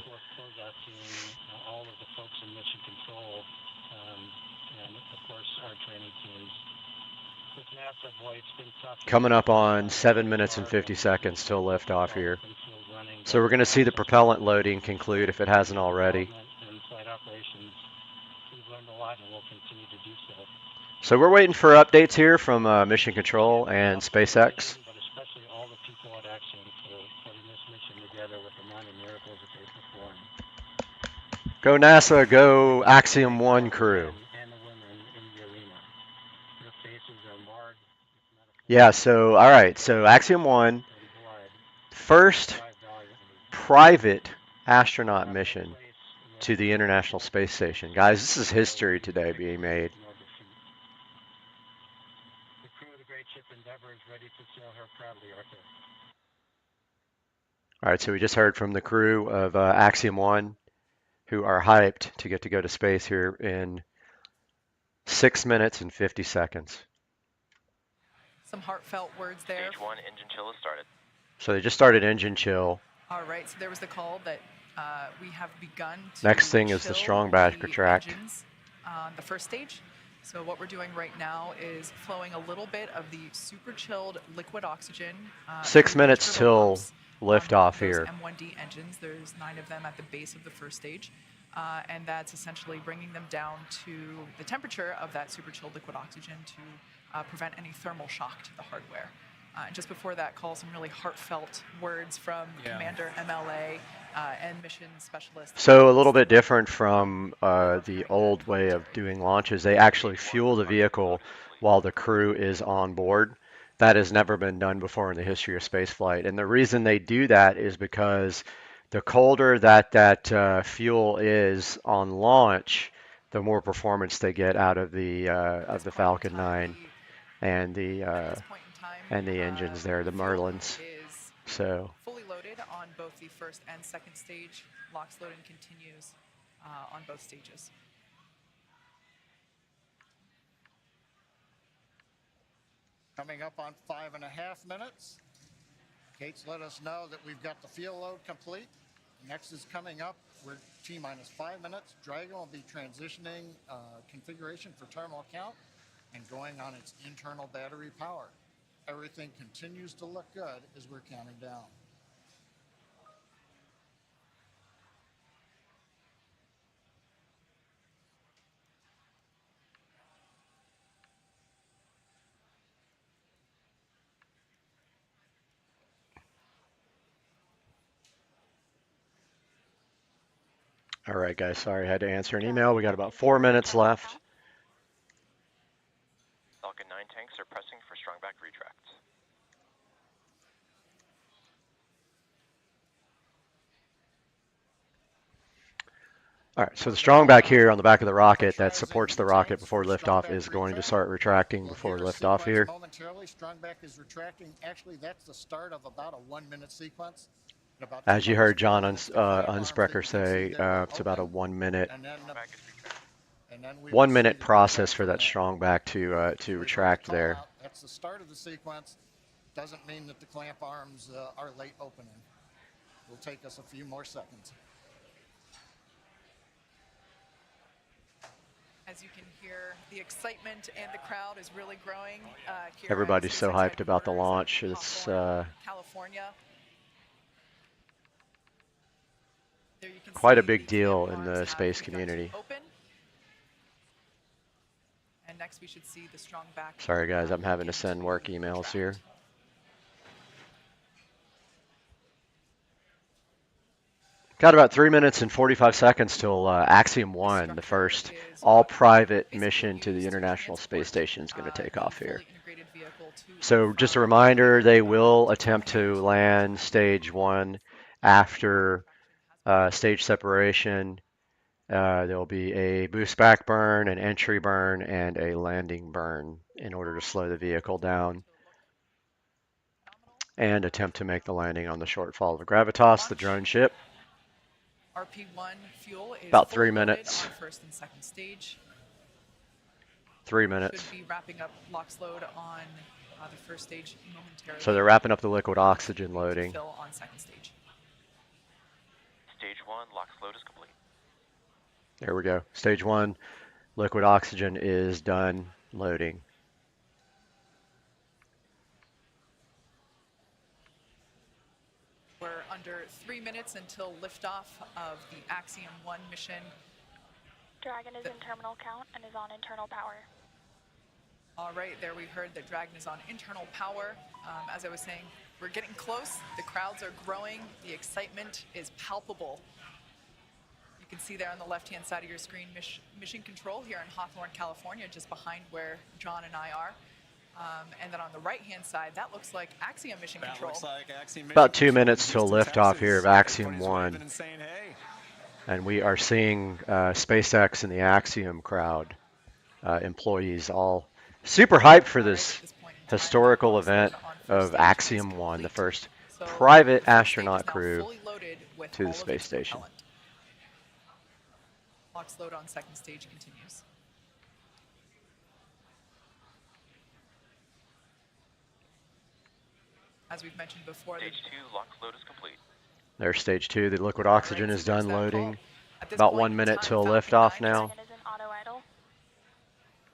Speaker 2: Coming up on 7 minutes and 50 seconds till liftoff here. So we're going to see the propellant loading conclude if it hasn't already. So we're waiting for updates here from Mission Control and SpaceX. Go NASA, go Axiom 1 crew. Yeah, so, all right, so Axiom 1, first private astronaut mission to the International Space Station. Guys, this is history today being made. All right, so we just heard from the crew of Axiom 1, who are hyped to get to go to space here in 6 minutes and 50 seconds.
Speaker 12: Some heartfelt words there.
Speaker 13: Stage 1 engine chill has started.
Speaker 2: So they just started engine chill.
Speaker 12: All right, so there was the call that we have begun to
Speaker 2: Next thing is the strong back retract.
Speaker 12: On the first stage. So what we're doing right now is flowing a little bit of the super chilled liquid oxygen.
Speaker 2: 6 minutes till liftoff here.
Speaker 12: M1D engines, there's 9 of them at the base of the first stage. And that's essentially bringing them down to the temperature of that super chilled liquid oxygen to prevent any thermal shock to the hardware. And just before that call, some really heartfelt words from Commander MLA and mission specialist.
Speaker 2: So a little bit different from the old way of doing launches. They actually fuel the vehicle while the crew is on board. That has never been done before in the history of spaceflight. And the reason they do that is because the colder that fuel is on launch, the more performance they get out of the Falcon 9 and the engines there, the Merlins. So
Speaker 12: fully loaded on both the first and second stage. LOX loading continues on both stages.
Speaker 10: Coming up on 5.5 minutes. Kate's let us know that we've got the fuel load complete. Next is coming up. We're T-minus 5 minutes. Dragon will be transitioning configuration for terminal count and going on its internal battery power. Everything continues to look good as we're counting down.
Speaker 2: all right, guys, sorry, I had to answer an email. We got about 4 minutes left.
Speaker 13: Falcon 9 tanks are pressing for strong back retract.
Speaker 2: All right, so the strong back here on the back of the rocket that supports the rocket before liftoff is going to start retracting before liftoff here.
Speaker 10: Momentarily, strong back is retracting. Actually, that's the start of about a 1 minute sequence.
Speaker 2: As you heard John Unsprecher say, it's about a 1 minute. 1 minute process for that strong back to retract there.
Speaker 10: That's the start of the sequence. Doesn't mean that the clamp arms are late opening. It'll take us a few more seconds.
Speaker 12: As you can hear, the excitement and the crowd is really growing.
Speaker 2: Everybody's so hyped about the launch. It's
Speaker 12: California.
Speaker 2: quite a big deal in the space community.
Speaker 12: And next we should see the strong back.
Speaker 2: Sorry guys, I'm having to send work emails here. Got about 3 minutes and 45 seconds till Axiom 1, the first all-private mission to the International Space Station, is going to take off here. So just a reminder, they will attempt to land stage 1 after stage separation. There will be a boost back burn, an entry burn, and a landing burn in order to slow the vehicle down and attempt to make the landing on the shortfall of the Gravitas, the drone ship.
Speaker 12: RP1 fuel is
Speaker 2: about 3 minutes.
Speaker 12: On first and second stage.
Speaker 2: 3 minutes.
Speaker 12: Should be wrapping up LOX load on the first stage momentarily.
Speaker 2: So they're wrapping up the liquid oxygen loading.
Speaker 12: Fill on second stage.
Speaker 13: Stage 1 LOX load is complete.
Speaker 2: There we go. Stage 1 liquid oxygen is done loading.
Speaker 12: We're under 3 minutes until liftoff of the Axiom 1 mission.
Speaker 14: Dragon is in terminal count and is on internal power.
Speaker 12: All right, there we heard that Dragon is on internal power. As I was saying, we're getting close. The crowds are growing. The excitement is palpable. You can see there on the left-hand side of your screen, mission control here in Hawthorne, California, just behind where John and I are. And then on the right-hand side, that looks like Axiom mission control.
Speaker 2: About 2 minutes till liftoff here of Axiom 1. And we are seeing SpaceX and the Axiom crowd, employees, all super hyped for this historical event of Axiom 1, the first private astronaut crew to the space station.
Speaker 12: Box load on second stage continues. As we've mentioned before,
Speaker 13: Stage 2 LOX load is complete.
Speaker 2: There's stage 2. The liquid oxygen is done loading. About 1 minute till liftoff now.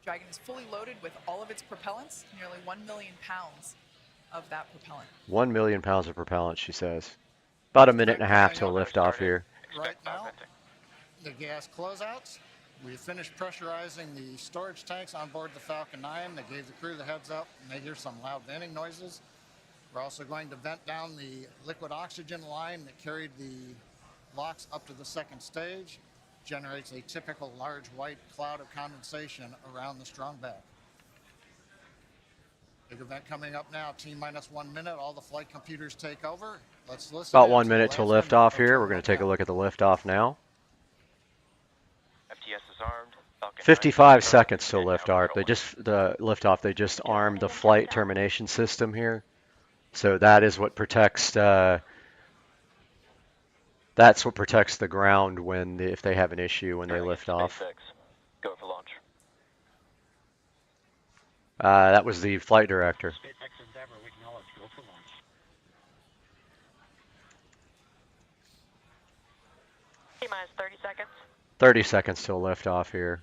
Speaker 12: Dragon is fully loaded with all of its propellants, nearly 1 million pounds of that propellant.
Speaker 2: 1 million pounds of propellant, she says. About a minute and a half till liftoff here.
Speaker 10: Right now, the gas closeouts. We finished pressurizing the storage tanks on board the Falcon 9. They gave the crew the heads up, and they hear some loud venting noises. We're also going to vent down the liquid oxygen line that carried the LOX up to the second stage. Generates a typical large white cloud of condensation around the strong back. Big event coming up now, T-minus 1 minute, all the flight computers take over. Let's listen.
Speaker 2: About 1 minute till liftoff here. We're going to take a look at the liftoff now.
Speaker 13: FTS is armed. Falcon
Speaker 2: 55 seconds till liftoff. They just armed the flight termination system here. So that is what protects that's what protects the ground when if they have an issue when they lift off.
Speaker 13: Go for launch.
Speaker 2: That was the flight director.
Speaker 14: T-minus 30 seconds.
Speaker 2: 30 seconds till liftoff here.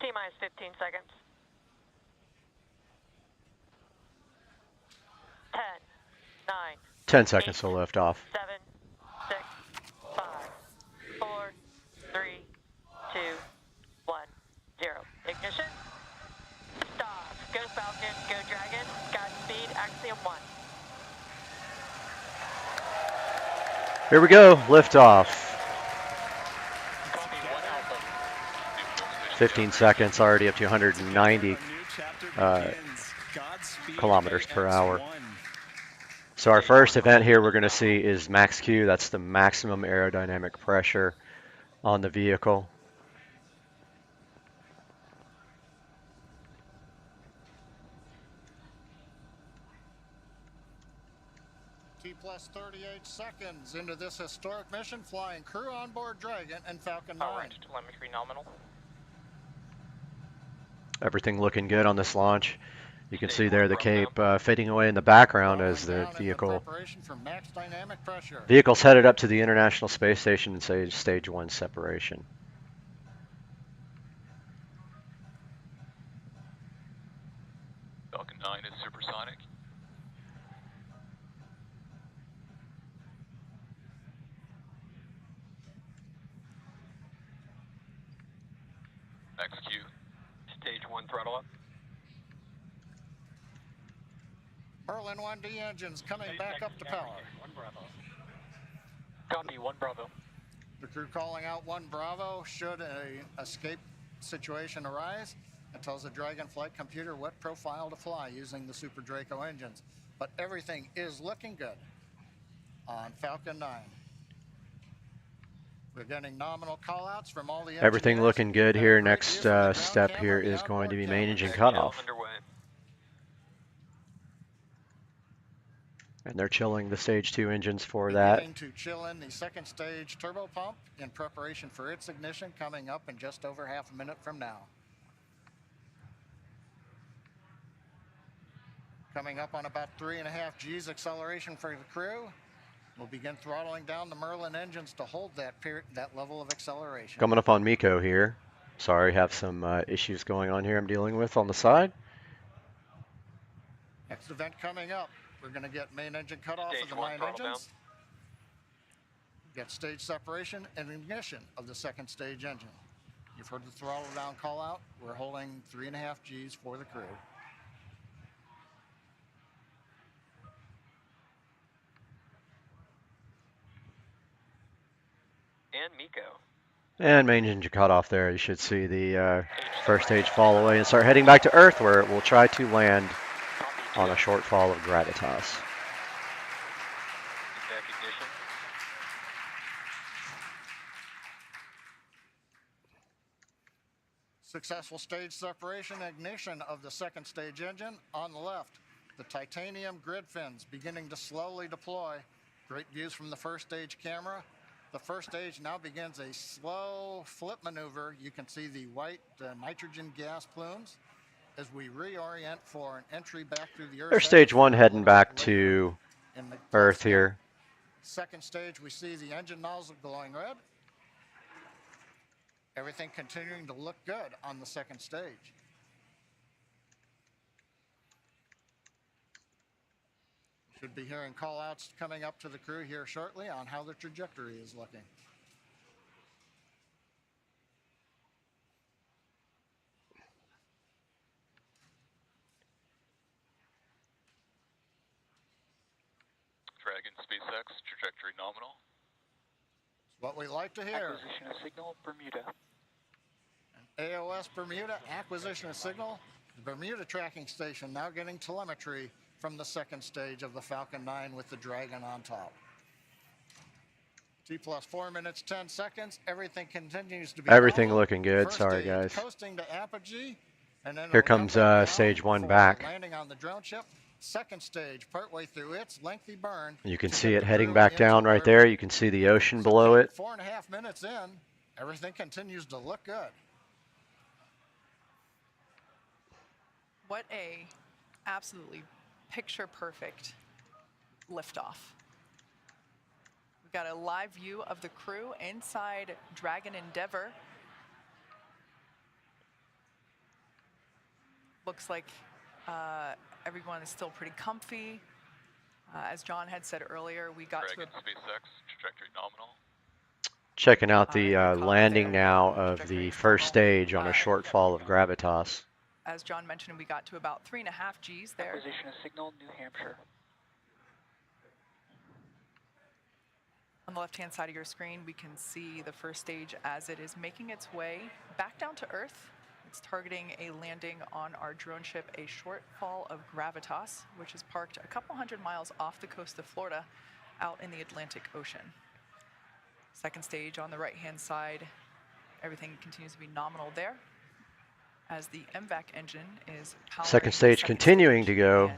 Speaker 14: T-minus 15 seconds. 10, 9,
Speaker 2: 10 seconds till liftoff.
Speaker 14: 7, 6, 5, 4, 3, 2, 1, 0. Ignition. Stop. Go Falcon, go Dragon. Godspeed, Axiom 1.
Speaker 2: Here we go, liftoff. 15 seconds, already up to 190 kilometers per hour. So our first event here we're going to see is max Q. That's the maximum aerodynamic pressure on the vehicle.
Speaker 10: T-plus 38 seconds into this historic mission, flying crew on board Dragon and Falcon 9.
Speaker 13: Range telemetry nominal.
Speaker 2: Everything looking good on this launch. You can see there the Cape fading away in the background as the vehicle's headed up to the International Space Station and say stage 1 separation.
Speaker 13: Falcon 9 is supersonic. Max Q. Stage 1 throttle up.
Speaker 10: Merlin 1D engines coming back up to power.
Speaker 13: 1 Bravo. Copy, 1 Bravo.
Speaker 10: The crew calling out 1 Bravo should a escape situation arise. It tells the Dragon flight computer what profile to fly using the Super Draco engines. But everything is looking good on Falcon 9. We're getting nominal callouts from all the
Speaker 2: Everything looking good here. Next step here is going to be main engine cutoff. And they're chilling the stage 2 engines for that.
Speaker 10: Beginning to chill in the second stage turbo pump in preparation for its ignition coming up in just over half a minute from now. Coming up on about 3.5 G's acceleration for the crew. We'll begin throttling down the Merlin engines to hold that level of acceleration.
Speaker 2: Coming up on Miko here. Sorry, have some issues going on here I'm dealing with on the side.
Speaker 10: Next event coming up. We're going to get main engine cutoff of the 9 engines. Get stage separation and ignition of the second stage engine. You've heard the throttle down call out. We're holding 3.5 G's for the crew.
Speaker 13: And Miko.
Speaker 2: And main engine cutoff there. You should see the first stage fall away and start heading back to Earth where it will try to land on a short fall of gravitas.
Speaker 10: Successful stage separation ignition of the second stage engine. On the left, the titanium grid fins beginning to slowly deploy. Great views from the first stage camera. The first stage now begins a slow flip maneuver. You can see the white nitrogen gas plumes as we reorient for an entry back through the Earth.
Speaker 2: There's stage 1 heading back to Earth here.
Speaker 10: Second stage, we see the engine nozzle glowing red. Everything continuing to look good on the second stage. Should be hearing call outs coming up to the crew here shortly on how the trajectory is looking.
Speaker 13: Dragon SpaceX, trajectory nominal.
Speaker 10: It's what we like to hear.
Speaker 13: Acquisition of signal, Bermuda.
Speaker 10: AOS Bermuda, acquisition of signal. The Bermuda tracking station now getting telemetry from the second stage of the Falcon 9 with the Dragon on top. T plus 4 minutes, 10 seconds. Everything continues to be
Speaker 2: Everything
Speaker 10: normal.
Speaker 2: looking good.
Speaker 10: First
Speaker 2: Sorry,
Speaker 10: stage
Speaker 2: guys.
Speaker 10: coasting to apogee, and then
Speaker 2: Here comes stage 1 back.
Speaker 10: landing on the drone ship. Second stage, partway through its lengthy burn.
Speaker 2: You can see it heading back down right there. You can see the ocean below it.
Speaker 10: 4.5 minutes in, everything continues to look good.
Speaker 12: What a absolutely picture perfect liftoff. We've got a live view of the crew inside Dragon Endeavour. Looks like everyone is still pretty comfy. As John had said earlier, we got
Speaker 13: Dragon SpaceX, trajectory nominal.
Speaker 2: Checking out the landing now of the first stage on a shortfall of gravitas.
Speaker 12: As John mentioned, we got to about 3.5 Gs there.
Speaker 13: Acquisition of signal, New Hampshire.
Speaker 12: On the left-hand side of your screen, we can see the first stage as it is making its way back down to Earth. It's targeting a landing on our drone ship, a shortfall of gravitas, which is parked a couple hundred miles off the coast of Florida out in the Atlantic Ocean. Second stage on the right-hand side, everything continues to be nominal there, as the MVAC engine is powering
Speaker 2: Second stage continuing to go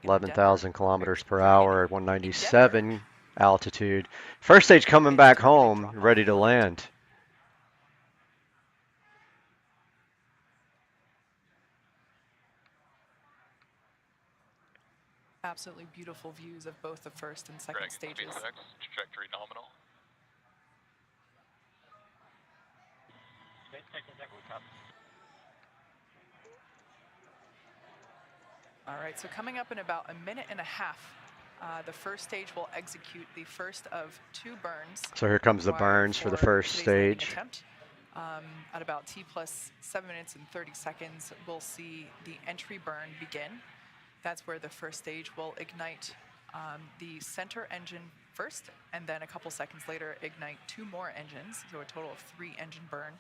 Speaker 2: 11,000 kilometers per hour at 197 altitude. First stage coming back home, ready to land.
Speaker 12: Absolutely beautiful views of both the first and second stages.
Speaker 13: SpaceX, trajectory nominal.
Speaker 12: All right, so coming up in about a minute and a half, the first stage will execute the first of 2 burns.
Speaker 2: So here comes the burns for the first stage.
Speaker 12: At about T plus 7 minutes and 30 seconds, we'll see the entry burn begin. That's where the first stage will ignite the center engine first, and then a couple seconds later ignite 2 more engines, so a total of 3 engine burn,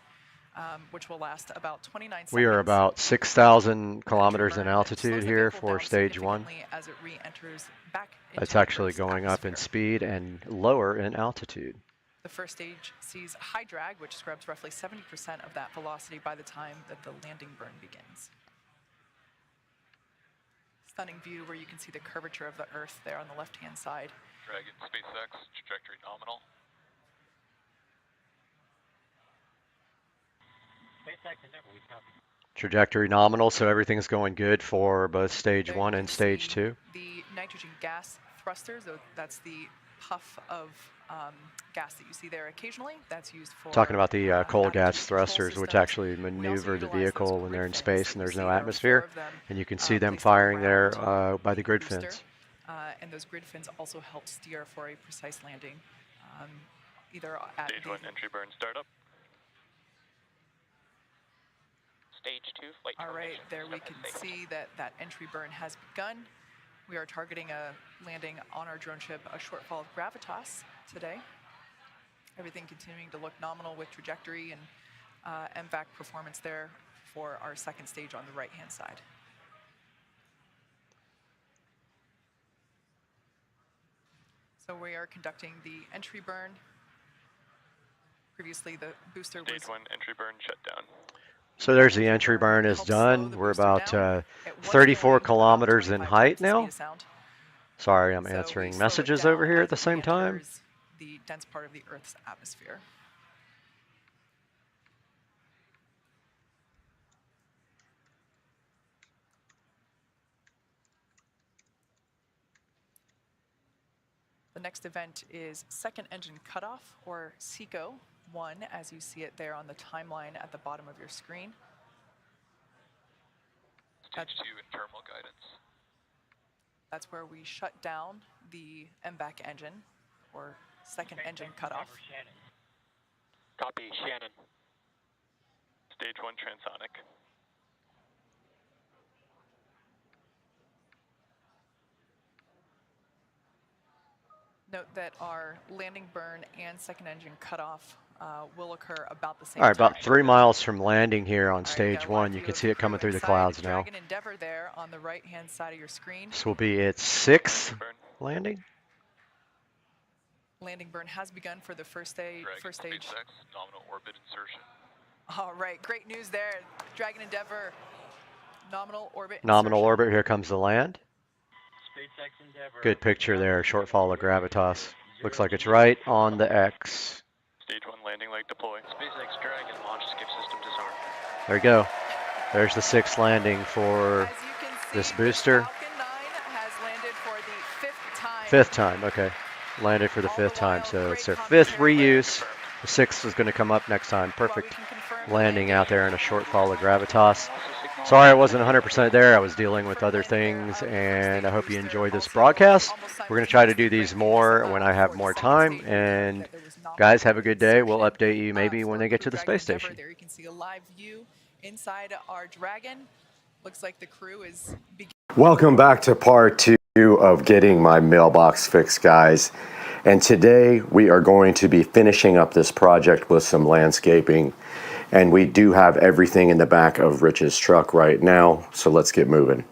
Speaker 12: which will last about 29 seconds.
Speaker 2: We are about 6,000 kilometers in altitude here for stage 1.
Speaker 12: As it re-enters back into
Speaker 2: It's actually
Speaker 12: Earth's
Speaker 2: going up in
Speaker 12: atmosphere.
Speaker 2: speed and lower in altitude.
Speaker 12: The first stage sees high drag, which scrubs roughly 70% of that velocity by the time that the landing burn begins. Stunning view where you can see the curvature of the Earth there on the left-hand side.
Speaker 13: Dragon SpaceX, trajectory nominal.
Speaker 2: Trajectory nominal, so everything's going good for both stage 1 and stage 2.
Speaker 12: The nitrogen gas thrusters, so that's the puff of gas that you see there occasionally. That's used for
Speaker 2: Talking about the coal gas thrusters, which actually maneuver the vehicle when they're in space and there's no atmosphere. And you can see them firing there by the grid fins.
Speaker 12: And those grid fins also help steer for a precise landing, either at
Speaker 13: Stage 1 entry burn startup. Stage 2 flight
Speaker 12: All right,
Speaker 13: termination.
Speaker 12: there we can see that that entry burn has begun. We are targeting a landing on our drone ship, a shortfall of gravitas today. Everything continuing to look nominal with trajectory and MVAC performance there for our second stage on the right-hand side. So we are conducting the entry burn. Previously, the booster was...
Speaker 13: Stage 1 entry burn shutdown.
Speaker 2: So there's the entry burn is done. We're about 34 kilometers in height now. Sorry, I'm answering messages over here at the same time.
Speaker 12: The dense part of the Earth's atmosphere. The next event is second engine cutoff, or SECO 1, as you see it there on the timeline at the bottom of your screen.
Speaker 13: Stage 2 in terminal guidance.
Speaker 12: That's where we shut down the MVAC engine, or second engine cutoff.
Speaker 13: Copy, Shannon. Stage 1 transonic.
Speaker 12: Note that our landing burn and second engine cutoff will occur about the same
Speaker 2: All right,
Speaker 12: time.
Speaker 2: about 3 miles from landing here on stage 1. You can see it coming through the clouds now.
Speaker 12: Dragon Endeavor there on the right-hand side of your screen.
Speaker 2: This will be its 6th landing.
Speaker 12: Landing burn has begun for the first stage.
Speaker 13: Nominal orbit insertion.
Speaker 12: All right, great news there. Dragon Endeavor, nominal orbit.
Speaker 2: Nominal orbit, here comes the land. Good picture there, short fall of gravitas. Looks like it's right on the X.
Speaker 13: Stage 1 landing leg deploy. SpaceX Dragon launch skip system disarm.
Speaker 2: There you go. There's the 6th landing for this booster.
Speaker 12: Falcon 9 has landed for the 5th time.
Speaker 2: 5th time, okay. Landed for the 5th time, so it's their 5th reuse. The 6th is going to come up next time. Perfect landing out there in a short fall of gravitas. Sorry I wasn't 100% there. I was dealing with other things, and I hope you enjoyed this broadcast. We're going to try to do these more when I have more time, and guys, have a good day. We'll update you maybe when they get to the space station.
Speaker 12: There you can see a live view inside our Dragon. Looks like the crew is
Speaker 2: Welcome back to part 2 of getting my mailbox fixed, guys. And today we are going to be finishing up this project with some landscaping. And we do have everything in the back of Rich's truck right now, so let's get moving.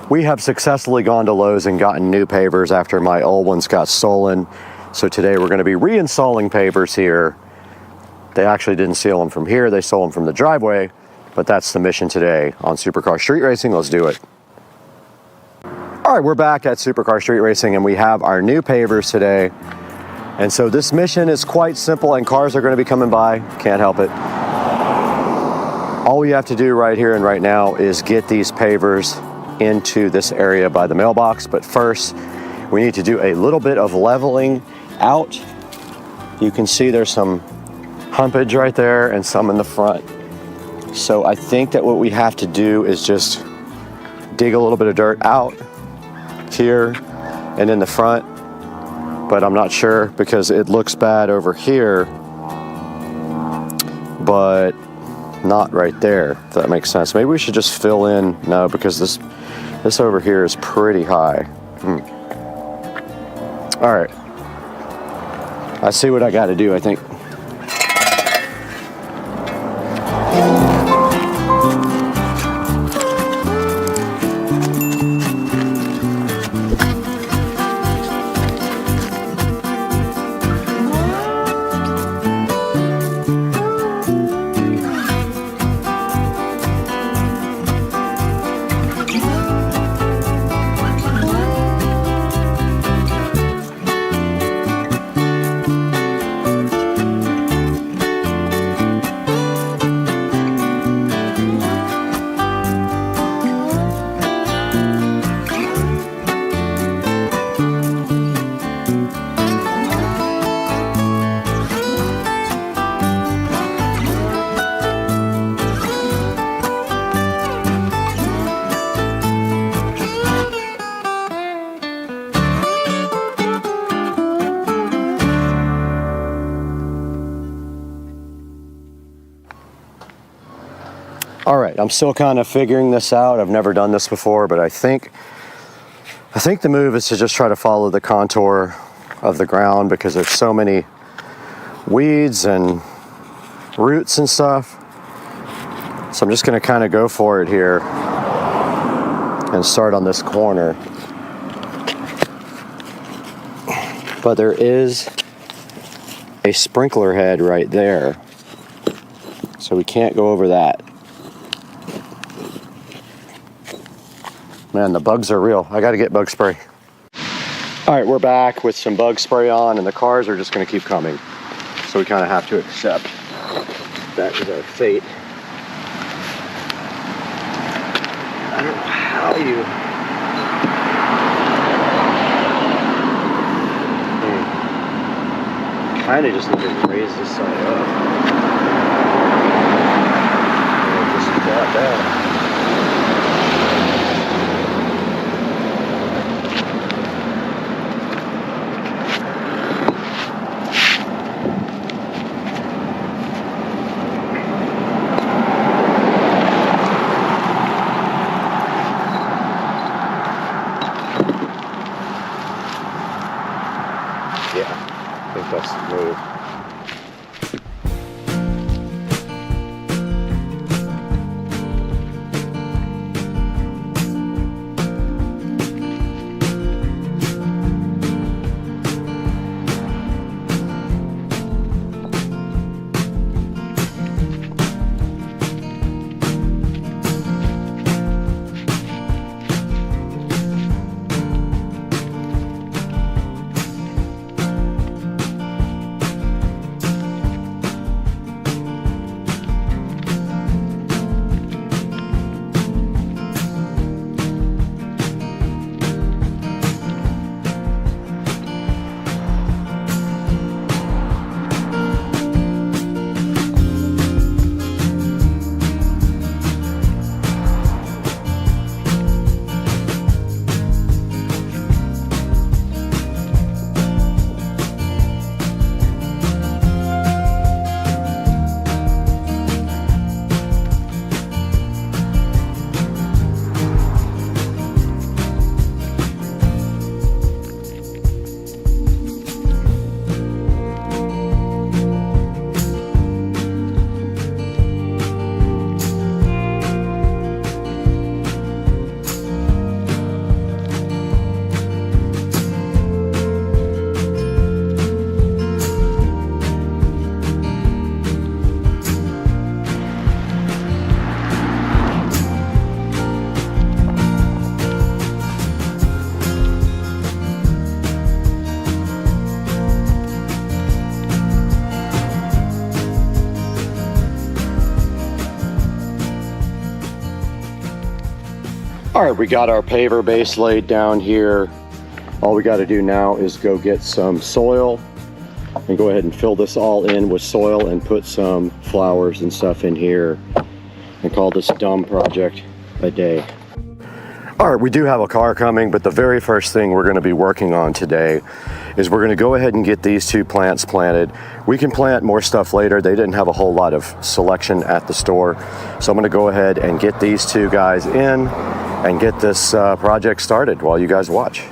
Speaker 2: We have successfully gone to Lowe's and gotten new pavers after my old ones got stolen. So today we're going to be reinstalling pavers here. They actually didn't steal them from here, they stole them from the driveway, but that's the mission today on Supercar Street Racing. Let's do it. All right, we're back at Supercar Street Racing and we have our new pavers today. And so this mission is quite simple and cars are going to be coming by, can't help it. All we have to do right here and right now is get these pavers into this area by the mailbox, but first we need to do a little bit of leveling out. You can see there's some humpage right there and some in the front. So I think that what we have to do is just dig a little bit of dirt out here and in the front, but I'm not sure because it looks bad over here, but not right there, if that makes sense. Maybe we should just fill in. No, because this over here is pretty high. All right, I see what I got to do, I think. All right, I'm still kind of figuring this out. I've never done this before, but I think the move is to just try to follow the contour of the ground because there's so many weeds and roots and stuff. So I'm just gonna kind of go for it here and start on this corner. But there is a sprinkler head right there, so we can't go over that. Man, the bugs are real. I gotta get bug spray. All right, we're back with some bug spray on, and the cars are just gonna keep coming. So we kind of have to accept that is our fate. I don't know how you... Kind of just need to raise this side up. Just like that. All right, we got our paver base laid down here. All we got to do now is go get some soil and go ahead and fill this all in with soil and put some flowers and stuff in here and call this dumb project a day. All right, we do have a car coming, but the very first thing we're going to be working on today is we're going to go ahead and get these two plants planted. We can plant more stuff later. They didn't have a whole lot of selection at the store. So I'm going to go ahead and get these two guys in and get this project started while you guys watch.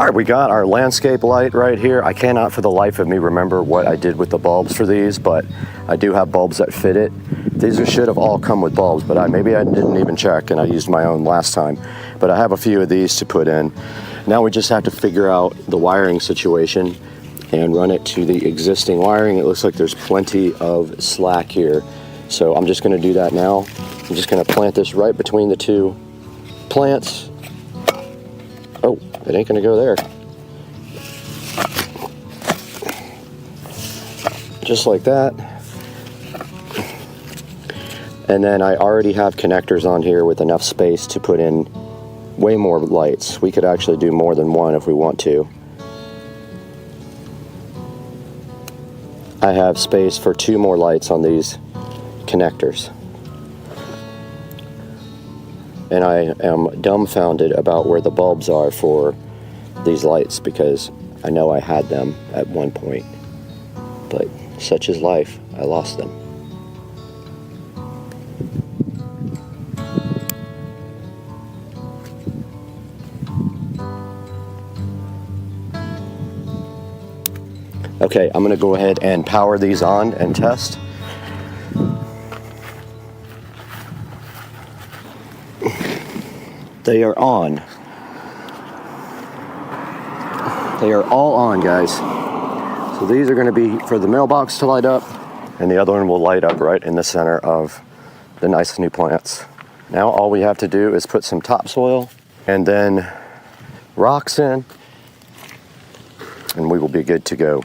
Speaker 2: All right, we got our landscape light right here. I cannot for the life of me remember what I did with the bulbs for these, but I do have bulbs that fit it. These should have all come with bulbs, but maybe I didn't even check and I used my own last time. But I have a few of these to put in. Now we just have to figure out the wiring situation and run it to the existing wiring. It looks like there's plenty of slack here. So I'm just gonna do that now. I'm just gonna plant this right between the two plants. Oh, it ain't gonna go there. Just like that. And then I already have connectors on here with enough space to put in way more lights. We could actually do more than one if we want to. I have space for 2 more lights on these connectors. And I am dumbfounded about where the bulbs are for these lights because I know I had them at one point, but such is life, I lost them. Okay, I'm gonna go ahead and power these on and test. They are on. They are all on, guys. So these are gonna be for the mailbox to light up, and the other one will light up right in the center of the nice new plants. Now all we have to do is put some topsoil and then rocks in, and we will be good to go.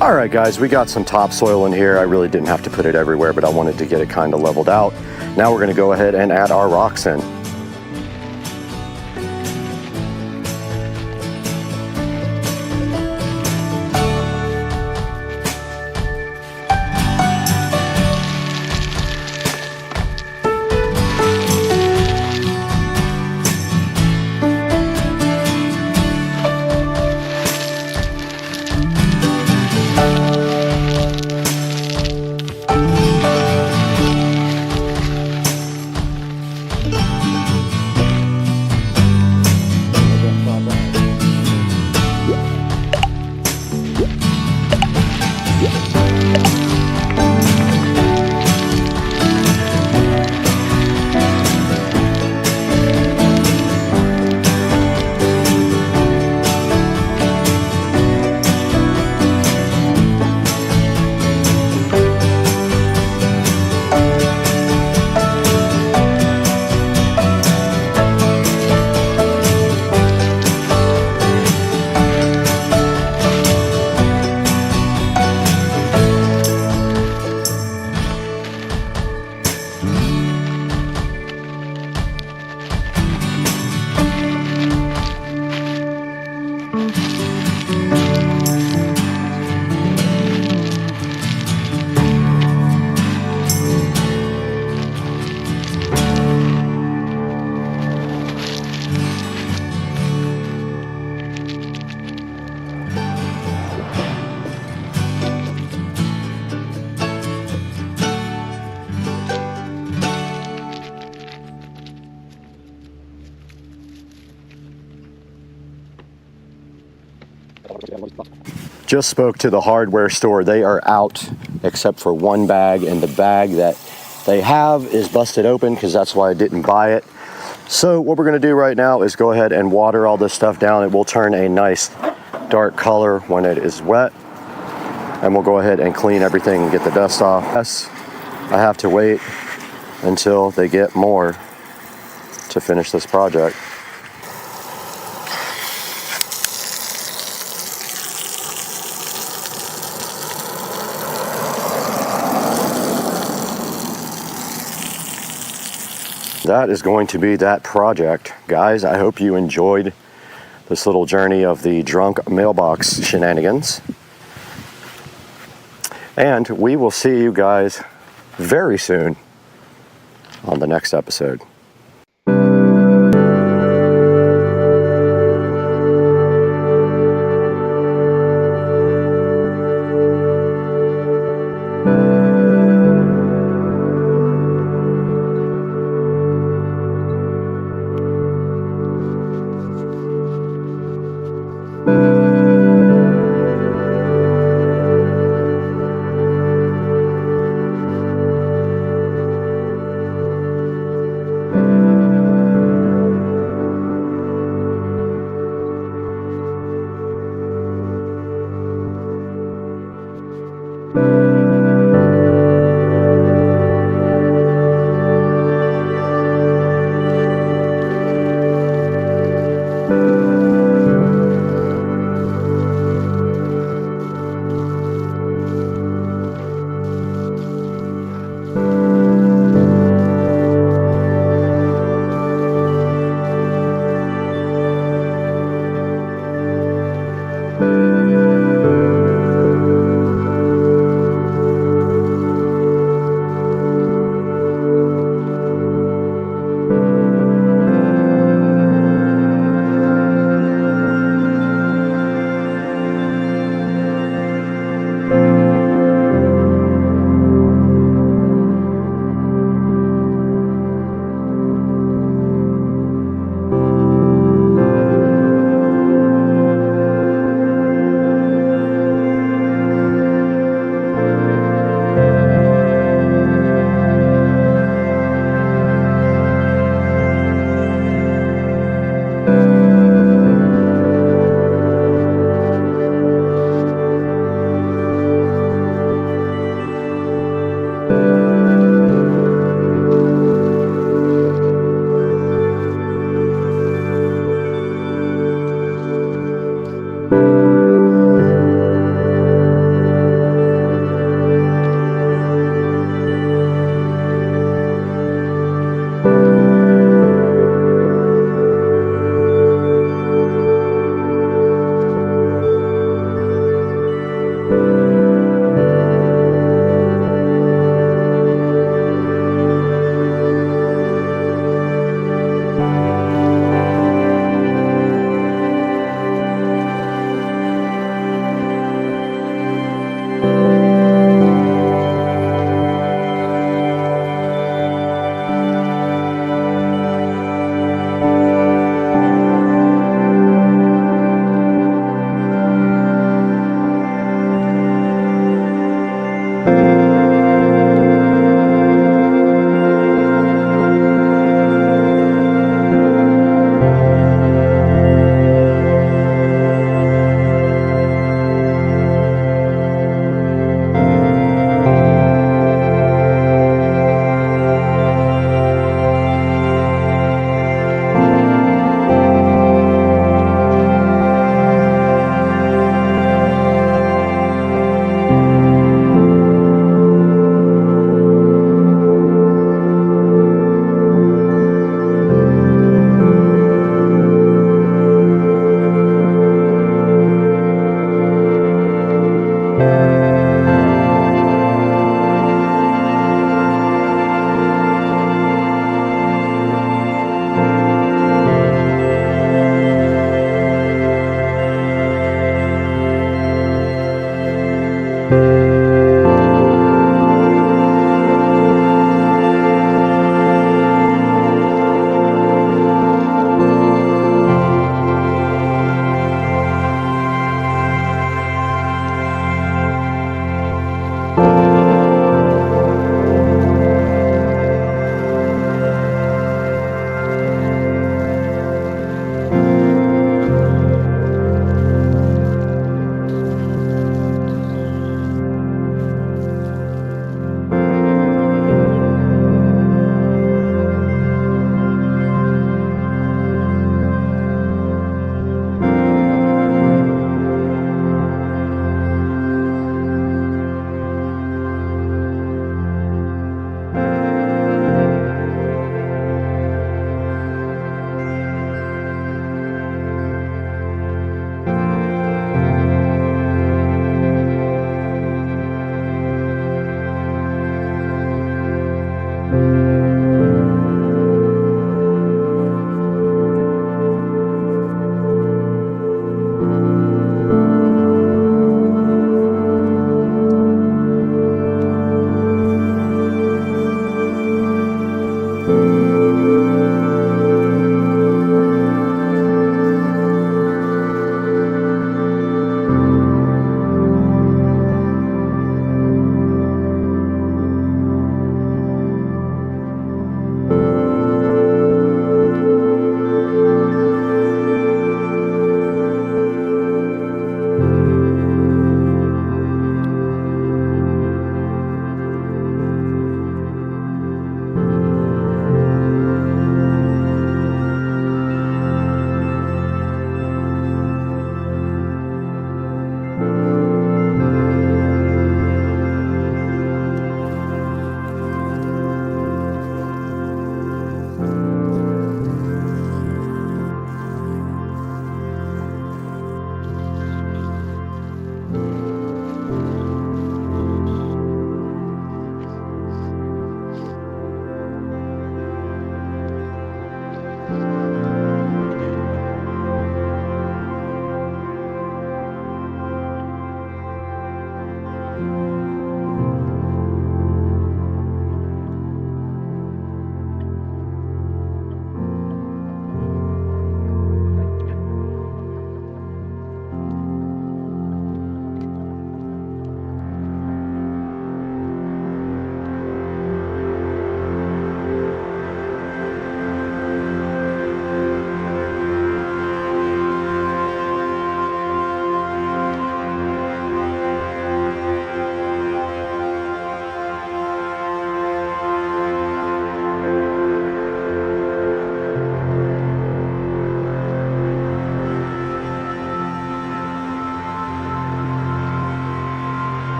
Speaker 2: Alright guys, we got some topsoil in here. I really didn't have to put it everywhere, but I wanted to get it kind of leveled out. Now we're going to go ahead and add our rocks in. Just spoke to the hardware store. They are out except for one bag, and the bag that they have is busted open because that's why I didn't buy it. So what we're going to do right now is go ahead and water all this stuff down. It will turn a nice dark color when it is wet. and we'll go ahead and clean everything and get the dust off. Yes, I have to wait until they get more to finish this project. That is going to be that project. Guys, I hope you enjoyed this little journey of the drunk mailbox shenanigans. And we will see you guys very soon on the next episode.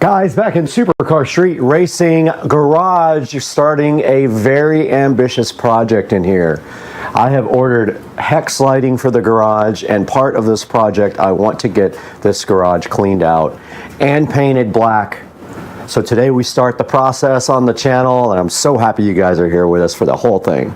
Speaker 2: Guys, back in Supercar Street Racing Garage, you're starting a very ambitious project in here. I have ordered hex lighting for the garage, and part of this project, I want to get this garage cleaned out and painted black. So today we start the process on the channel, and I'm so happy you guys are here with us for the whole thing.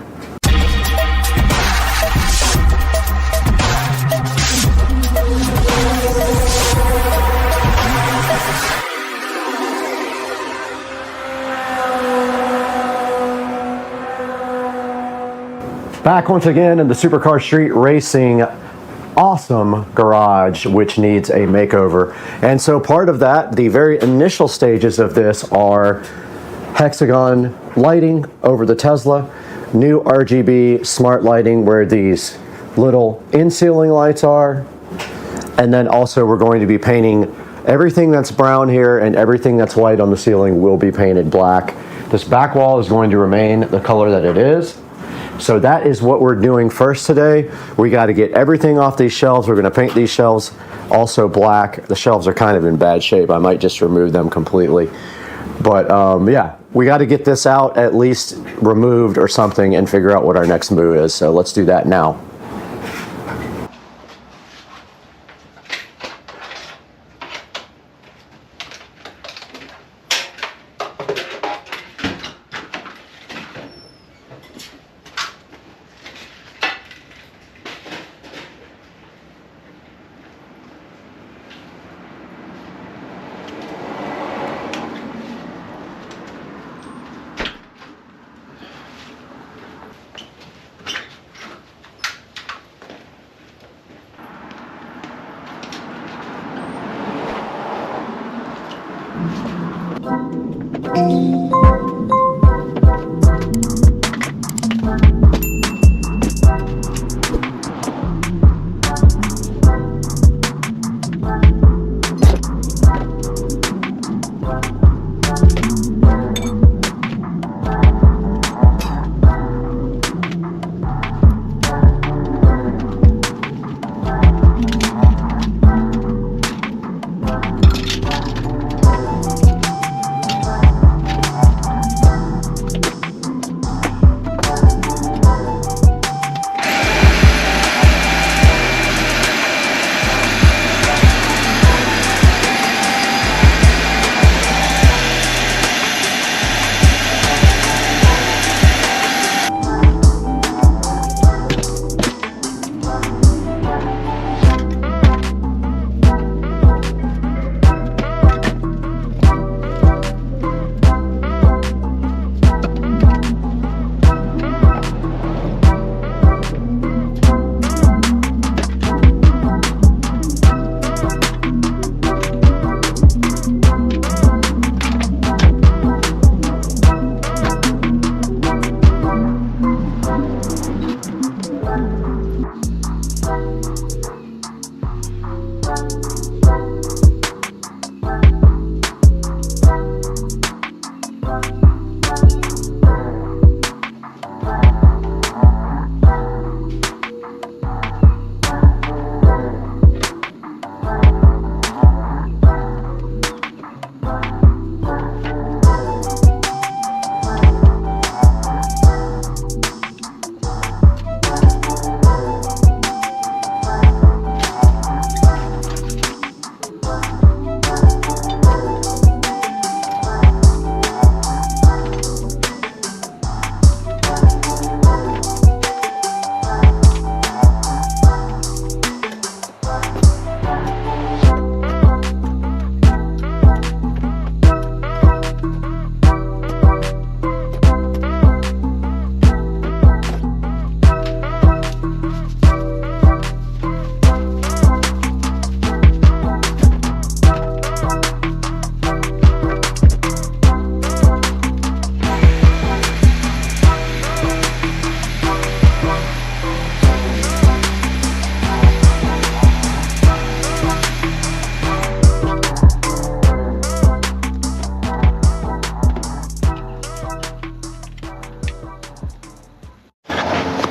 Speaker 2: Back once again in the Supercar Street Racing awesome garage, which needs a makeover. And so part of that, the very initial stages of this are hexagon lighting over the Tesla, new RGB smart lighting where these little in-ceiling lights are, and then also we're going to be painting everything that's brown here, and everything that's white on the ceiling will be painted black. This back wall is going to remain the color that it is. So that is what we're doing first today. We got to get everything off these shelves. We're going to paint these shelves also black. The shelves are kind of in bad shape. I might just remove them completely. But yeah, we got to get this out, at least removed or something, and figure out what our next move is. So let's do that now.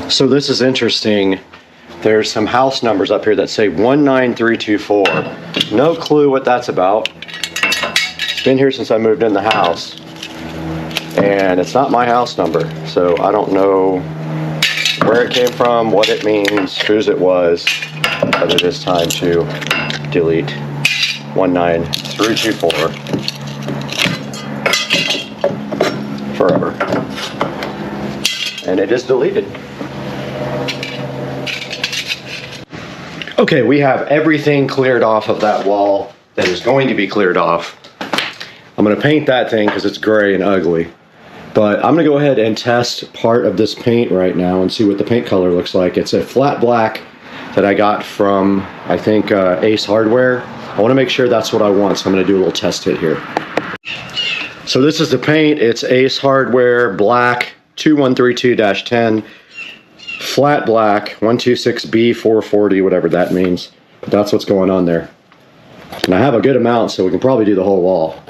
Speaker 2: So this is interesting. There's some house numbers up here that say 19324. No clue what that's about. been here since I moved in the house, and it's not my house number, so I don't know where it came from, what it means, whose it was, but it is time to delete 19324 forever. And it is deleted. Okay, we have everything cleared off of that wall that is going to be cleared off. I'm gonna paint that thing because it's gray and ugly. But I'm gonna go ahead and test part of this paint right now and see what the paint color looks like. It's a flat black that I got from, I think, Ace Hardware. I wanna make sure that's what I want, so I'm gonna do a little test hit here. So this is the paint. It's Ace Hardware Black 2132-10. Flat black, 126B440, whatever that means. But that's what's going on there. And I have a good amount, so we can probably do the whole wall.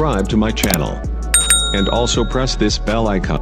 Speaker 15: subscribe to my channel. and also press this bell icon.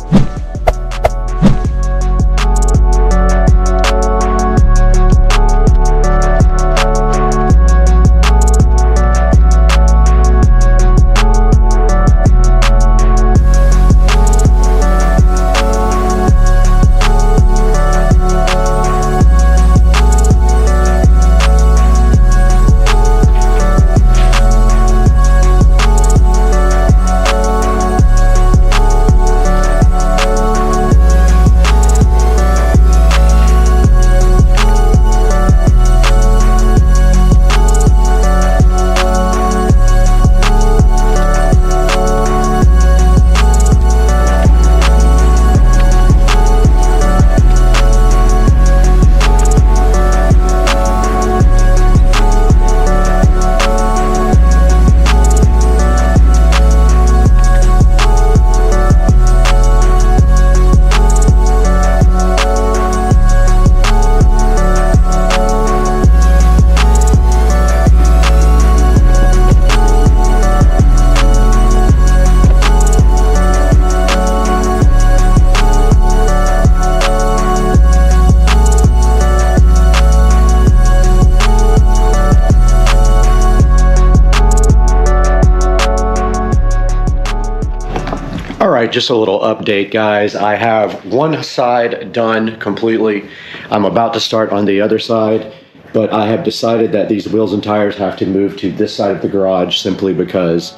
Speaker 2: Alright, just a little update, guys. I have one side done completely. I'm about to start on the other side, but I have decided that these wheels and tires have to move to this side of the garage simply because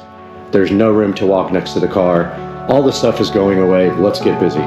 Speaker 2: there's no room to walk next to the car. All the stuff is going away. Let's get busy.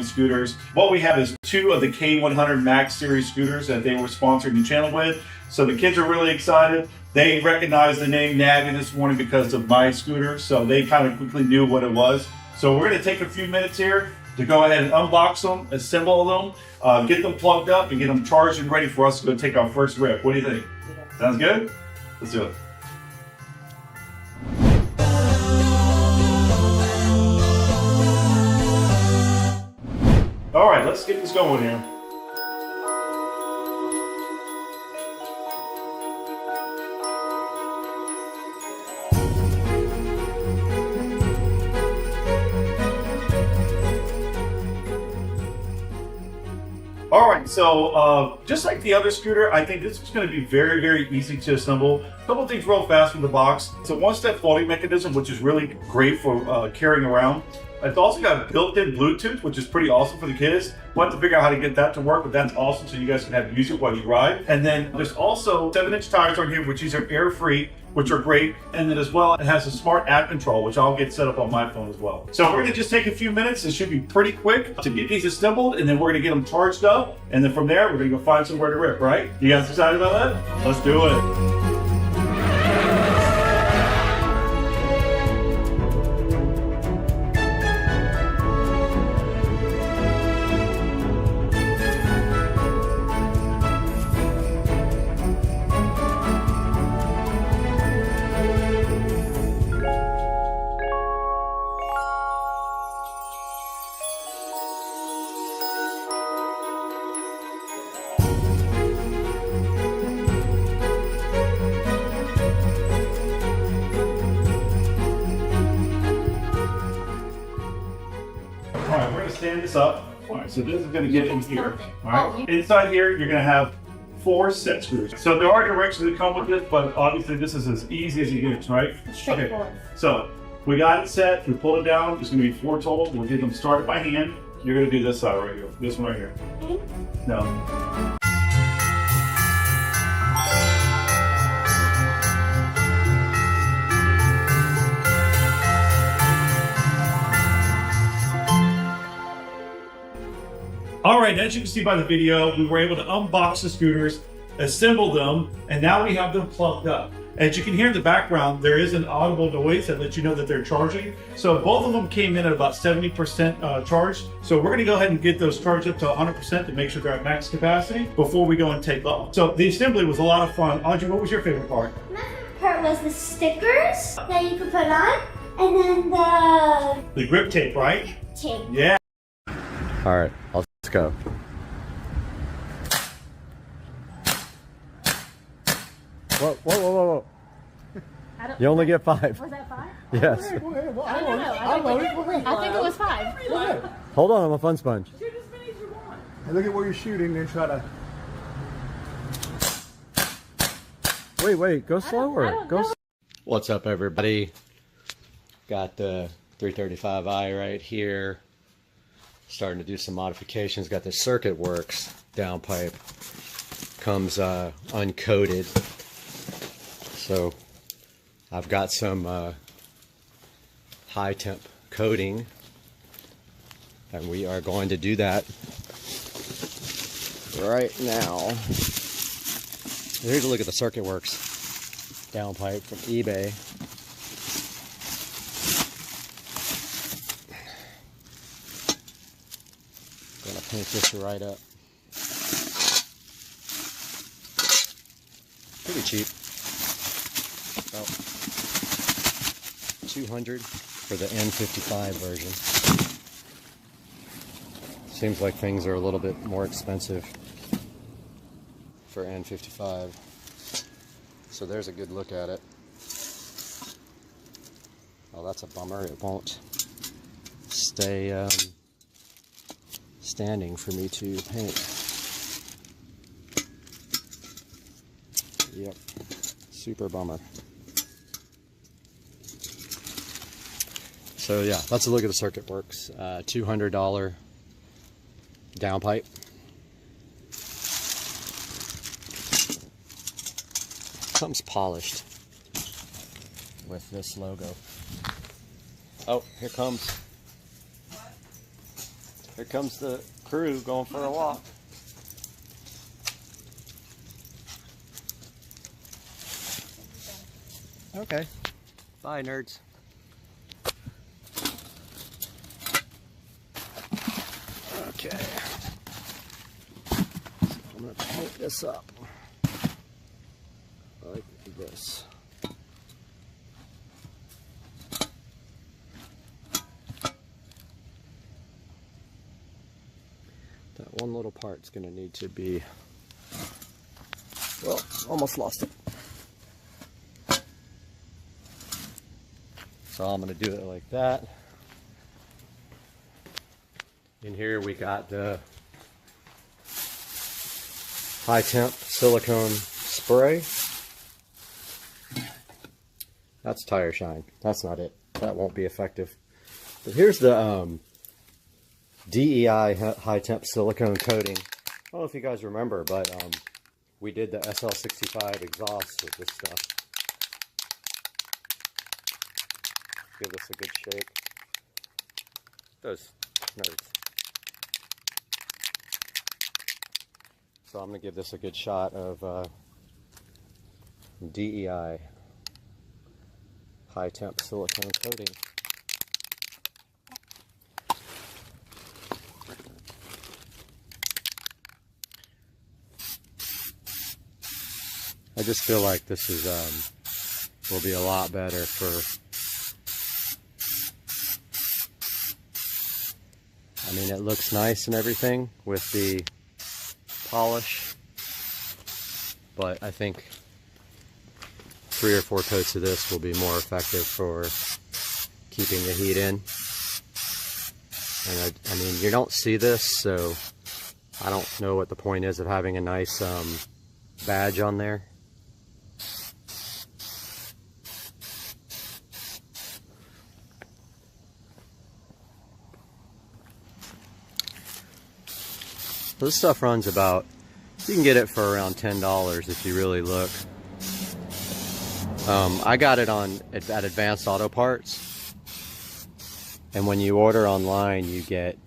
Speaker 9: Scooters. What we have is 2 of the K100 Max series scooters that they were sponsoring the channel with. So the kids are really excited. They recognized the name Nagging this morning because of my scooter, so they kind of quickly knew what it was. So we're going to take a few minutes here to go ahead and unbox them, assemble them, get them plugged up, and get them charged and ready for us to go take our first rip. What do you think? Sounds good? Let's do it. All right, let's get this going here. All right, so just like the other scooter, I think this is going to be very, very easy to assemble. A couple things real fast from the box. It's a one-step folding mechanism, which is really great for carrying around. It's also got built-in Bluetooth, which is pretty awesome for the kids. We'll have to figure out how to get that to work, but that's awesome, so you guys can have music while you ride. And then there's also 7-inch tires on here, which these are air-free, which are great. And then as well, it has a smart app control, which I'll get set up on my phone as well. So we're gonna just take a few minutes. It should be pretty quick to get these assembled, and then we're gonna get them charged up. And then from there, we're gonna go find somewhere to rip, right? You guys excited about that? Let's do it. this up. All right, so this is going to get in here. All right, inside here you're going to have 4 set screws. So there are directions that come with this, but obviously this is as easy as it gets, right? Okay, so we got it set, we pulled it down, there's gonna be 4 total. We'll get them started by hand. You're gonna do this side right here, this one right here. No. All right, as you can see by the video, we were able to unbox the scooters, assemble them, and now we have them plugged up. As you can hear in the background, there is an audible noise that lets you know that they're charging. So both of them came in at about 70% charged. So we're gonna go ahead and get those charged up to 100% to make sure they're at max capacity before we go and take off. So the assembly was a lot of fun. Audrey, what was your favorite part?
Speaker 16: My favorite part was the stickers that you could put on, and then
Speaker 9: the grip tape, right?
Speaker 16: Tape.
Speaker 9: Yeah.
Speaker 2: All right, let's go. Whoa, whoa, whoa, whoa, whoa. You only get 5.
Speaker 6: Was that 5?
Speaker 2: Yes.
Speaker 6: I don't know. I think it was 5.
Speaker 2: Hold on, I'm a fun sponge.
Speaker 7: And look at where you're shooting and try to...
Speaker 2: Wait, go slower. What's up, everybody? Got the 335i right here. Starting to do some modifications. Got the circuit works downpipe. Comes uncoated. So I've got some high temp coating, and we are going to do that right now. Here's a look at the circuit works downpipe from eBay. Gonna paint this right up. Pretty cheap. About $200 for the N55 version. Seems like things are a little bit more expensive for N55. So there's a good look at it. Oh, that's a bummer. It won't stay standing for me to paint. Yep, super bummer. So yeah, that's a look at the circuit works. $200 downpipe. Something's polished with this logo. Oh, here comes the crew going for a walk. Okay. Bye, nerds. Okay. So I'm going to paint this up like this. That one little part's going to need to be, well, almost lost it. So I'm going to do it like that. In here we got the high temp silicone spray. That's tire shine. That's not it. That won't be effective. But here's the DEI high temp silicone coating. I don't know if you guys remember, but we did the SL65 exhaust with this stuff. Give this a good shake. Those nerds. So I'm going to give this a good shot of DEI high temp silicone coating. I just feel like this is will be a lot better for, I mean, it looks nice and everything with the polish, but I think 3 or 4 coats of this will be more effective for keeping the heat in. And I mean, you don't see this, so I don't know what the point is of having a nice badge on there. This stuff runs about, you can get it for around $10 if you really look. I got it at Advanced Auto Parts, and when you order online, you get,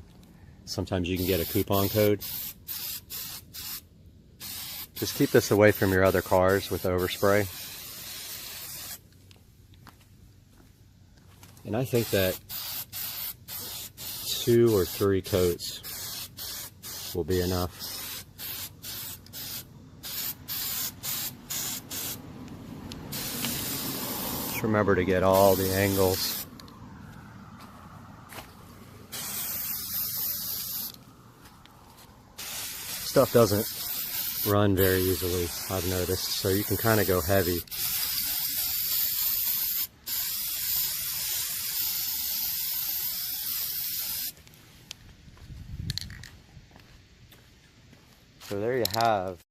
Speaker 2: sometimes you can get a coupon code. Just keep this away from your other cars with overspray. And I think that 2 or 3 coats will be enough. Just remember to get all the angles. Stuff doesn't run very easily, I've noticed, so you can kind of go heavy. So there you have.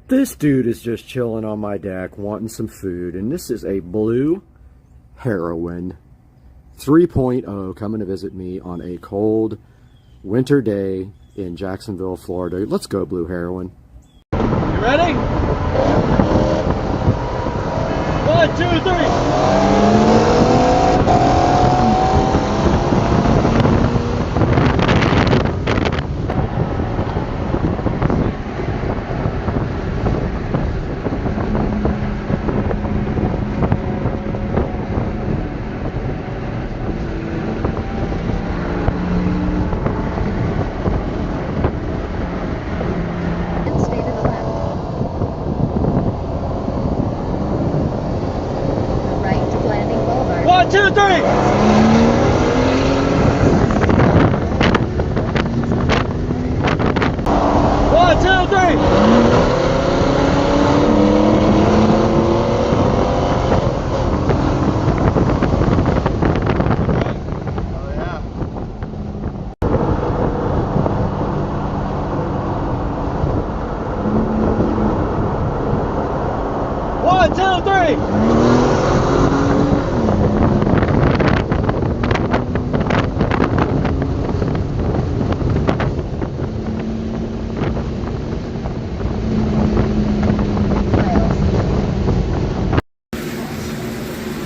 Speaker 2: This dude is just chilling on my deck wanting some food, and this is a blue heroin 3.0 coming to visit me on a cold winter day in Jacksonville, Florida. Let's go, blue heroin. You ready? 1, 2, 3.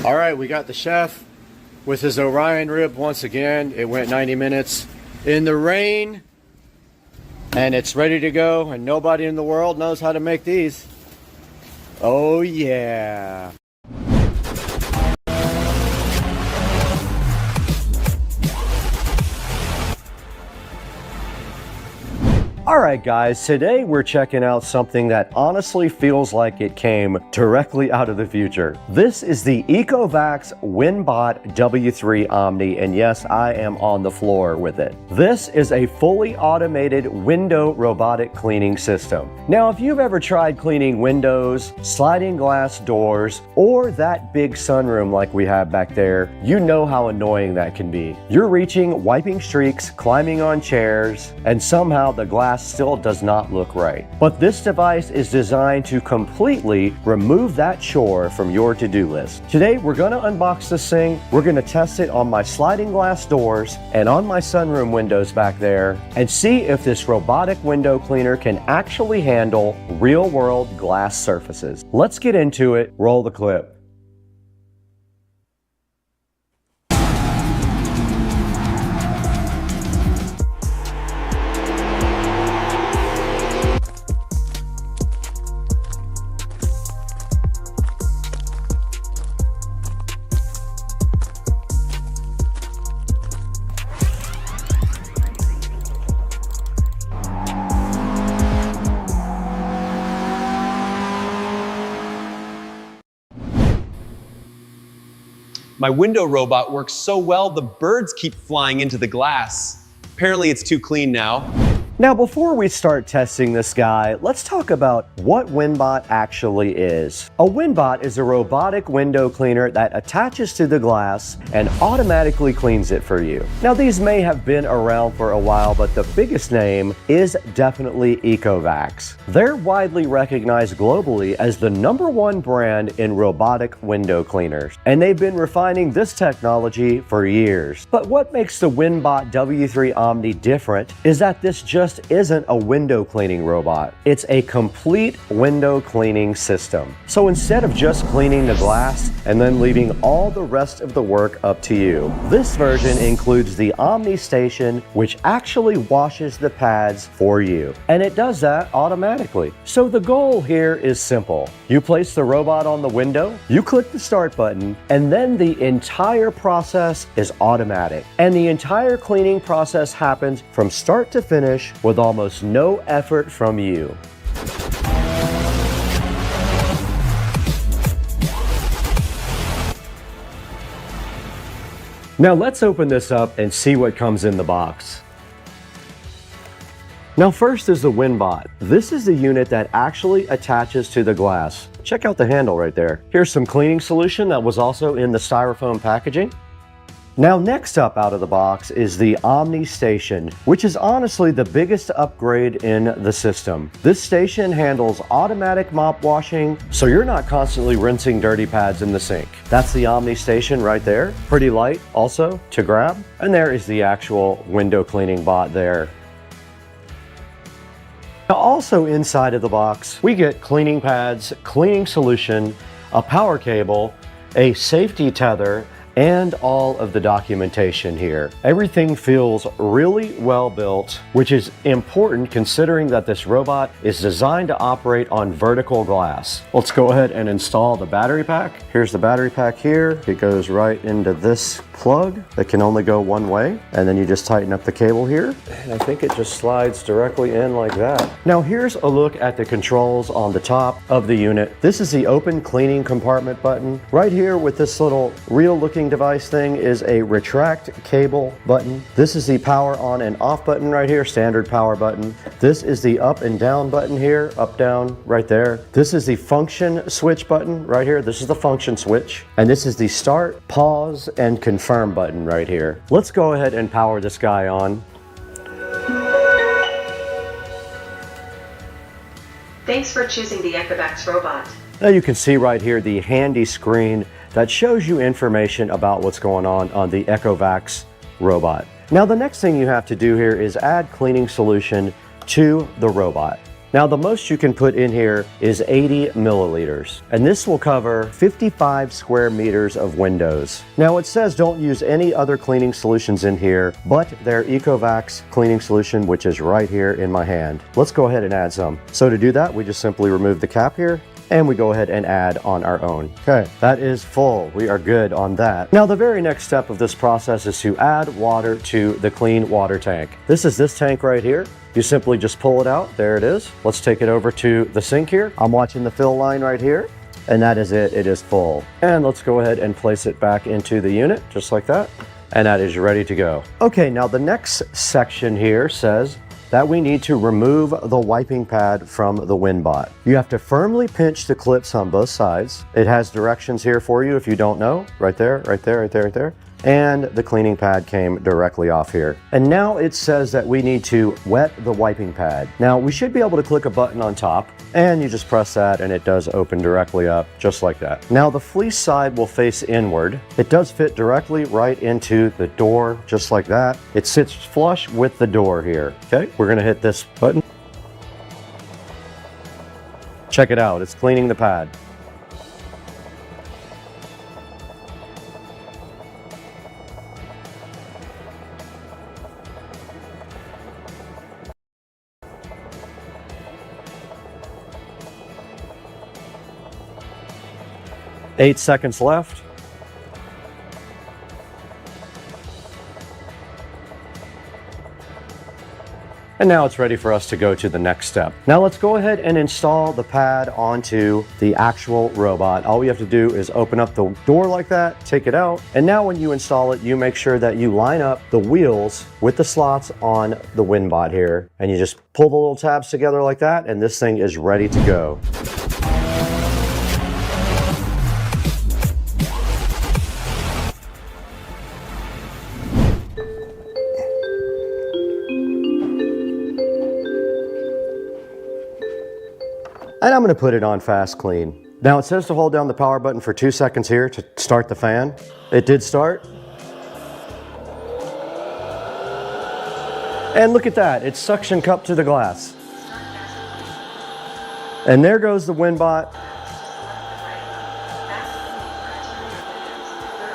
Speaker 2: All right, we got the chef with his Orion rib once again. It went 90 minutes in the rain, and it's ready to go, and nobody in the world knows how to make these. Oh yeah. Alright guys, today we're checking out something that honestly feels like it came directly out of the future. This is the Ecovacs WinBot W3 Omni, and yes, I am on the floor with it. This is a fully automated window robotic cleaning system. Now, if you've ever tried cleaning windows, sliding glass doors, or that big sunroom like we have back there, you know how annoying that can be. You're reaching, wiping streaks, climbing on chairs, and somehow the glass still does not look right. But this device is designed to completely remove that chore from your to-do list. Today we're going to unbox this thing, we're going to test it on my sliding glass doors and on my sunroom windows back there, and see if this robotic window cleaner can actually handle real-world glass surfaces. Let's get into it. Roll the clip.
Speaker 17: My window robot works so well, the birds keep flying into the glass. Apparently it's too clean now.
Speaker 2: Now before we start testing this guy, let's talk about what WinBot actually is. A WinBot is a robotic window cleaner that attaches to the glass and automatically cleans it for you. Now these may have been around for a while, but the biggest name is definitely Ecovacs. They're widely recognized globally as the #1 brand in robotic window cleaners, and they've been refining this technology for years. But what makes the WinBot W3 Omni different is that this just isn't a window cleaning robot. It's a complete window cleaning system. So instead of just cleaning the glass and then leaving all the rest of the work up to you, this version includes the Omni Station, which actually washes the pads for you. And it does that automatically. So the goal here is simple. You place the robot on the window, you click the start button, and then the entire process is automatic. And the entire cleaning process happens from start to finish with almost no effort from you. Now let's open this up and see what comes in the box. Now first is the WinBot. This is the unit that actually attaches to the glass. Check out the handle right there. Here's some cleaning solution that was also in the styrofoam packaging. Now next up out of the box is the Omni Station, which is honestly the biggest upgrade in the system. This station handles automatic mop washing, so you're not constantly rinsing dirty pads in the sink. That's the Omni Station right there. Pretty light also to grab. And there is the actual window cleaning bot there. Now also inside of the box, we get cleaning pads, cleaning solution, a power cable, a safety tether, and all of the documentation here. Everything feels really well built, which is important considering that this robot is designed to operate on vertical glass. Let's go ahead and install the battery pack. Here's the battery pack here. It goes right into this plug that can only go one way, and then you just tighten up the cable here, and I think it just slides directly in like that. Now here's a look at the controls on the top of the unit. This is the open cleaning compartment button. Right here with this little real looking device thing is a retract cable button. This is the power on and off button right here, standard power button. This is the up and down button here, up, down, right there. This is the function switch button right here. This is the function switch. And this is the start, pause, and confirm button right here. Let's go ahead and power this guy on.
Speaker 17: Thanks for choosing the Ecovacs robot.
Speaker 2: Now you can see right here the handy screen that shows you information about what's going on the Ecovacs robot. Now the next thing you have to do here is add cleaning solution to the robot. Now the most you can put in here is 80 milliliters, and this will cover 55 square meters of windows. Now it says don't use any other cleaning solutions in here, but their Ecovacs cleaning solution, which is right here in my hand. Let's go ahead and add some. So to do that, we just simply remove the cap here, and we go ahead and add on our own. Okay, that is full. We are good on that. Now the very next step of this process is to add water to the clean water tank. This is this tank right here. You simply just pull it out. There it is. Let's take it over to the sink here. I'm watching the fill line right here, and that is it. It is full. And let's go ahead and place it back into the unit just like that. And that is ready to go. Okay, now the next section here says that we need to remove the wiping pad from the WinBot. You have to firmly pinch the clips on both sides. It has directions here for you if you don't know. Right there, right there, right there, right there. And the cleaning pad came directly off here. And now it says that we need to wet the wiping pad. Now we should be able to click a button on top, and you just press that and it does open directly up just like that. Now the fleece side will face inward. It does fit directly right into the door just like that. It sits flush with the door here. Okay, we're gonna hit this button. Check it out, it's cleaning the pad. Eight seconds left. And now it's ready for us to go to the next step. Now let's go ahead and install the pad onto the actual robot. All we have to do is open up the door like that, take it out, and now when you install it, you make sure that you line up the wheels with the slots on the WinBot here, and you just pull the little tabs together like that, and this thing is ready to go. And I'm going to put it on fast clean. Now it says to hold down the power button for 2 seconds here to start the fan. It did start. And look at that, it's suction cupped to the glass. And there goes the WinBot.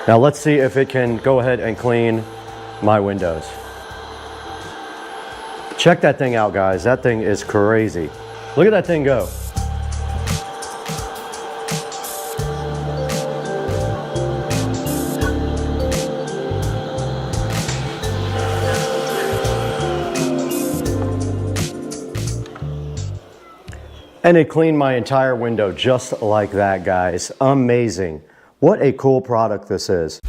Speaker 2: Now let's see if it can go ahead and clean my windows. Check that thing out, guys. That thing is crazy. Look at that thing go. And it cleaned my entire window just like that, guys. Amazing. What a cool product this is.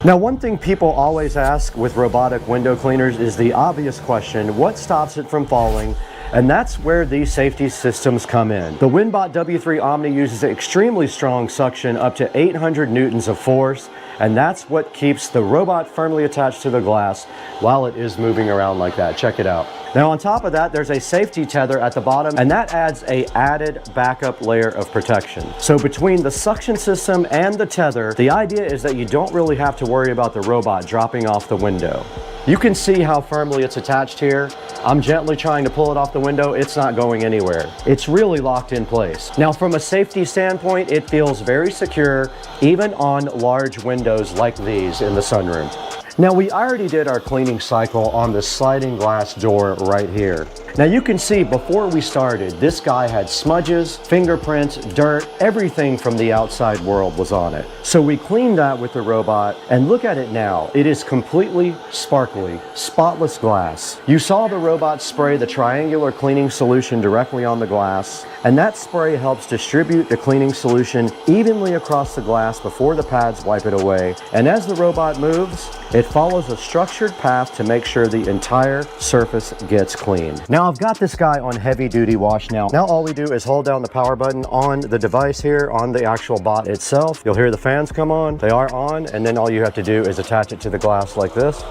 Speaker 2: Now, one thing people always ask with robotic window cleaners is the obvious question, what stops it from falling? And that's where these safety systems come in. The WinBot W3 Omni uses extremely strong suction, up to 800 newtons of force, and that's what keeps the robot firmly attached to the glass while it is moving around like that. Check it out. Now on top of that, there's a safety tether at the bottom, and that adds an added backup layer of protection. So between the suction system and the tether, the idea is that you don't really have to worry about the robot dropping off the window. You can see how firmly it's attached here. I'm gently trying to pull it off the window. It's not going anywhere. It's really locked in place. Now, from a safety standpoint, it feels very secure, even on large windows like these in the sunroom. Now, we already did our cleaning cycle on the sliding glass door right here. Now, you can see before we started, this guy had smudges, fingerprints, dirt, everything from the outside world was on it. So we cleaned that with the robot, and look at it now. It is completely sparkly, spotless glass. You saw the robot spray the triangular cleaning solution directly on the glass, and that spray helps distribute the cleaning solution evenly across the glass before the pads wipe it away. And as the robot moves, it follows a structured path to make sure the entire surface gets cleaned. Now I've got this guy on heavy duty wash now. Now all we do is hold down the power button on the device here, on the actual bot itself. You'll hear the fans come on, they are on, and then all you have to do is attach it to the glass like this.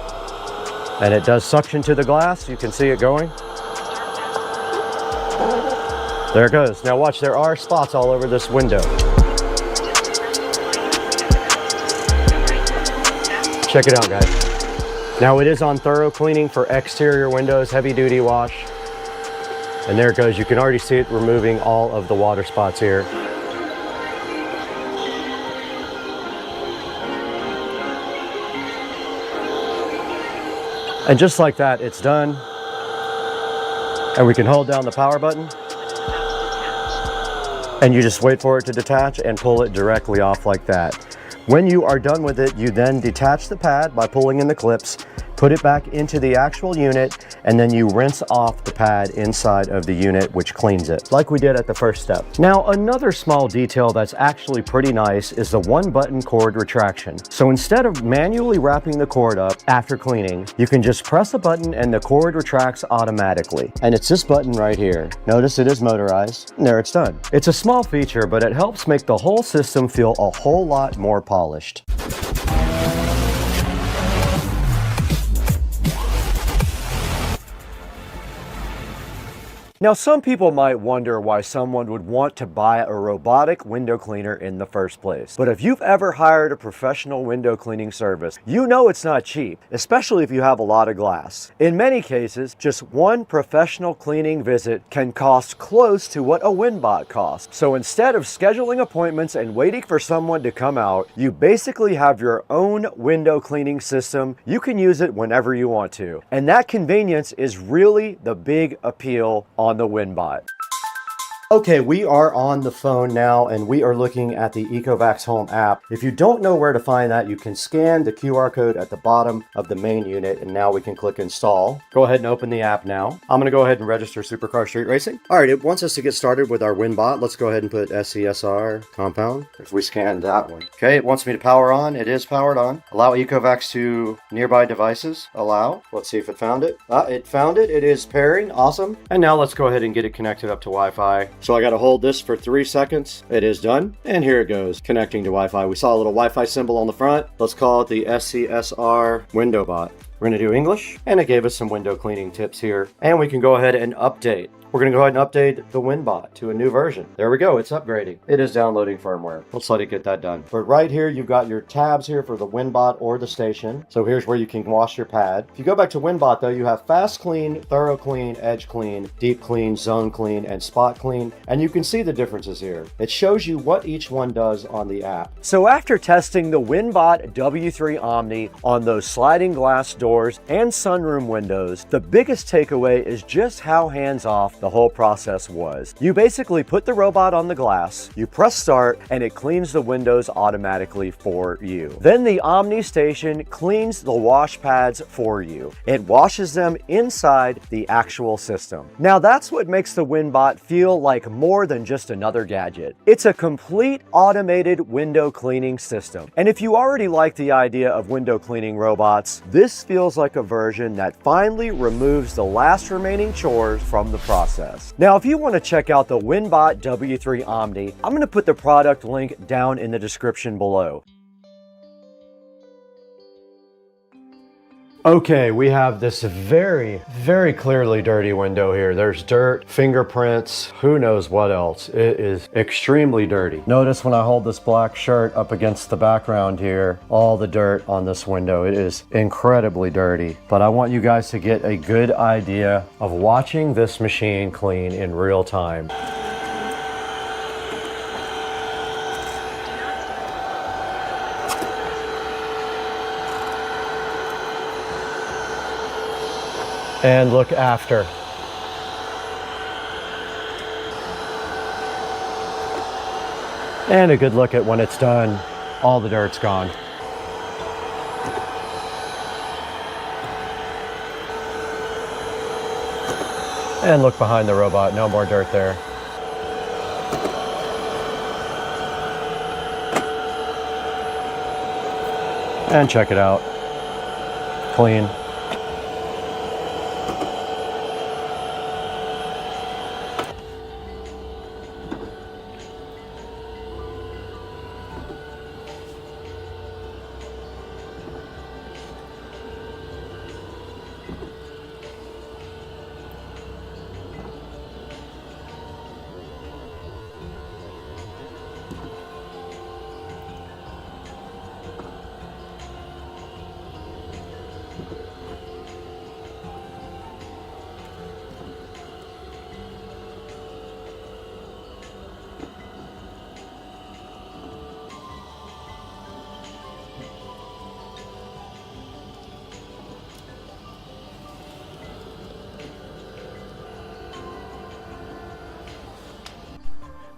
Speaker 2: And it does suction to the glass, you can see it going. There it goes. Now watch, there are spots all over this window. Check it out, guys. Now it is on thorough cleaning for exterior windows, heavy duty wash. And there it goes. You can already see it removing all of the water spots here. And just like that, it's done. And we can hold down the power button. And you just wait for it to detach and pull it directly off like that. When you are done with it, you then detach the pad by pulling in the clips, put it back into the actual unit, and then you rinse off the pad inside of the unit, which cleans it, like we did at the first step. Now, another small detail that's actually pretty nice is the one-button cord retraction. So instead of manually wrapping the cord up after cleaning, you can just press a button and the cord retracts automatically. And it's this button right here. Notice it is motorized, and there it's done. It's a small feature, but it helps make the whole system feel a whole lot more polished. Now, some people might wonder why someone would want to buy a robotic window cleaner in the first place. But if you've ever hired a professional window cleaning service, you know it's not cheap, especially if you have a lot of glass. In many cases, just one professional cleaning visit can cost close to what a WinBot costs. So instead of scheduling appointments and waiting for someone to come out, you basically have your own window cleaning system. You can use it whenever you want to. And that convenience is really the big appeal on the WinBot. Okay, we are on the phone now and we are looking at the Ecovacs Home app. If you don't know where to find that, you can scan the QR code at the bottom of the main unit and now we can click install. Go ahead and open the app now. I'm gonna go ahead and register Supercar Street Racing. All right, it wants us to get started with our WinBot. Let's go ahead and put SCSR compound. If we scan that one. Okay, it wants me to power on. It is powered on. Allow Ecovacs to nearby devices. Allow. Let's see if it found it. It found it. It is pairing. Awesome. And now let's go ahead and get it connected up to Wi-Fi. So I got to hold this for 3 seconds. It is done. And here it goes, connecting to Wi-Fi. We saw a little Wi-Fi symbol on the front. Let's call it the SCSR window bot. We're going to do English, and it gave us some window cleaning tips here. And we can go ahead and update. We're going to go ahead and update the WinBot to a new version. There we go. It's upgrading. It is downloading firmware. Let's let it get that done. But right here, you've got your tabs here for the WinBot or the station. So here's where you can wash your pad. If you go back to WinBot, though, you have fast clean, thorough clean, edge clean, deep clean, zone clean, and spot clean. And you can see the differences here. It shows you what each one does on the app. So after testing the WinBot W3 Omni on those sliding glass doors and sunroom windows, the biggest takeaway is just how hands-off the whole process was. You basically put the robot on the glass, you press start, and it cleans the windows automatically for you. Then the Omni station cleans the wash pads for you. It washes them inside the actual system. Now that's what makes the WinBot feel like more than just another gadget. It's a complete automated window cleaning system. And if you already like the idea of window cleaning robots, this feels like a version that finally removes the last remaining chores from the process. Now, if you want to check out the WinBot W3 Omni, I'm going to put the product link down in the description below. Okay, we have this very, very clearly dirty window here. There's dirt, fingerprints, who knows what else. It is extremely dirty. Notice when I hold this black shirt up against the background here, all the dirt on this window. It is incredibly dirty. But I want you guys to get a good idea of watching this machine clean in real time. And look after. And a good look at when it's done. All the dirt's gone. And look behind the robot, no more dirt there. And check it out. Clean.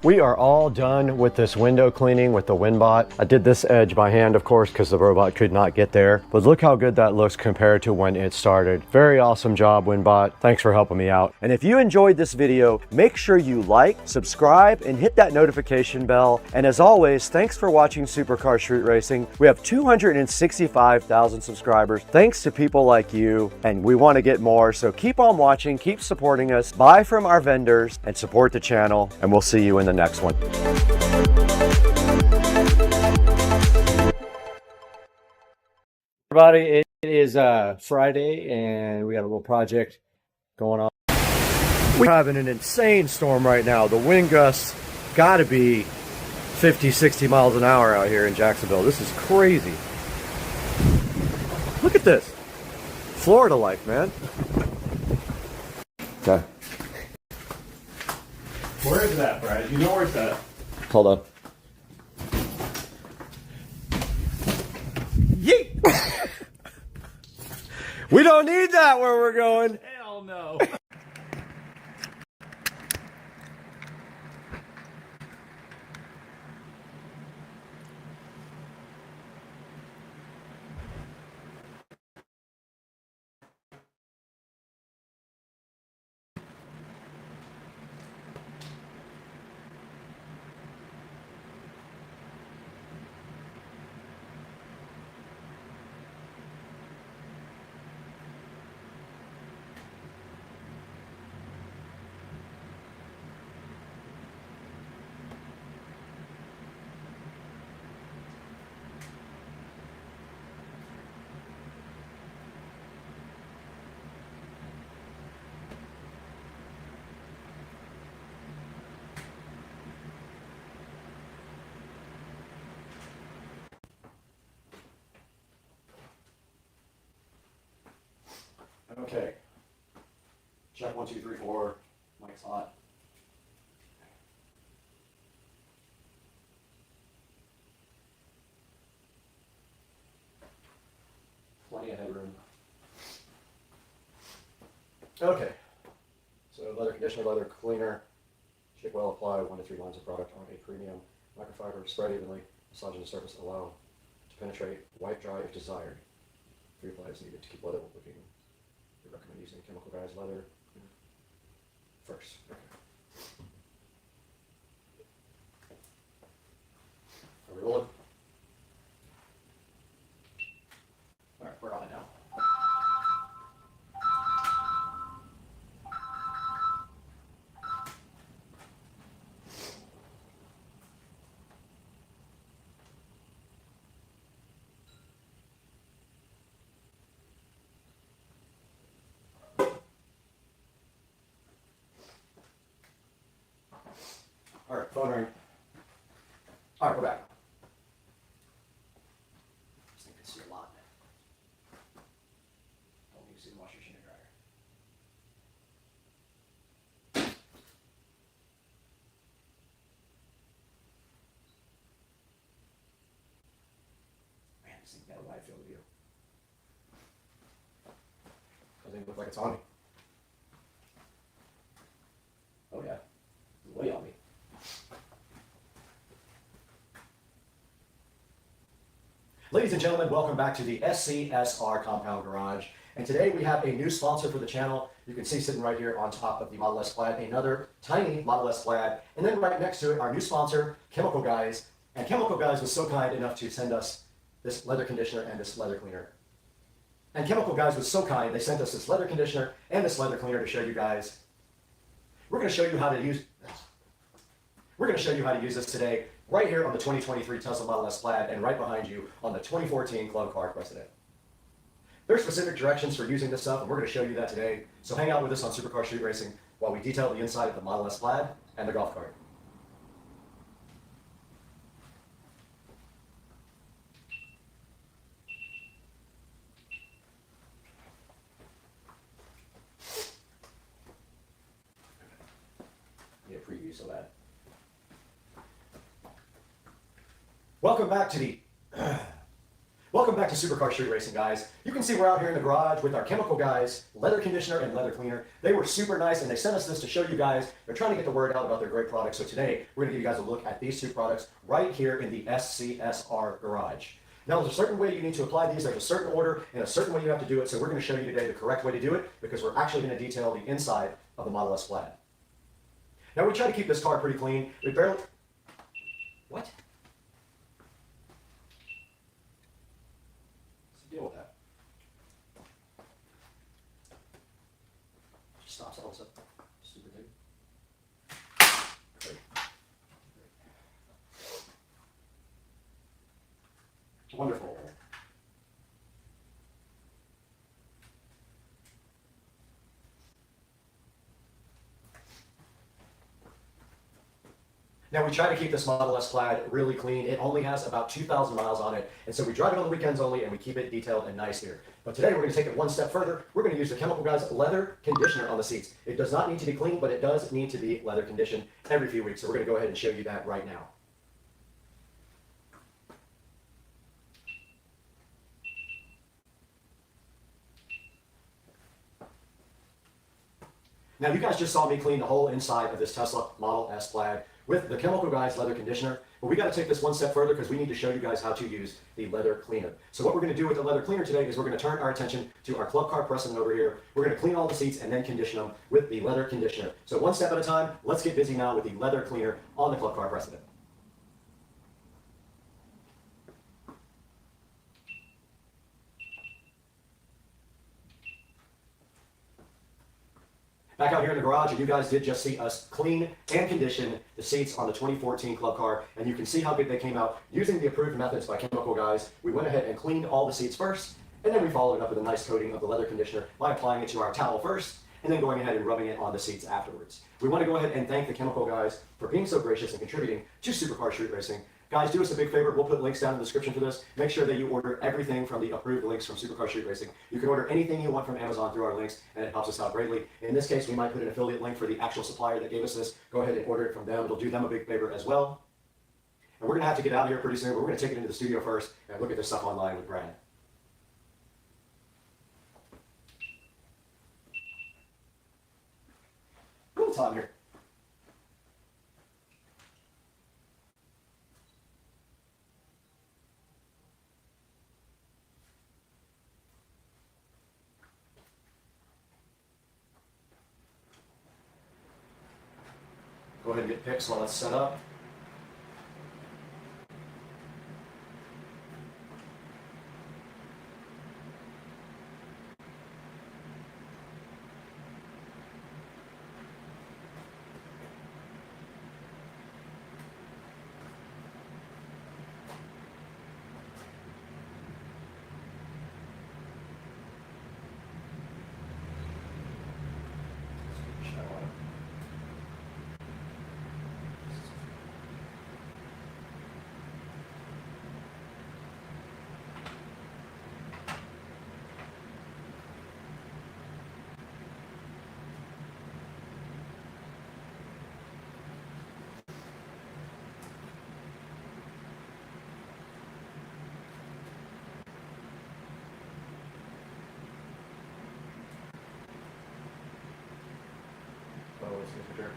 Speaker 2: We are all done with this window cleaning with the WinBot. I did this edge by hand, of course, because the robot could not get there. But look how good that looks compared to when it started. Very awesome job, WinBot. Thanks for helping me out. And if you enjoyed this video, make sure you like, subscribe, and hit that notification bell. And as always, thanks for watching Supercar Street Racing. We have 265,000 subscribers. Thanks to people like you, and we want to get more. So keep on watching, keep supporting us, buy from our vendors, and support the channel. And we'll see you in the next one. Everybody, it is Friday and we got a little project going on. We're having an insane storm right now. The wind gusts gotta be 50, 60 miles an hour out here in Jacksonville. This is crazy. Look at this. Florida life, man. Okay.
Speaker 9: Where is that, Brad? You know where's that?
Speaker 2: Hold on. Yeet! We don't need that where we're going.
Speaker 9: Hell no.
Speaker 2: Okay. Check 1, 2, 3, 4. Mic's hot. Plenty of headroom. Okay. So leather conditioner, leather cleaner. Shake well, apply 1 to 3 lines of product on a premium microfiber. Spread evenly. Massaging the surface. Allow to penetrate. Wipe dry if desired. 3 applies needed to keep leather looking. We recommend using chemical dyes leather first. Okay. Are we rolling? All right, we're on it now. All right, phone ring. All right, we're back. This thing can see a lot. Don't need to see the washer machine and dryer. Man, this thing's got a wide field of view. Doesn't even look like it's on me. Oh yeah, it's way on me. Ladies and gentlemen, welcome back to the SCSR Compound Garage. And today we have a new sponsor for the channel. You can see sitting right here on top of the Model S Plaid, another tiny Model S Plaid. And then right next to it, our new sponsor, Chemical Guys. And Chemical Guys was so kind enough to send us this leather conditioner and this leather cleaner. And Chemical Guys was so kind, they sent us this leather conditioner and this leather cleaner to show you guys. We're going to show you how to use this today, right here on the 2023 Tesla Model S Plaid, and right behind you on the 2014 Club Car President. There's specific directions for using this stuff, and we're going to show you that today. So hang out with us on Supercar Street Racing while we detail the inside of the Model S Plaid and the golf cart. Need a preview so bad. Welcome back to Supercar Street Racing, guys. You can see we're out here in the garage with our Chemical Guys leather conditioner and leather cleaner. They were super nice, and they sent us this to show you guys. They're trying to get the word out about their great products. So today we're going to give you guys a look at these two products right here in the SCSR garage. Now, there's a certain way you need to apply these. There's a certain order and a certain way you have to do it. So we're going to show you today the correct way to do it, because we're actually going to detail the inside of the Model S Plaid. Now, we try to keep this car pretty clean. We barely... What? Deal with that. Just stops all this up. Stupid thing. Great. Wonderful. Now, we try to keep this Model S Plaid really clean. It only has about 2,000 miles on it, and so we drive it on the weekends only, and we keep it detailed and nice here. But today, we're going to take it one step further. We're going to use the Chemical Guys leather conditioner on the seats. It does not need to be clean, but it does need to be leather conditioned every few weeks, so we're going to go ahead and show you that right now. Now, you guys just saw me clean the whole inside of this Tesla Model S Plaid with the Chemical Guys leather conditioner, but we got to take this one step further because we need to show you guys how to use the leather cleaner. So what we're going to do with the leather cleaner today is we're going to turn our attention to our Club Car President over here. We're going to clean all the seats and then condition them with the leather conditioner. So one step at a time, let's get busy now with the leather cleaner on the Club Car President. Back out here in the garage, and you guys did just see us clean and condition the seats on the 2014 Club Car, and you can see how good they came out using the approved methods by Chemical Guys. We went ahead and cleaned all the seats first, and then we followed it up with a nice coating of the leather conditioner by applying it to our towel first, and then going ahead and rubbing it on the seats afterwards. We want to go ahead and thank the Chemical Guys for being so gracious and contributing to Supercar Street Racing. Guys, do us a big favor. We'll put links down in the description for this. Make sure that you order everything from the approved links from Supercar Street Racing. You can order anything you want from Amazon through our links, and it helps us out greatly. In this case, we might put an affiliate link for the actual supplier that gave us this. Go ahead and order it from them. It'll do them a big favor as well. And we're going to have to get out of here pretty soon, but we're going to take it into the studio first and look at this stuff online with Brad. Cool time here. Go ahead and get pics while that's set up. Signature.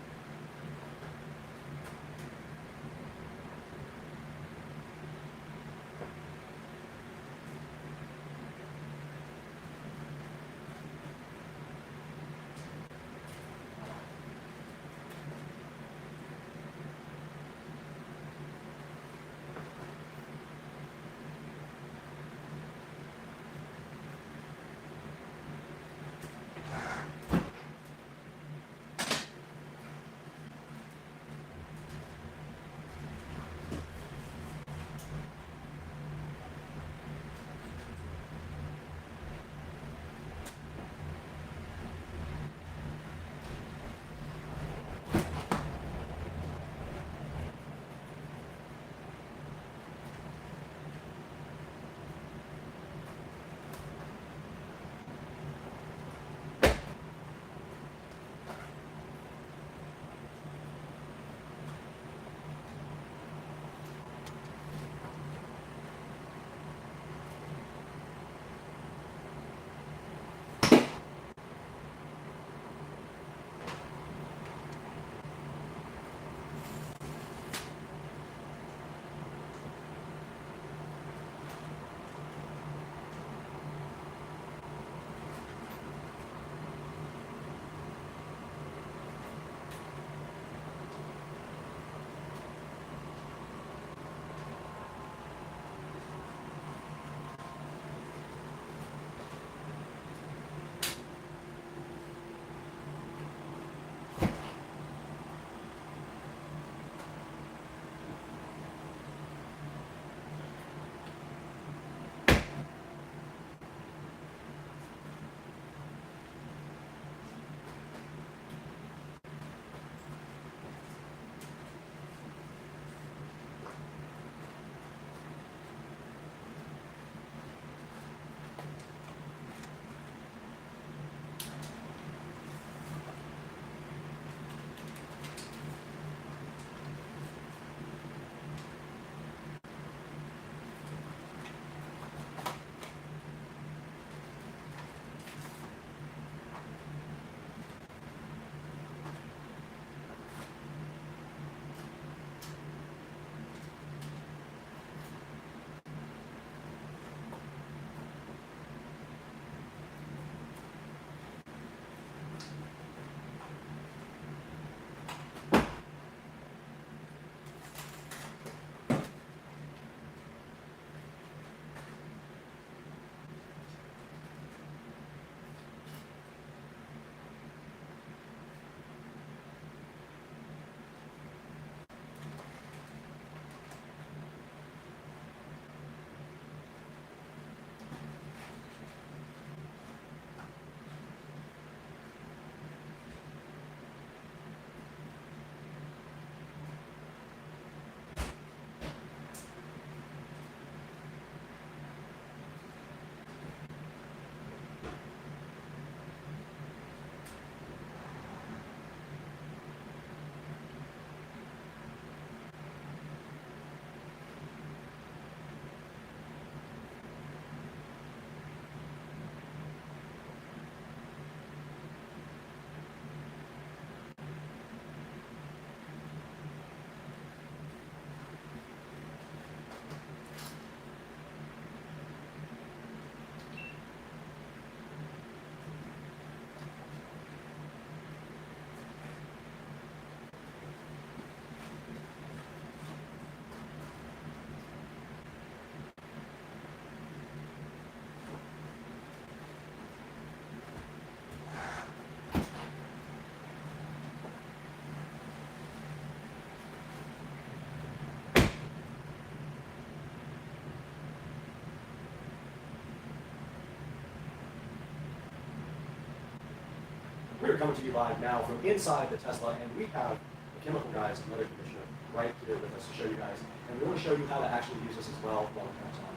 Speaker 2: coming to you live now from inside the Tesla, and we have the Chemical Guys leather conditioner right here with us to show you guys. And we want to show you how to actually use this as well while the camera's on.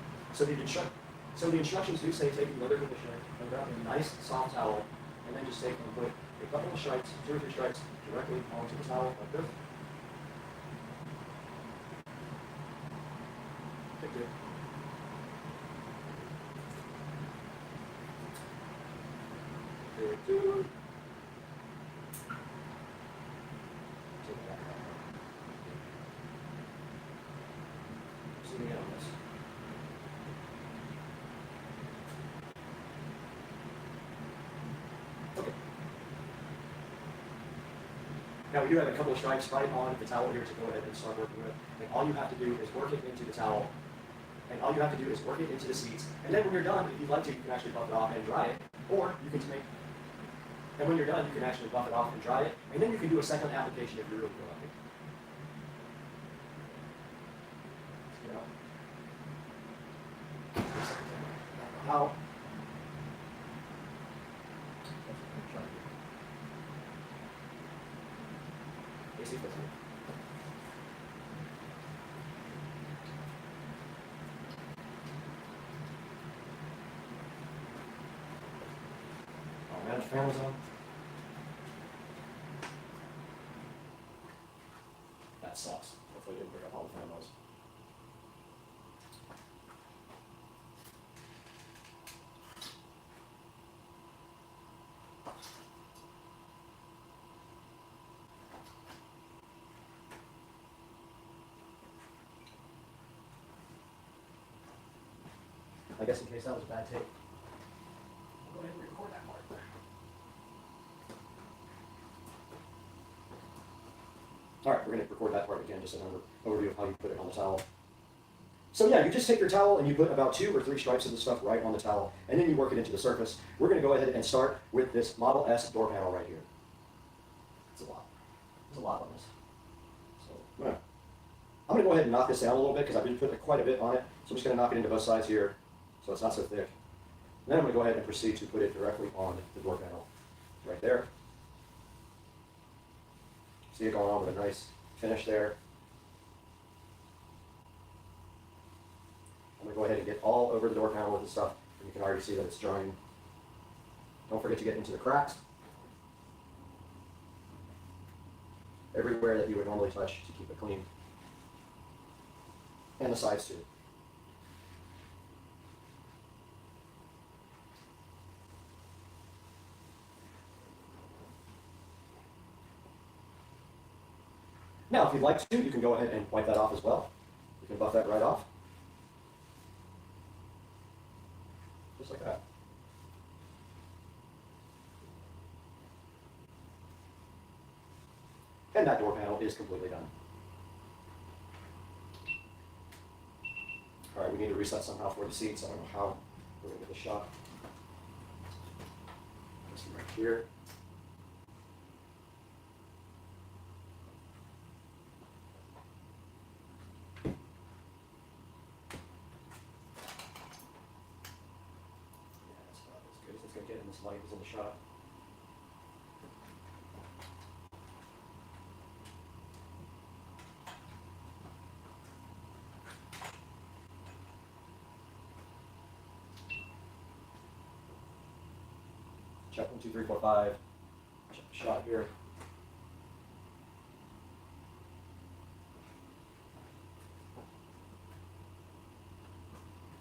Speaker 2: So the instructions do say take the leather conditioner and grab a nice soft towel, and then just take and put a couple of stripes, 2 or 3 stripes, directly onto the towel like this. Take it. There, 2. Now we do have a couple of stripes right on the towel here to go ahead and start working with. And all you have to do is work it into the towel. And all you have to do is work it into the seats. And then when you're done, if you'd like to, you can actually buff it off and dry it. Or you can make, and when you're done, you can actually buff it off and dry it. And then you can do a second application if you really feel like it. How? Manage fan was on. That sucks. Hopefully it didn't pick up all the fan noise. I guess in case that was a bad take, I'll go ahead and record that part. All right, we're going to record that part again, just an overview of how you put it on the towel. So yeah, you just take your towel and you put about 2 or 3 stripes of the stuff right on the towel, and then you work it into the surface. We're going to go ahead and start with this Model S door panel right here. It's a lot. There's a lot on this. So I'm going to go ahead and knock this down a little bit because I've been putting quite a bit on it. So I'm just going to knock it into both sides here so it's not so thick. And then I'm going to go ahead and proceed to put it directly on the door panel right there. See it going on with a nice finish there. I'm going to go ahead and get all over the door panel with this stuff, and you can already see that it's drying. Don't forget to get into the cracks. Everywhere that you would normally touch to keep it clean. And the sides too. Now, if you'd like to, you can go ahead and wipe that off as well. You can buff that right off. Just like that. And that door panel is completely done. All right, we need to reset somehow for the seats. I don't know how we're going to get the shot. This one right here. Light is in the shot. Check 1, 2, 3, 4, 5. Check the shot here.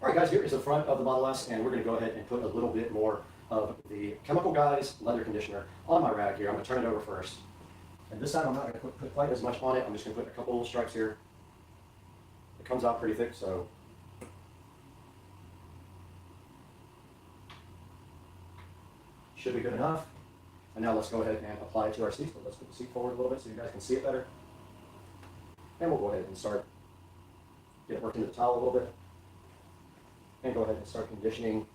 Speaker 2: All right, guys, here is the front of the Model S, and we're going to go ahead and put a little bit more of the Chemical Guys leather conditioner on my rag here. I'm going to turn it over first. And this time I'm not going to put quite as much on it. I'm just going to put a couple little stripes here. It comes out pretty thick, so should be good enough. And now let's go ahead and apply it to our seats. But let's put the seat forward a little bit so you guys can see it better. And we'll go ahead and start, get it worked into the towel a little bit. And go ahead and start conditioning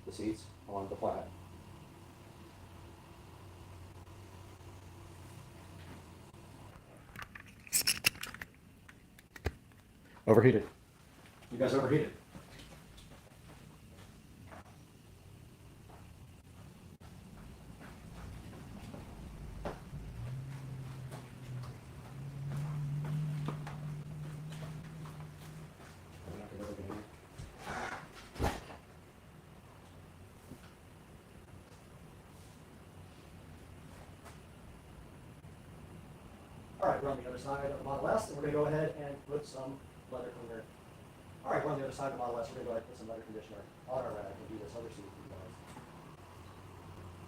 Speaker 2: the seats on the planet. Overheated. You guys overheated. Alright, we're on the other side of the Model S, and we're going to go ahead and put some leather cleaner. Alright, we're on the other side of the Model S, we're going to go ahead and put some leather conditioner on our rag and do this overseas with you guys.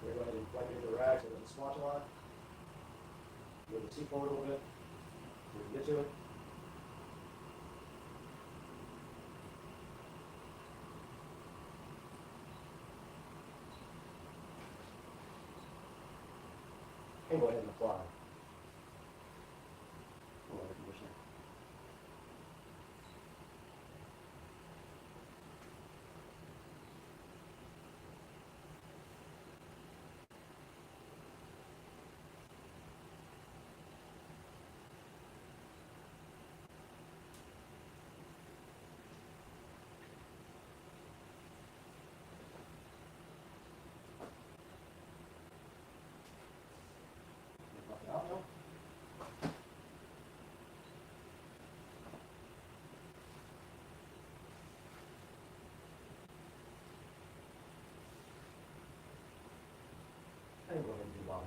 Speaker 2: We're going to go ahead and wipe it into the rag so it doesn't splotch a lot. Move the seat forward a little bit so we can get to it. And go ahead and apply the leather conditioner. Out now. And go ahead and do the bottom.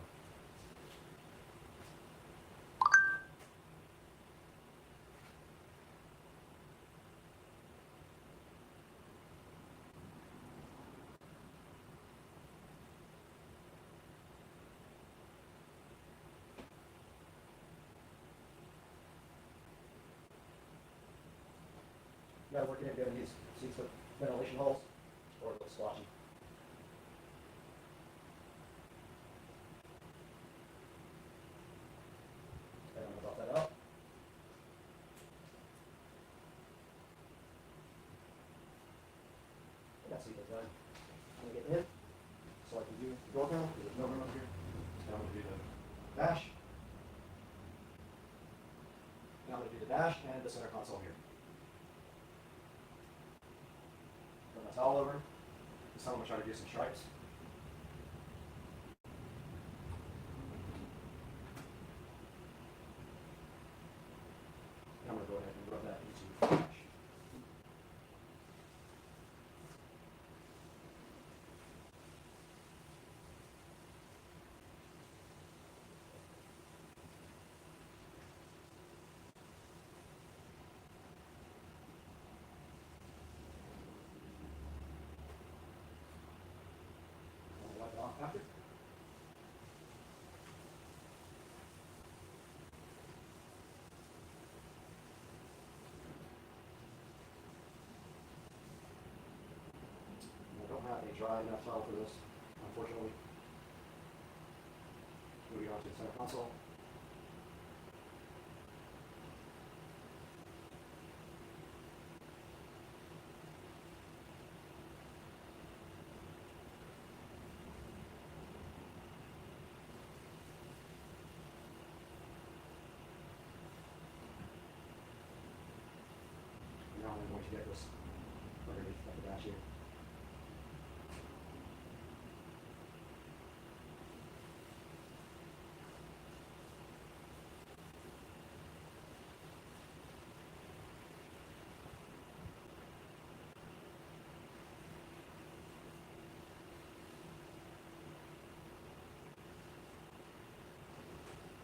Speaker 2: You gotta work in getting these seats with ventilation holes or a little splotchy. And I'm gonna buff that up. And that seat is done. I'm gonna get in so I can do the door panel because there's no room up here. And I'm gonna do the dash. And I'm gonna do the dash and the center console here. Run my towel over. This time I'm going to try to do some stripes. And I'm going to go ahead and rub that into the dash. Wipe it off after. I don't have a dry enough towel for this, unfortunately. Moving on to the center console. Now I'm going to get this underneath the dash here.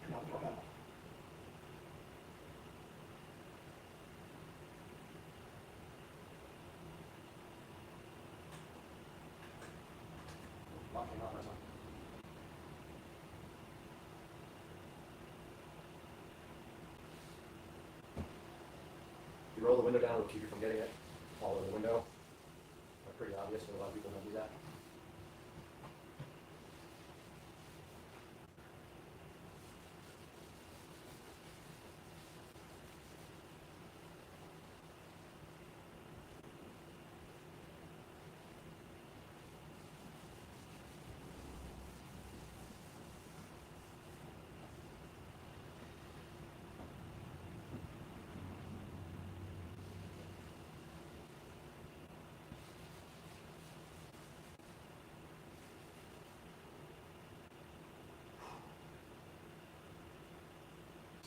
Speaker 2: Now the door panel. Locking out right now. You roll the window down, it'll keep you from getting it all over the window. That's pretty obvious, but a lot of people don't do that.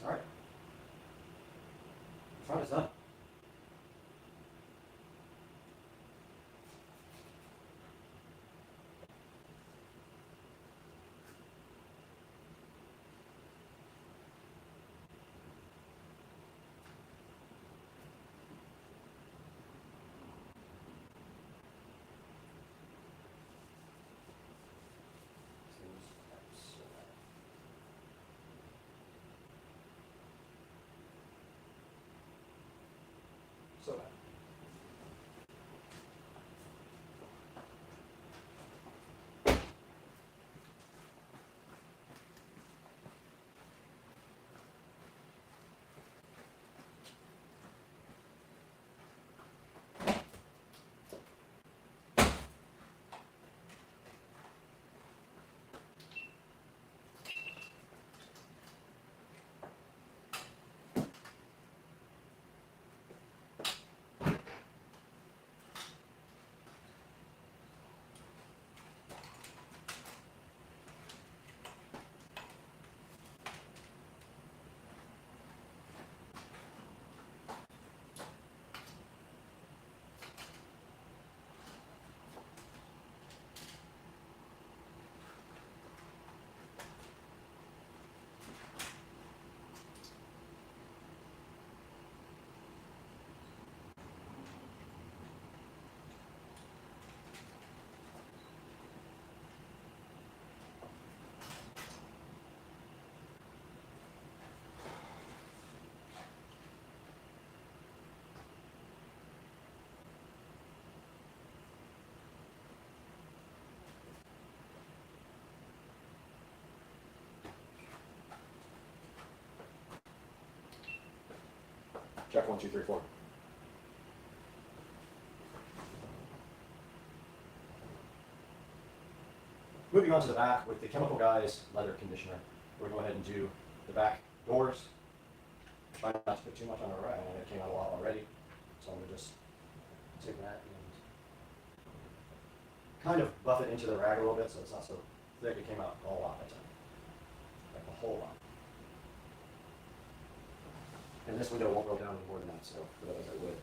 Speaker 2: All right. The front is done. Check 1, 2, 3, 4. Moving on to the back with the Chemical Guys leather conditioner. We're going to go ahead and do the back doors. Try not to put too much on the rag. It came out a lot already. So I'm going to just take that and kind of buff it into the rag a little bit so it's not so thick. It came out a lot that time. Like a whole lot. And this window won't roll down any more than that, so otherwise I would.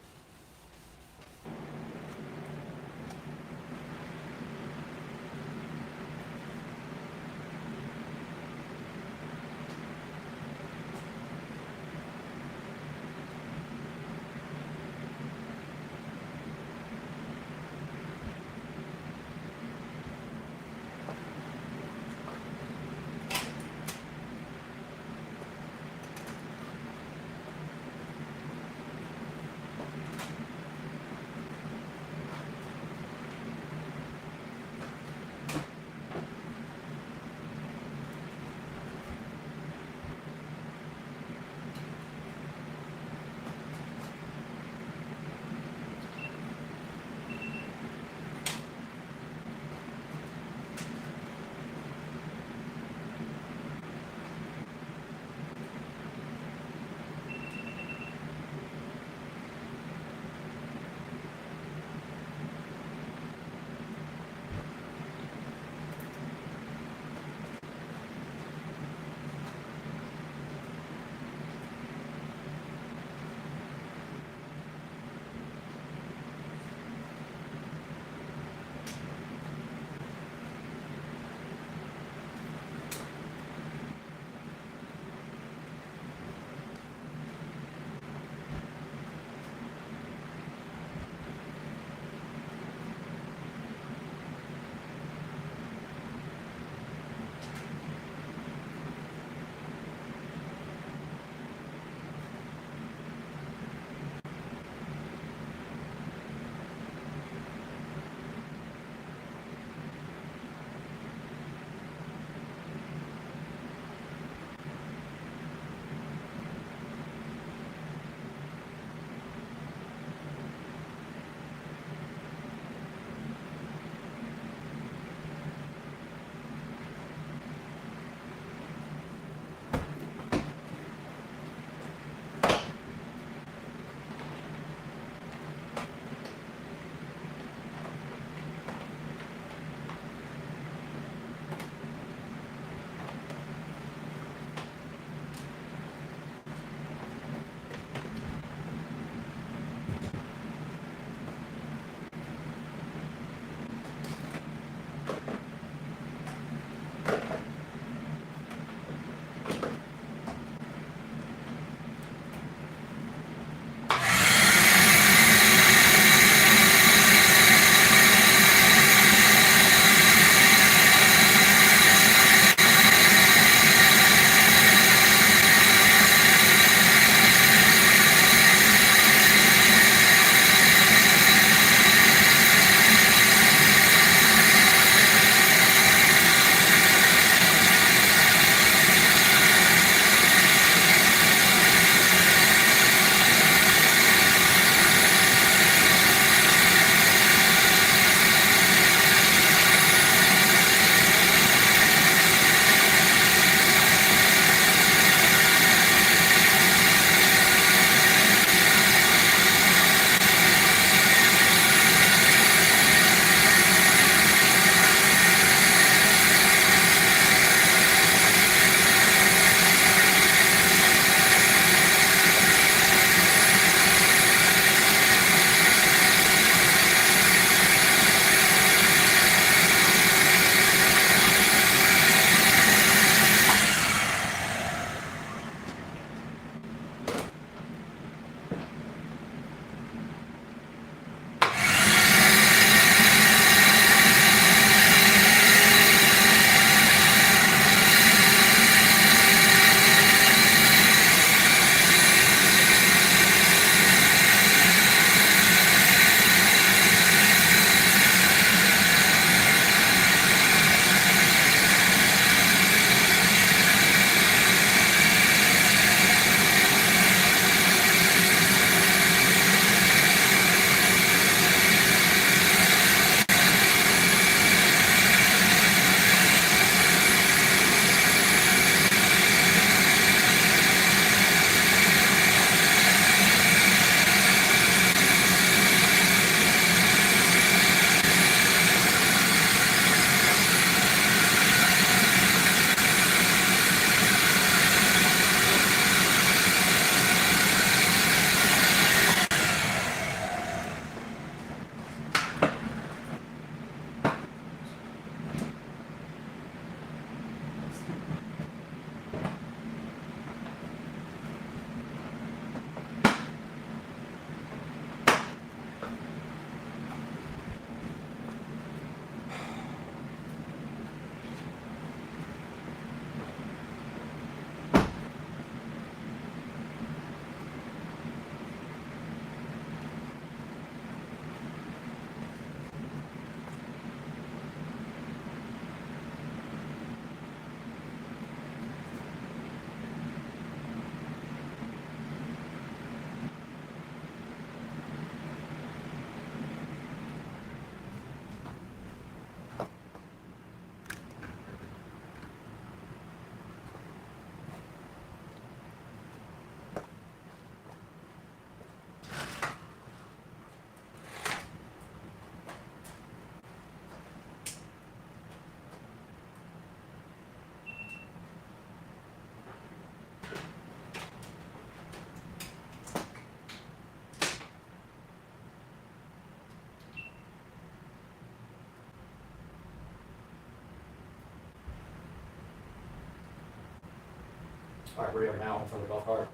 Speaker 2: All right, we are now in front of the golf cart.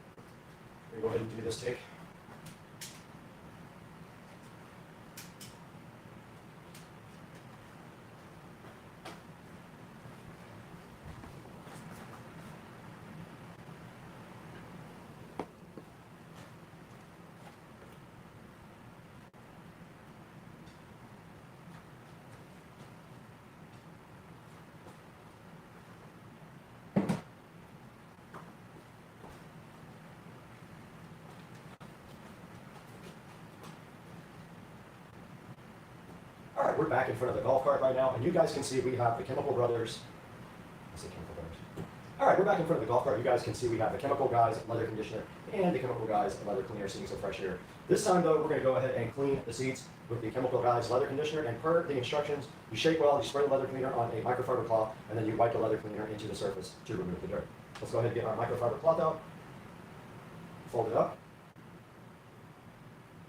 Speaker 2: We're going to go ahead and do this take. All right, we're back in front of the golf cart right now, and you guys can see we have the Chemical Brothers. I say Chemical Brothers. All right, we're back in front of the golf cart. You guys can see we have the Chemical Guys leather conditioner and the Chemical Guys leather cleaner, seeing some fresh air. This time, though, we're going to go ahead and clean the seats with the Chemical Guys leather conditioner. And per the instructions, you shake well, you spray the leather cleaner on a microfiber cloth, and then you wipe the leather cleaner into the surface to remove the dirt. Let's go ahead and get our microfiber cloth out. Fold it up.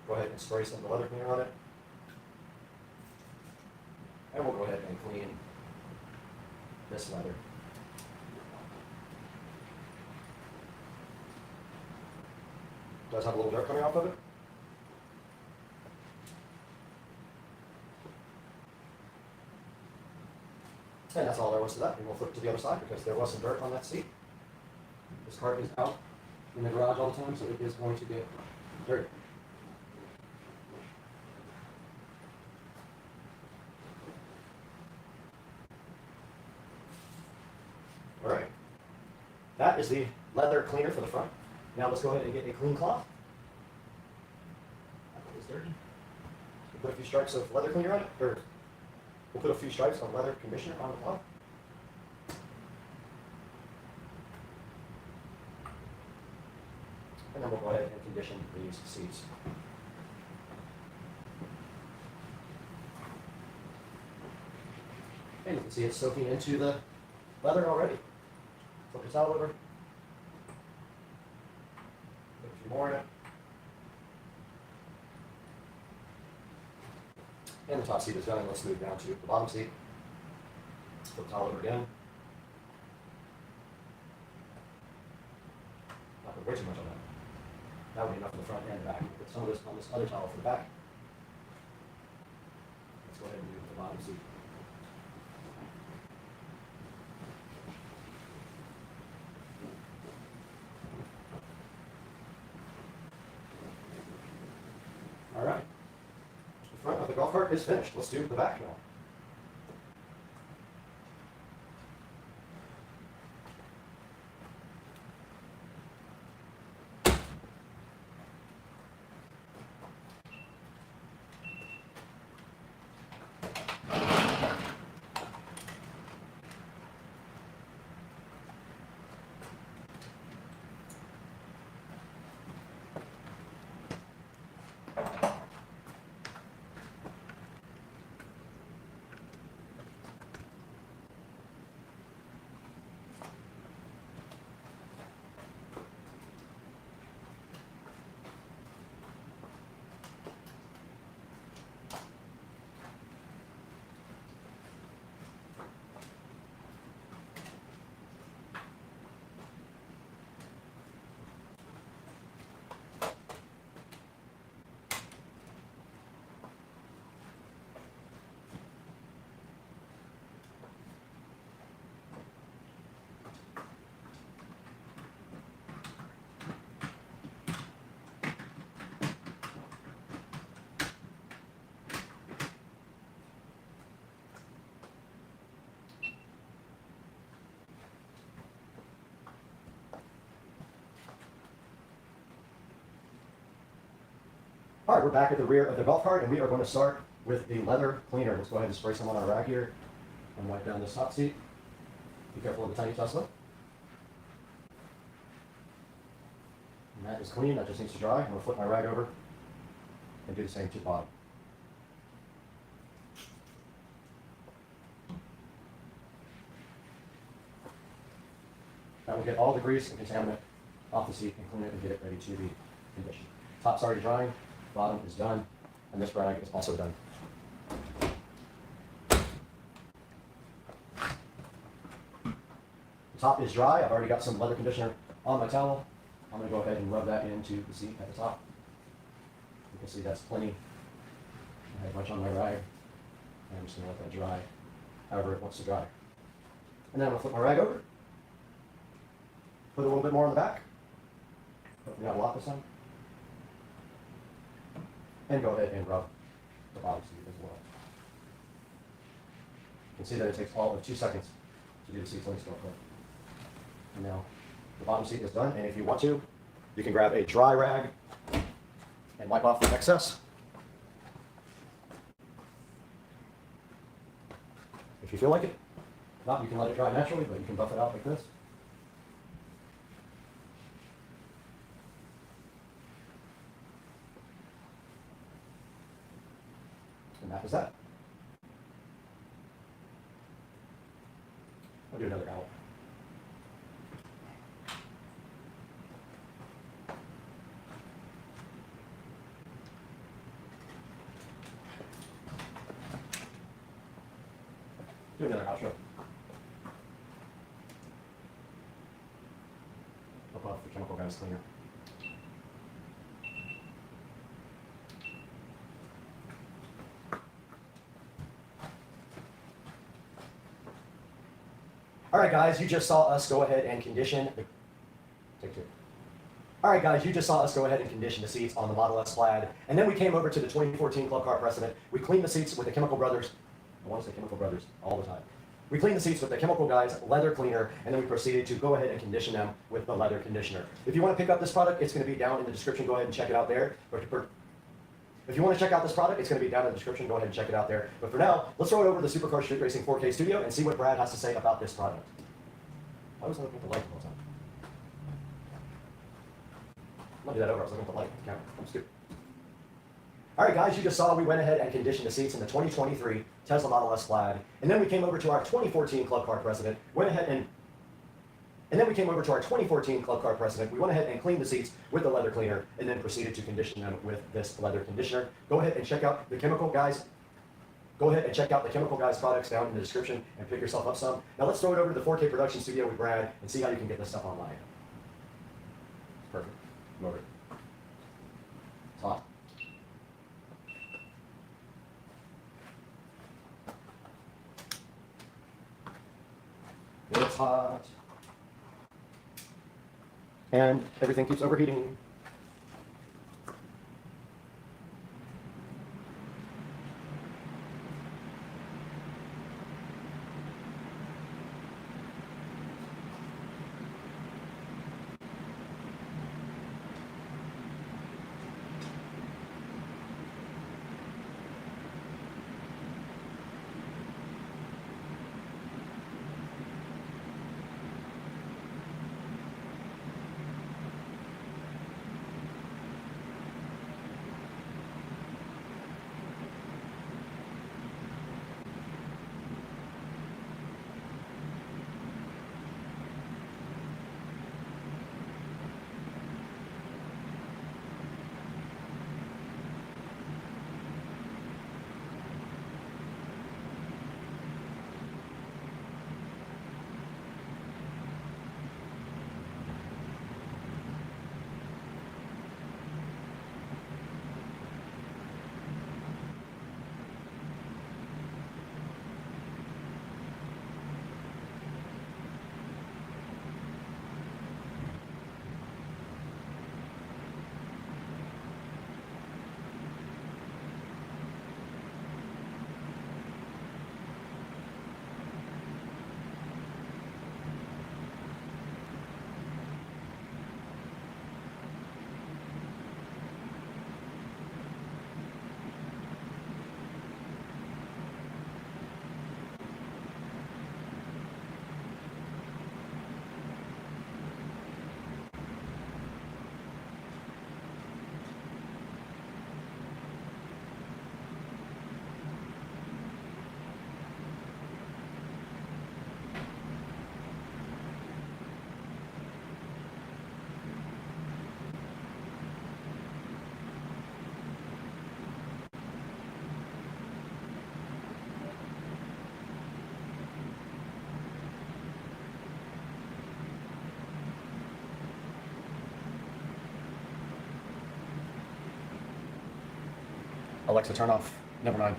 Speaker 2: Go ahead and spray some of the leather cleaner on it. And we'll go ahead and clean this leather. Does have a little dirt coming off of it. And that's all there was to that. And we'll flip to the other side because there was some dirt on that seat. This cart is out in the garage all the time, so it is going to get dirty. All right. That is the leather cleaner for the front. Now let's go ahead and get a clean cloth. That is dirty. We'll put a few stripes of leather cleaner on it, or we'll put a few stripes of leather conditioner on the cloth. And then we'll go ahead and condition these seats. And you can see it's soaking into the leather already. Flip the towel over. Put a few more in it. And the top seat is done. Let's move down to the bottom seat. Flip the towel over again. Not put way too much on that. That would be enough for the front and the back. Put some of this on this other towel for the back. Let's go ahead and do the bottom seat. All right. The front of the golf cart is finished. Let's do the back now. All right, we're back at the rear of the golf cart, and we are going to start with the leather cleaner. Let's go ahead and spray some on our rack here and wipe down this top seat. Be careful of the tiny Tesla. And that is clean. That just needs to dry. I'm going to flip my rag over and do the same to the bottom. That will get all the grease and contaminant off the seat and clean it and get it ready to be conditioned. Top's already drying. Bottom is done, and this rag is also done. The top is dry. I've already got some leather conditioner on my towel, I'm going to go ahead and rub that into the seat at the top. You can see that's plenty. I have a bunch on my rag. I'm just going to let that dry however it wants to dry. And then I'm going to flip my rag over. Put a little bit more on the back. Hopefully not a lot this time. And go ahead and rub the bottom seat as well. You can see that it takes all of 2 seconds to do the seats. Let me start. And now the bottom seat is done, and if you want to, you can grab a dry rag and wipe off the excess. If you feel like it. If not, you can let it dry naturally, but you can buff it out like this. And that is that. I'll do another out. Do another outro. Above the chemical gas cleaner. All right, guys, you just saw us go ahead and condition. Take two. All right, guys, you just saw us go ahead and condition the seats on the Model S Plaid, and then we came over to the 2014 Club Car Precedent. We cleaned the seats with the Chemical Brothers. I want to say Chemical Brothers all the time. We cleaned the seats with the Chemical Guys leather cleaner, and then we proceeded to go ahead and condition them with the leather conditioner. If you want to pick up this product, it's going to be down in the description. Go ahead and check it out there. If you want to check out this product, it's going to be down in the description. Go ahead and check it out there. But for now, let's throw it over to the Supercar Street Racing 4K studio and see what Brad has to say about this product. Why was I looking at the light the whole time? I'm going to do that over. I was looking at the light. The camera. I'm stupid. All right, guys, you just saw we went ahead and conditioned the seats in the 2023 Tesla Model S Plaid, and then we came over to our 2014 Club Car Precedent, went ahead and then we came over to our 2014 Club Car Precedent. We went ahead and cleaned the seats with the leather cleaner, and then proceeded to condition them with this leather conditioner. Go ahead and check out the Chemical Guys. Go ahead and check out the Chemical Guys products down in the description and pick yourself up some. Now let's throw it over to the 4K production studio with Brad and see how you can get this stuff online. Perfect. I'm over it. It's hot. It's hot. And everything keeps overheating. Alexa, turn off. Never mind.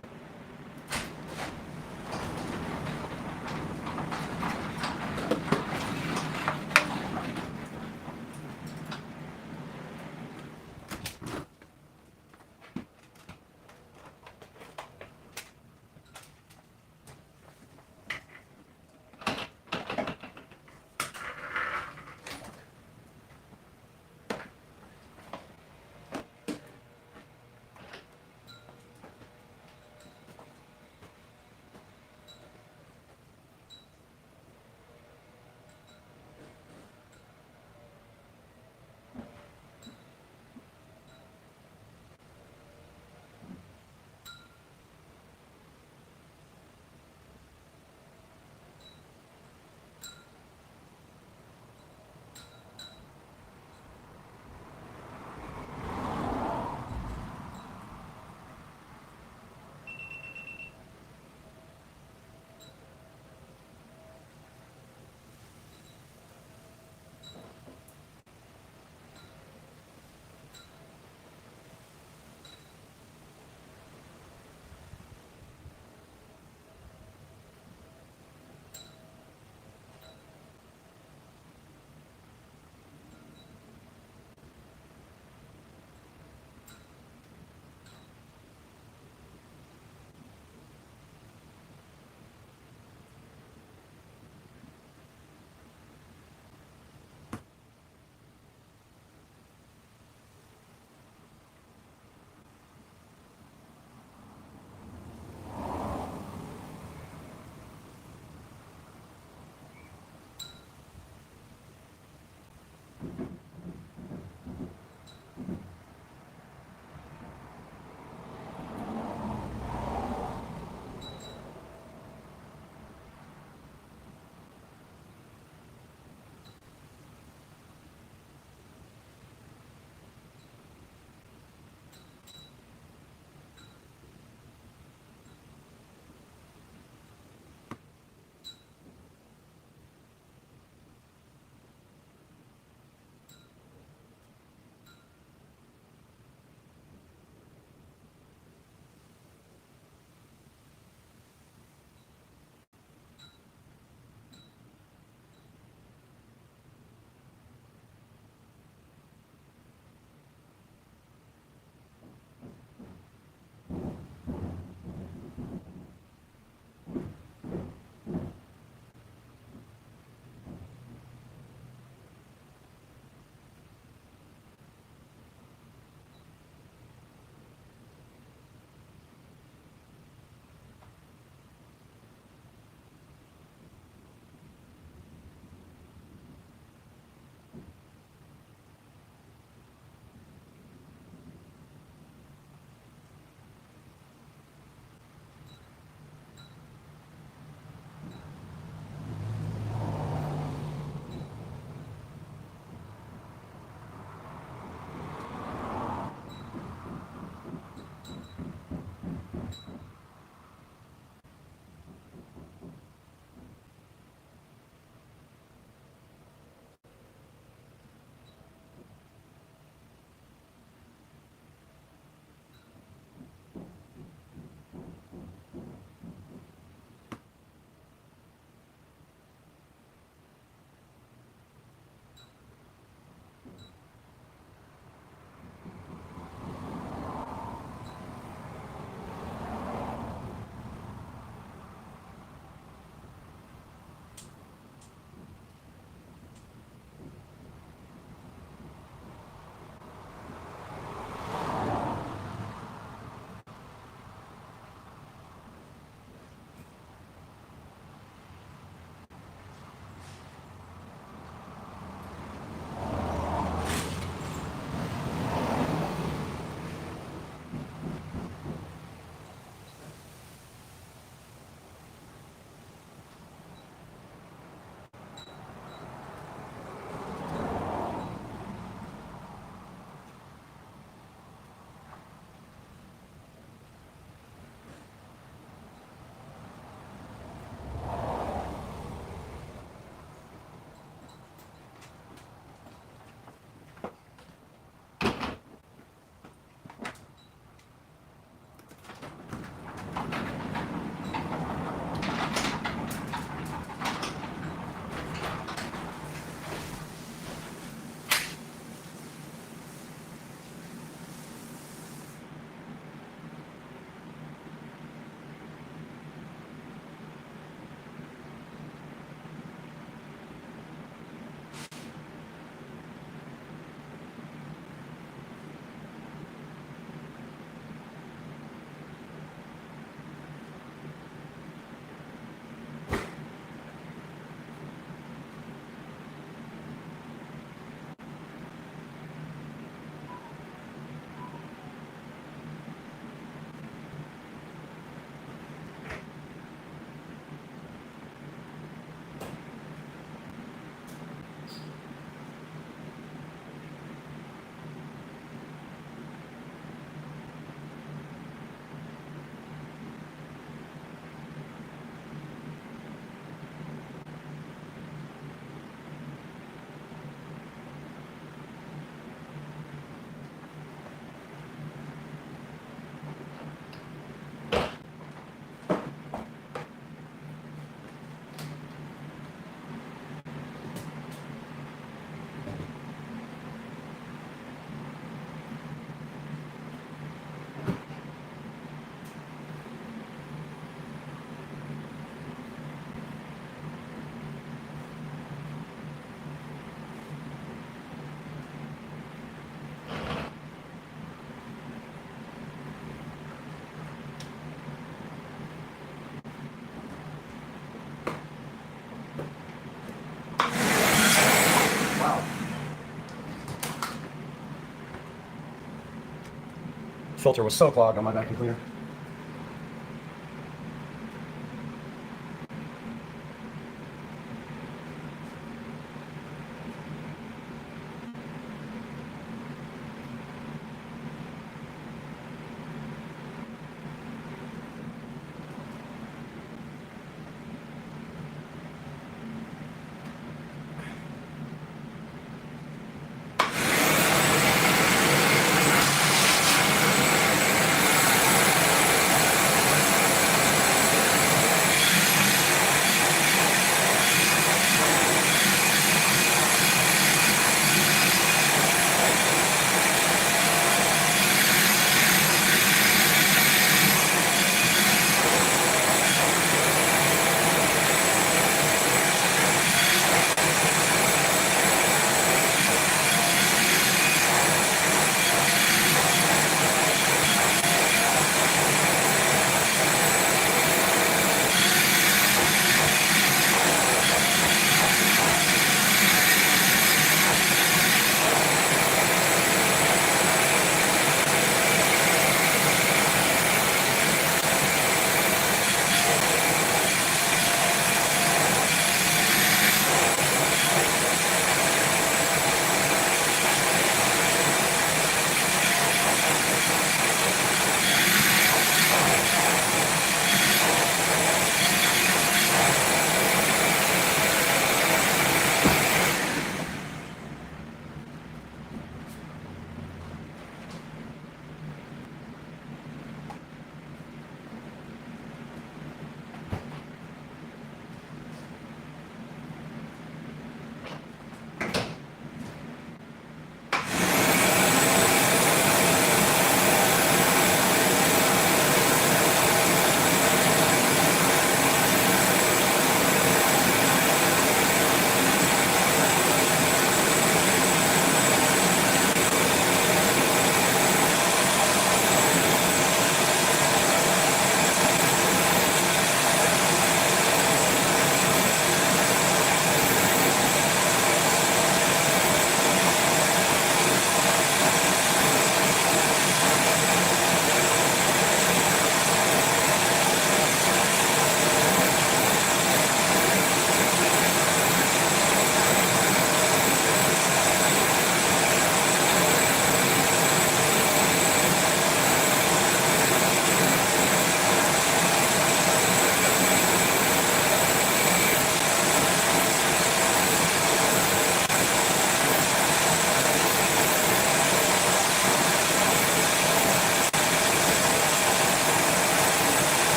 Speaker 18: filter was so clogged on my vacuum cleaner.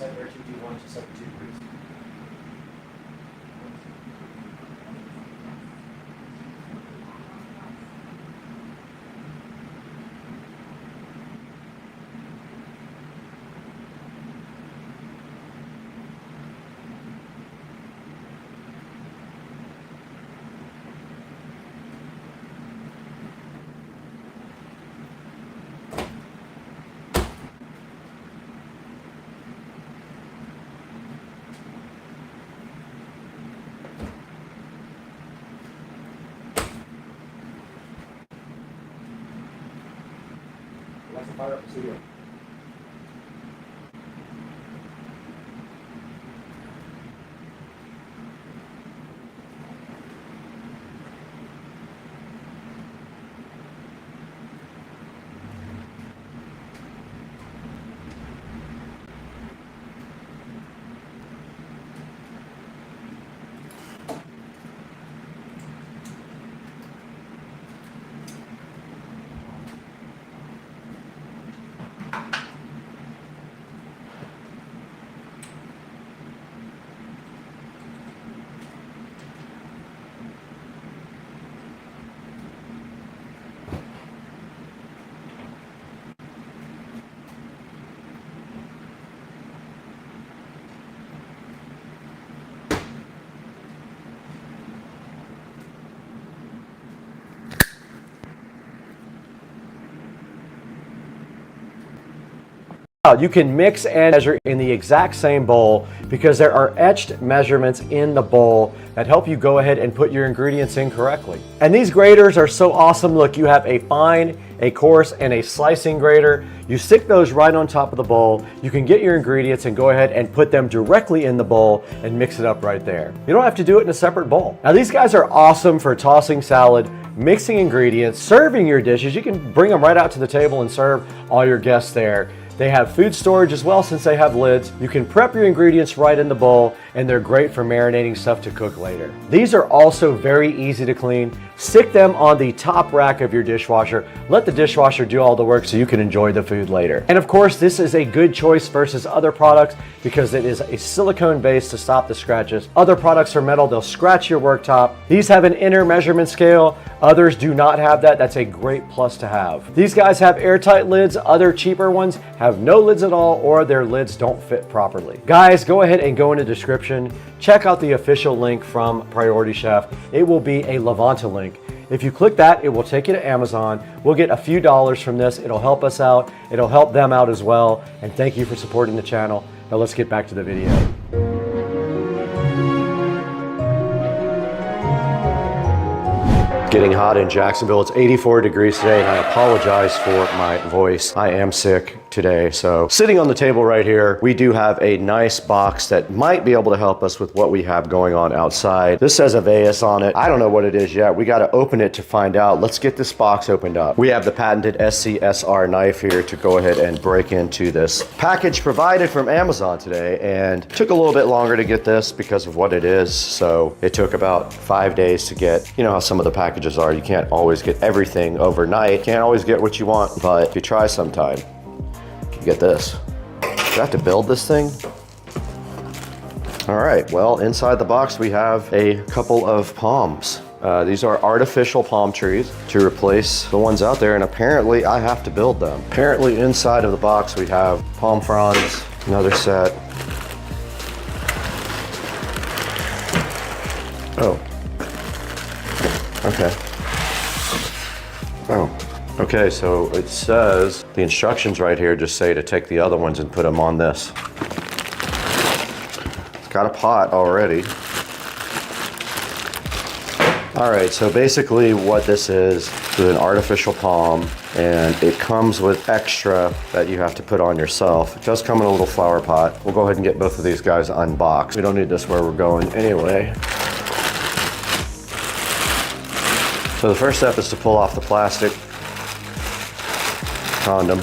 Speaker 2: set air 2D1 to 72 degrees. Let's fire up the studio. You can mix and measure in the exact same bowl because there are etched measurements in the bowl that help you go ahead and put your ingredients in correctly. And these graters are so awesome. Look, you have a fine, a coarse, and a slicing grater. You stick those right on top of the bowl. You can get your ingredients and go ahead and put them directly in the bowl and mix it up right there. You don't have to do it in a separate bowl. Now these guys are awesome for tossing salad, mixing ingredients, serving your dishes. You can bring them right out to the table and serve all your guests there. They have food storage as well since they have lids. You can prep your ingredients right in the bowl, and they're great for marinating stuff to cook later. These are also very easy to clean. Stick them on the top rack of your dishwasher. Let the dishwasher do all the work so you can enjoy the food later. And of course, this is a good choice versus other products because it is a silicone base to stop the scratches. Other products are metal, they'll scratch your worktop. These have an inner measurement scale. Others do not have that. That's a great plus to have. These guys have airtight lids. Other cheaper ones have no lids at all, or their lids don't fit properly. Guys, go ahead and go in the description. Check out the official link from Priority Chef. It will be a Levanta link. If you click that, it will take you to Amazon. We'll get a few dollars from this. It'll help us out. It'll help them out as well. And thank you for supporting the channel. Now let's get back to the video. Getting hot in Jacksonville. It's 84 degrees today, and I apologize for my voice. I am sick today. So sitting on the table right here, we do have a nice box that might be able to help us with what we have going on outside. This says a VESA on it. I don't know what it is yet. We got to open it to find out. Let's get this box opened up. We have the patented SCSR knife here to go ahead and break into this package provided from Amazon today, and took a little bit longer to get this because of what it is. So it took about 5 days to get. You know how some of the packages are. You can't always get everything overnight. Can't always get what you want, but if you try sometime, you get this. Do I have to build this thing? All right, well, inside the box we have a couple of palms. These are artificial palm trees to replace the ones out there, and apparently I have to build them. Apparently inside of the box we have palm fronds, another set. Oh. Okay. Oh. Okay, so it says, the instructions right here just say to take the other ones and put them on this. It's got a pot already. All right, so basically what this is an artificial palm, and it comes with extra that you have to put on yourself. It does come in a little flower pot. We'll go ahead and get both of these guys unboxed. We don't need this where we're going anyway. So the first step is to pull off the plastic condom.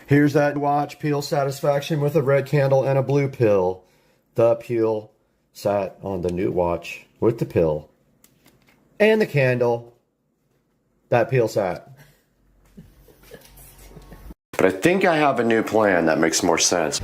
Speaker 2: Here's that watch peel satisfaction with a red candle and a blue pill. The peel sat on the new watch with the pill. And the candle. That peel sat. But I think I have a new plan that makes more sense.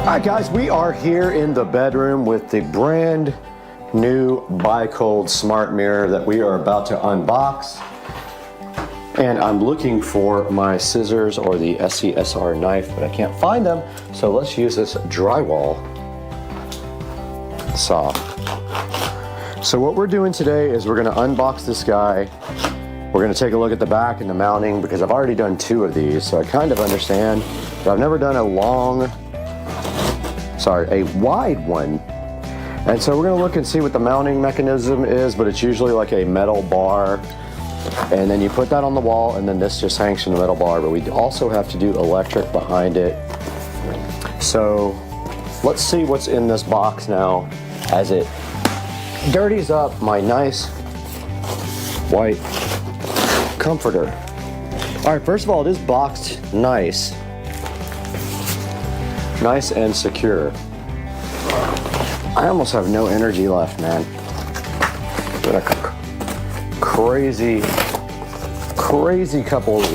Speaker 2: Alright guys, we are here in the bedroom with the brand new Bi-Cold smart mirror that we are about to unbox. And I'm looking for my scissors or the SCSR knife, but I can't find them. So let's use this drywall saw. So what we're doing today is we're going to unbox this guy. We're going to take a look at the back and the mounting because I've already done 2 of these, so I kind of understand. But I've never done a wide one. And so we're going to look and see what the mounting mechanism is, but it's usually like a metal bar. And then you put that on the wall, and then this just hangs from the metal bar. But we also have to do electric behind it. So let's see what's in this box now as it dirties up my nice white comforter. All right, first of all, it is boxed nice and secure. I almost have no energy left, man. Been a crazy couple of